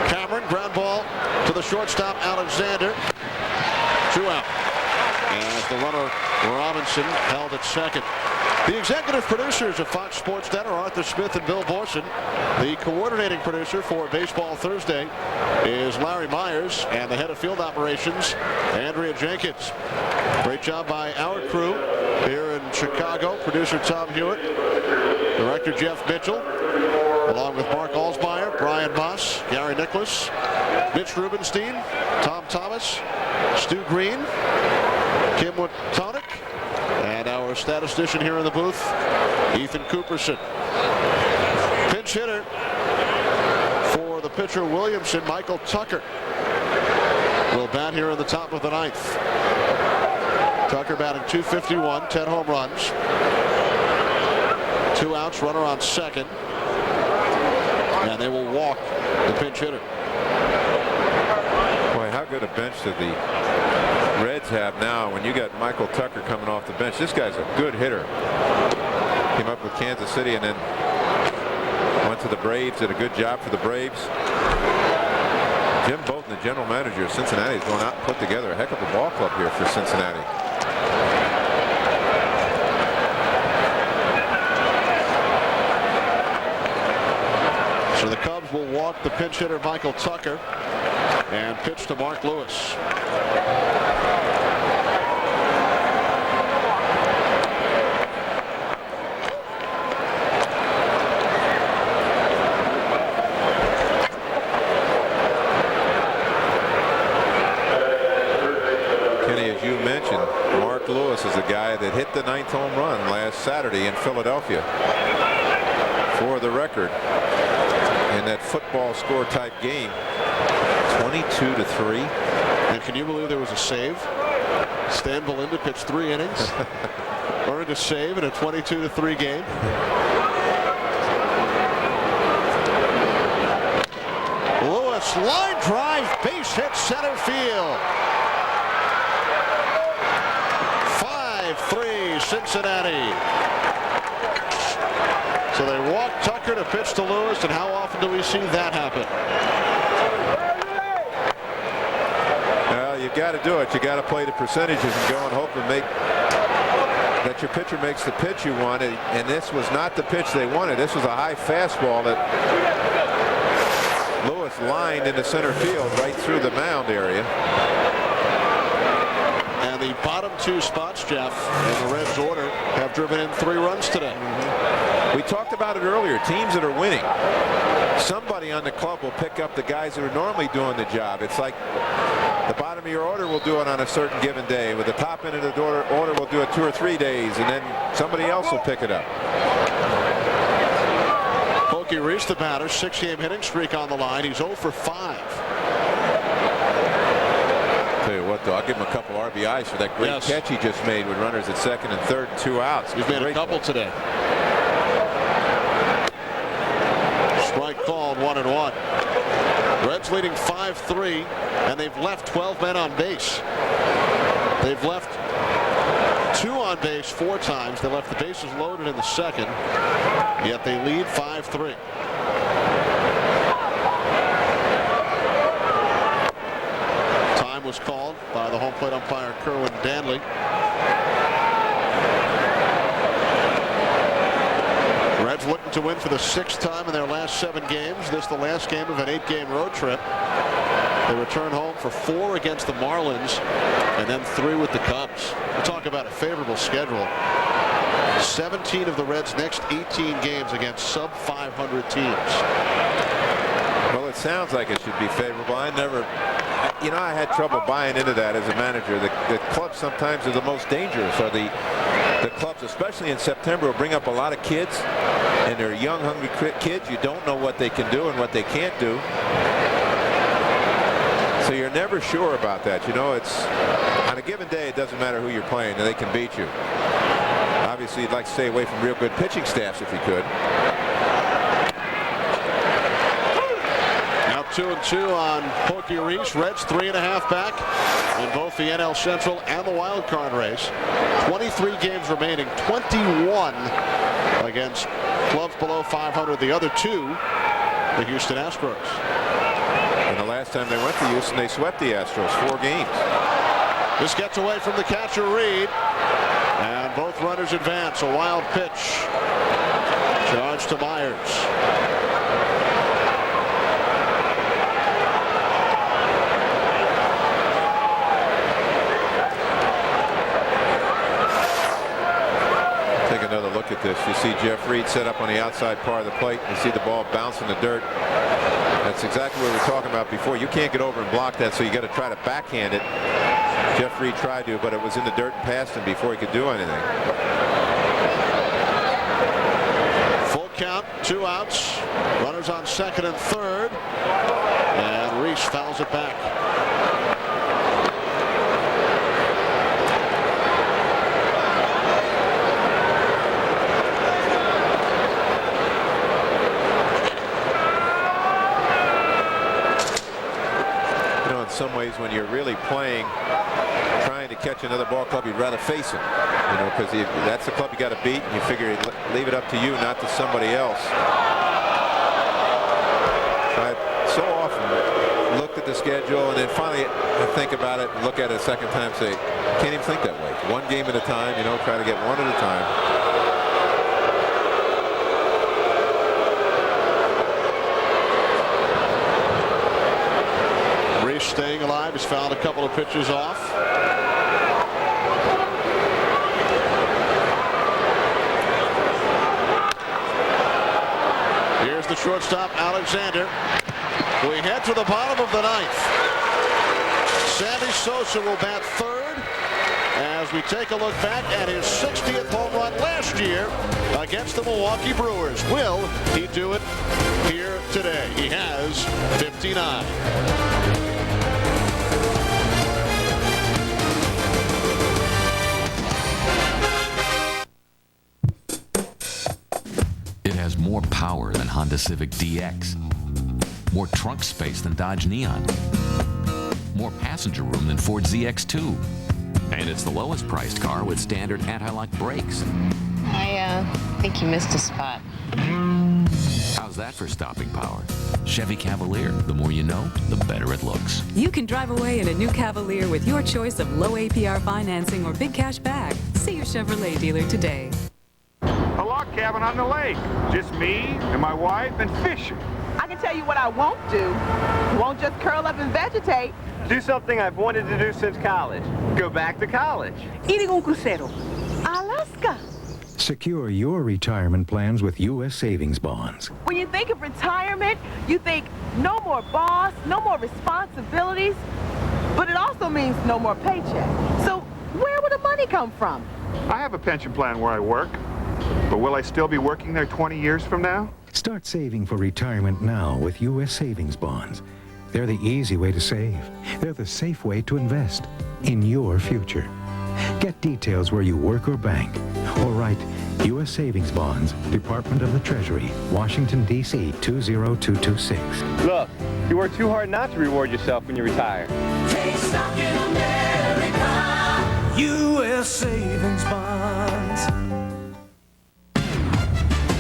Cameron, ground ball to the shortstop, Alexander. 2 out. As the runner, Robinson, held at second. The executive producers of Fox Sports Net are Arthur Smith and Bill Borson. The coordinating producer for Baseball Thursday is Larry Myers, and the head of field operations, Andrea Jenkins. Great job by our crew here in Chicago. Producer Tom Hewitt, director Jeff Mitchell, along with Mark Alsmeyer, Brian Moss, Gary Nicholas, Mitch Rubenstein, Tom Thomas, Stu Green, Kim Watonic, and our statistician here in the booth, Ethan Cooperson. Pinch hitter for the pitcher Williamson, Michael Tucker, will bat here in the top of the 9th. Tucker batting .251, 10 home runs, 2 outs, runner on second, and they will walk the pinch hitter. Boy, how good a bench did the Reds have now when you got Michael Tucker coming off the bench. This guy's a good hitter. Came up with Kansas City and then went to the Braves, did a good job for the Braves. Jim Bolton, the general manager of Cincinnati, is going out and put together a heck of a ball club here for Cincinnati. So the Cubs will walk the pinch hitter Michael Tucker and pitch to Mark Lewis. Kenny, as you mentioned, Mark Lewis is the guy that hit the 9th home run last Saturday in Philadelphia. For the record, in that football score type game, 22-3. And can you believe there was a save? Stan Belinda pitched 3 innings, earned a save in a 22-3 game. Lewis, line drive, base hit center field. 5-3 Cincinnati. So they walk Tucker to pitch to Lewis, and how often do we see that happen? Well, you've got to do it. You got to play the percentages and go and hope and make that your pitcher makes the pitch you wanted. And this was not the pitch they wanted. This was a high fastball that Lewis lined into center field right through the mound area. And the bottom 2 spots, Jeff, in the Reds order have driven in 3 runs today. We talked about it earlier. Teams that are winning, somebody on the club will pick up the guys that are normally doing the job. It's like the bottom of your order will do it on a certain given day. With the top end of the order will do it 2 or 3 days, and then somebody else will pick it up. Pokey Reese, the batter, 6-game hitting streak on the line. He's 0 for 5. Tell you what, though, I'll give him a couple RBIs for that great catch he just made with runners at second and third and 2 outs. He's made a couple today. Strike called, 1-1. Reds leading 5-3, and they've left 12 men on base. They've left 2 on base 4 times. They left the bases loaded in the second, yet they lead 5-3. Time was called by the home plate umpire Kerwin Danley. Reds looking to win for the 6th time in their last 7 games. This the last game of an 8-game road trip. They return home for 4 against the Marlins and then 3 with the Cubs. We talk about a favorable schedule. 17 of the Reds' next 18 games against sub-500 teams. Well, it sounds like it should be favorable. I had trouble buying into that as a manager. The clubs sometimes are the most dangerous, or the clubs, especially in September, will bring up a lot of kids, and they're young, hungry kids. You don't know what they can do and what they can't do. So you're never sure about that. You know, it's on a given day, it doesn't matter who you're playing, and they can beat you. Obviously, you'd like to stay away from real good pitching staffs if you could. 2-2 on Porky Reese. Reds 3.5 back in both the NL Central and the wild card race. 23 games remaining. 21 against clubs below 500. The other two, the Houston Astros. And the last time they went to Houston, they swept the Astros 4 games. This gets away from the catcher Reed, and both runners advance. A wild pitch. Charge to Myers. Take another look at this. You see Jeff Reed set up on the outside part of the plate. You see the ball bounce in the dirt. That's exactly what we were talking about before. You can't get over and block that, so you got to try to backhand it. Jeff Reed tried to, but it was in the dirt and past him before he could do anything. Full count, 2 outs. Runners on second and third. And Reese fouls it back. In some ways, when you're really playing, trying to catch another ball club, you'd rather face him, you know, because that's the club you got to beat, and you figure he'd leave it up to you, not to somebody else. I so often looked at the schedule, and then finally I think about it and look at it a second time and say, can't even think that way. One game at a time, you know, try to get one at a time. Staying alive. He's fouled a couple of pitches off. Here's the shortstop, Alexander. We head to the bottom of the 9th. Sammy Sosa will bat third as we take a look back at his 60th home run last year against the Milwaukee Brewers. Will he do it here today? He has 59. It has more power than Honda Civic DX, more trunk space than Dodge Neon, more passenger room than Ford ZX2, and it's the lowest priced car with standard anti-lock brakes. I think you missed a spot. How's that for stopping power? Chevy Cavalier, the more you know, the better it looks. You can drive away in a new Cavalier with your choice of low APR financing or big cash back. See your Chevrolet dealer today. A log cabin on the lake. Just me and my wife and fishing. I can tell you what I won't do. Won't just curl up and vegetate. Do something I've wanted to do since college. Go back to college. Eating un crucero. Alaska. Secure your retirement plans with U.S. savings bonds. When you think of retirement, you think no more boss, no more responsibilities, but it also means no more paycheck. So where will the money come from? I have a pension plan where I work, but will I still be working there 20 years from now? Start saving for retirement now with U.S. savings bonds. They're the easy way to save. They're the safe way to invest in your future. Get details where you work or bank, or write U.S. Savings Bonds, Department of the Treasury, Washington, D.C. 20226. Look, you work too hard not to reward yourself when you retire. Take stock in America. U.S. Savings Bonds.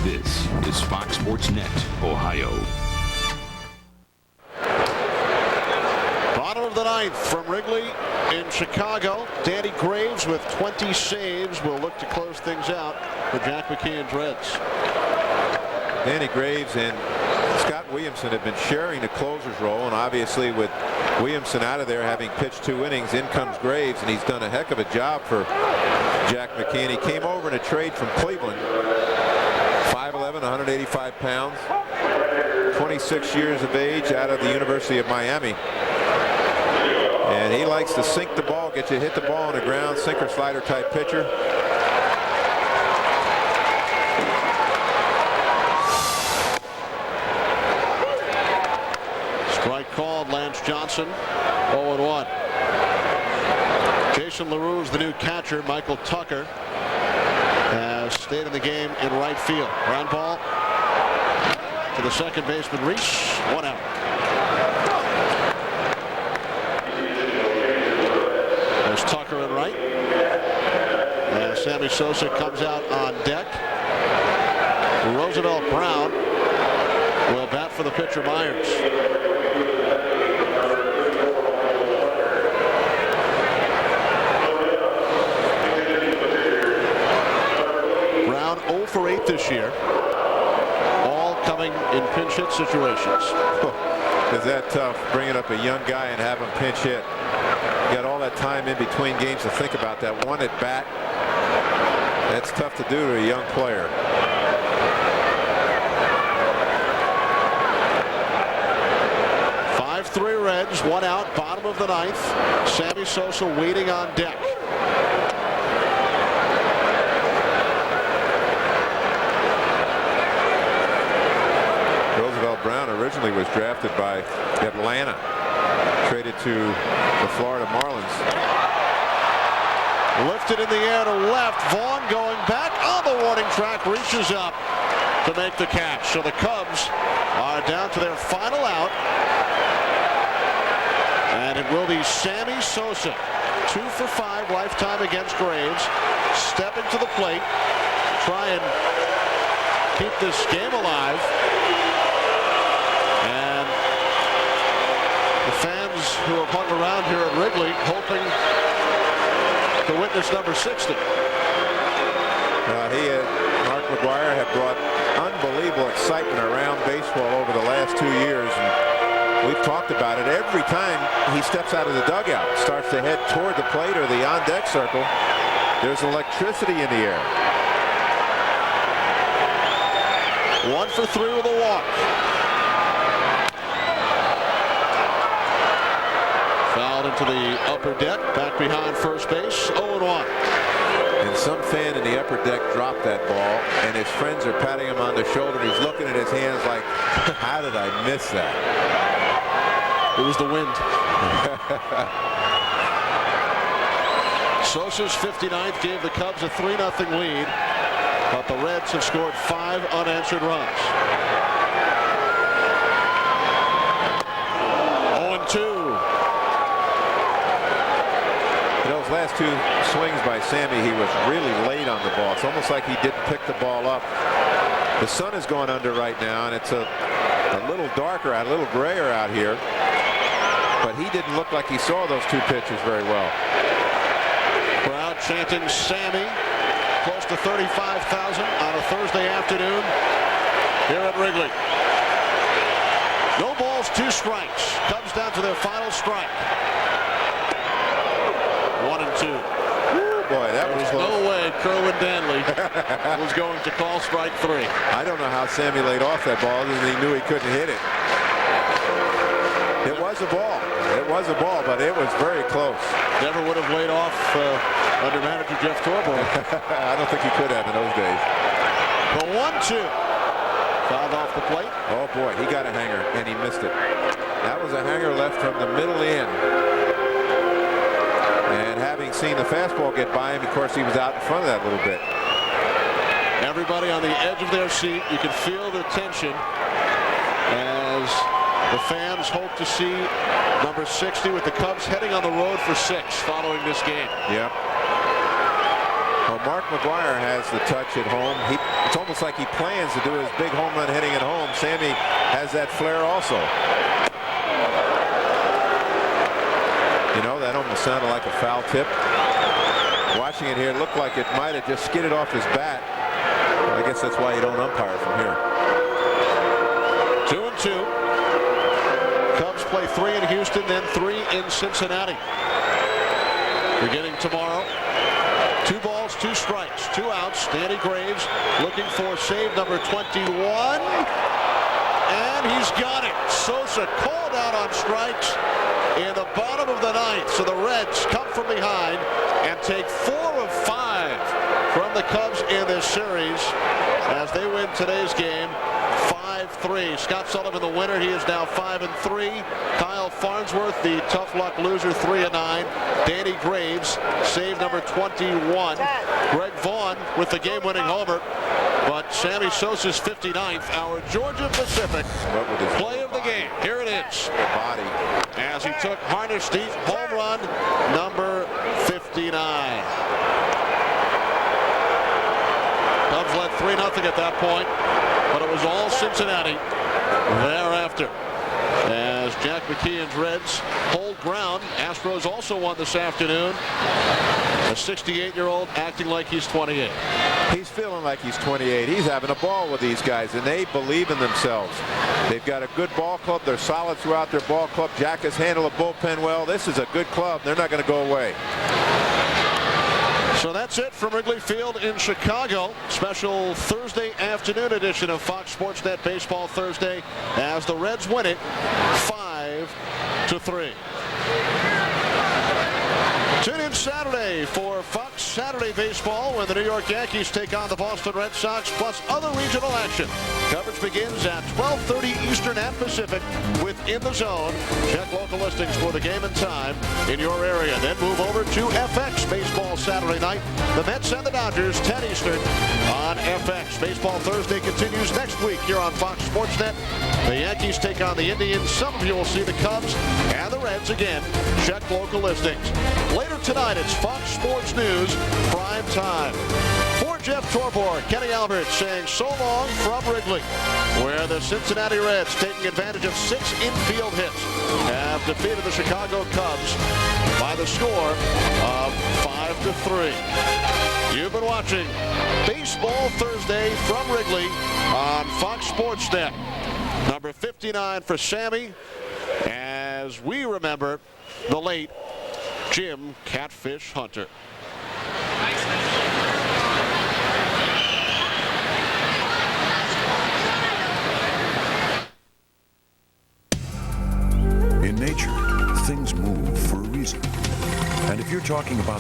This is Fox Sports Net, Ohio. Bottom of the 9th from Wrigley in Chicago. Danny Graves with 20 saves will look to close things out for Jack McKeon's Reds. Danny Graves and Scott Williamson have been sharing the closer's role, and obviously with Williamson out of there having pitched 2 innings, in comes Graves, and he's done a heck of a job for Jack McKeon. He came over in a trade from Cleveland. 5'11", 185 pounds, 26 years of age, out of the University of Miami. And he likes to sink the ball, get you to hit the ball on the ground, sinker slider type pitcher. Strike called. Lance Johnson 0-1. Jason LaRue's the new catcher. Michael Tucker has stayed in the game in right field. Ground ball to the second baseman, Reese. 1 out. and right. And Sammy Sosa comes out on deck. Roosevelt Brown will bat for the pitcher Myers. Brown 0 for 8 this year. All coming in pinch hit situations. Is that tough, bringing up a young guy and have him pinch hit? You got all that time in between games to think about that one at bat. That's tough to do to a young player. Three Reds, 1 out, bottom of the 9th. Sammy Sosa waiting on deck. Roosevelt Brown originally was drafted by Atlanta, traded to the Florida Marlins. Lifted in the air to left. Vaughn going back on the warning track, reaches up to make the catch. So the Cubs are down to their final out. And it will be Sammy Sosa, 2 for 5 lifetime against Graves, stepping to the plate, try and keep this game alive. And the fans who have hung around here at Wrigley hoping to witness number 60. Mark McGwire have brought unbelievable excitement around baseball over the last 2 years. And we've talked about it. Every time he steps out of the dugout, starts to head toward the plate or the on-deck circle, there's electricity in the air. 1 for 3 with a walk. Fouled into the upper deck, back behind first base, 0-1. And some fan in the upper deck dropped that ball, and his friends are patting him on the shoulder. He's looking at his hands like, how did I miss that? It was the wind. Sosa's 59th gave the Cubs a 3-0 lead, but the Reds have scored 5 unanswered runs. 0-2. Those last 2 swings by Sammy, he was really late on the ball. It's almost like he didn't pick the ball up. The sun is going under right now, and it's a little darker out, a little grayer out here. But he didn't look like he saw those 2 pitches very well. Crowd chanting Sammy. Close to 35,000 on a Thursday afternoon here at Wrigley. No balls, 2 strikes. Cubs down to their final strike. 1-2. Boy, that was close. No way Kerwin Danley was going to call strike 3. I don't know how Sammy laid off that ball, other than he knew he couldn't hit it. It was a ball. It was a ball, but it was very close. Never would have laid off under manager Jeff Torborg. I don't think he could have in those days. The 1-2. Fouled off the plate. Oh boy, he got a hanger and he missed it. That was a hanger left from the middle in. And having seen the fastball get by him, of course, he was out in front of that a little bit. Everybody on the edge of their seat. You can feel the tension as the fans hope to see number 60 with the Cubs heading on the road for 6 following this game. Yep. Well, Mark McGwire has the touch at home. It's almost like he plans to do his big home run hitting at home. Sammy has that flair also. You know, that almost sounded like a foul tip. Watching it here, it looked like it might have just skidded off his bat. Well, I guess that's why you don't umpire from here. 2-2. Cubs play 3 in Houston, then 3 in Cincinnati. Beginning tomorrow. 2 balls, 2 strikes, 2 outs. Danny Graves looking for save number 21. And he's got it. Sosa called out on strikes in the bottom of the 9th. So the Reds come from behind and take 4 of 5 from the Cubs in this series as they win today's game 5-3. Scott Sullivan the winner. He is now 5-3. Kyle Farnsworth the tough luck loser 3-9. Danny Graves save number 21. Greg Vaughn with the game-winning homer. But Sammy Sosa's 59th, our Georgia Pacific play of the game. Here it is. Body. As he took Harnisch deep, home run number 50. 59. Cubs led 3-0 at that point, but it was all Cincinnati thereafter. As Jack McKeon's Reds hold ground, Astros also won this afternoon. A 68-year-old acting like he's 28. He's feeling like he's 28. He's having a ball with these guys, and they believe in themselves. They've got a good ball club. They're solid throughout their ball club. Jack has handled a bullpen well. This is a good club. They're not going to go away. So that's it from Wrigley Field in Chicago. Special Thursday afternoon edition of Fox Sports Net Baseball Thursday as the Reds win it 5-3. Tune in Saturday for Fox Saturday Baseball when the New York Yankees take on the Boston Red Sox, plus other regional action. Coverage begins at 12:30 Eastern and Pacific with In the Zone. Check local listings for the game and time in your area. Then move over to FX Baseball Saturday night. The Mets and the Dodgers, 10 Eastern on FX. Baseball Thursday continues next week here on Fox Sports Net. The Yankees take on the Indians. Some of you will see the Cubs and the Reds again. Check local listings. Later tonight, it's Fox Sports News Prime Time. For Jeff Torborg, Kenny Albert saying so long from Wrigley, where the Cincinnati Reds, taking advantage of 6 infield hits, have defeated the Chicago Cubs by the score of 5-3. You've been watching Baseball Thursday from Wrigley on Fox Sports Net. Number 59 for Sammy, as we remember the late Jim Catfish Hunter. In nature, things move for a reason. And if you're talking about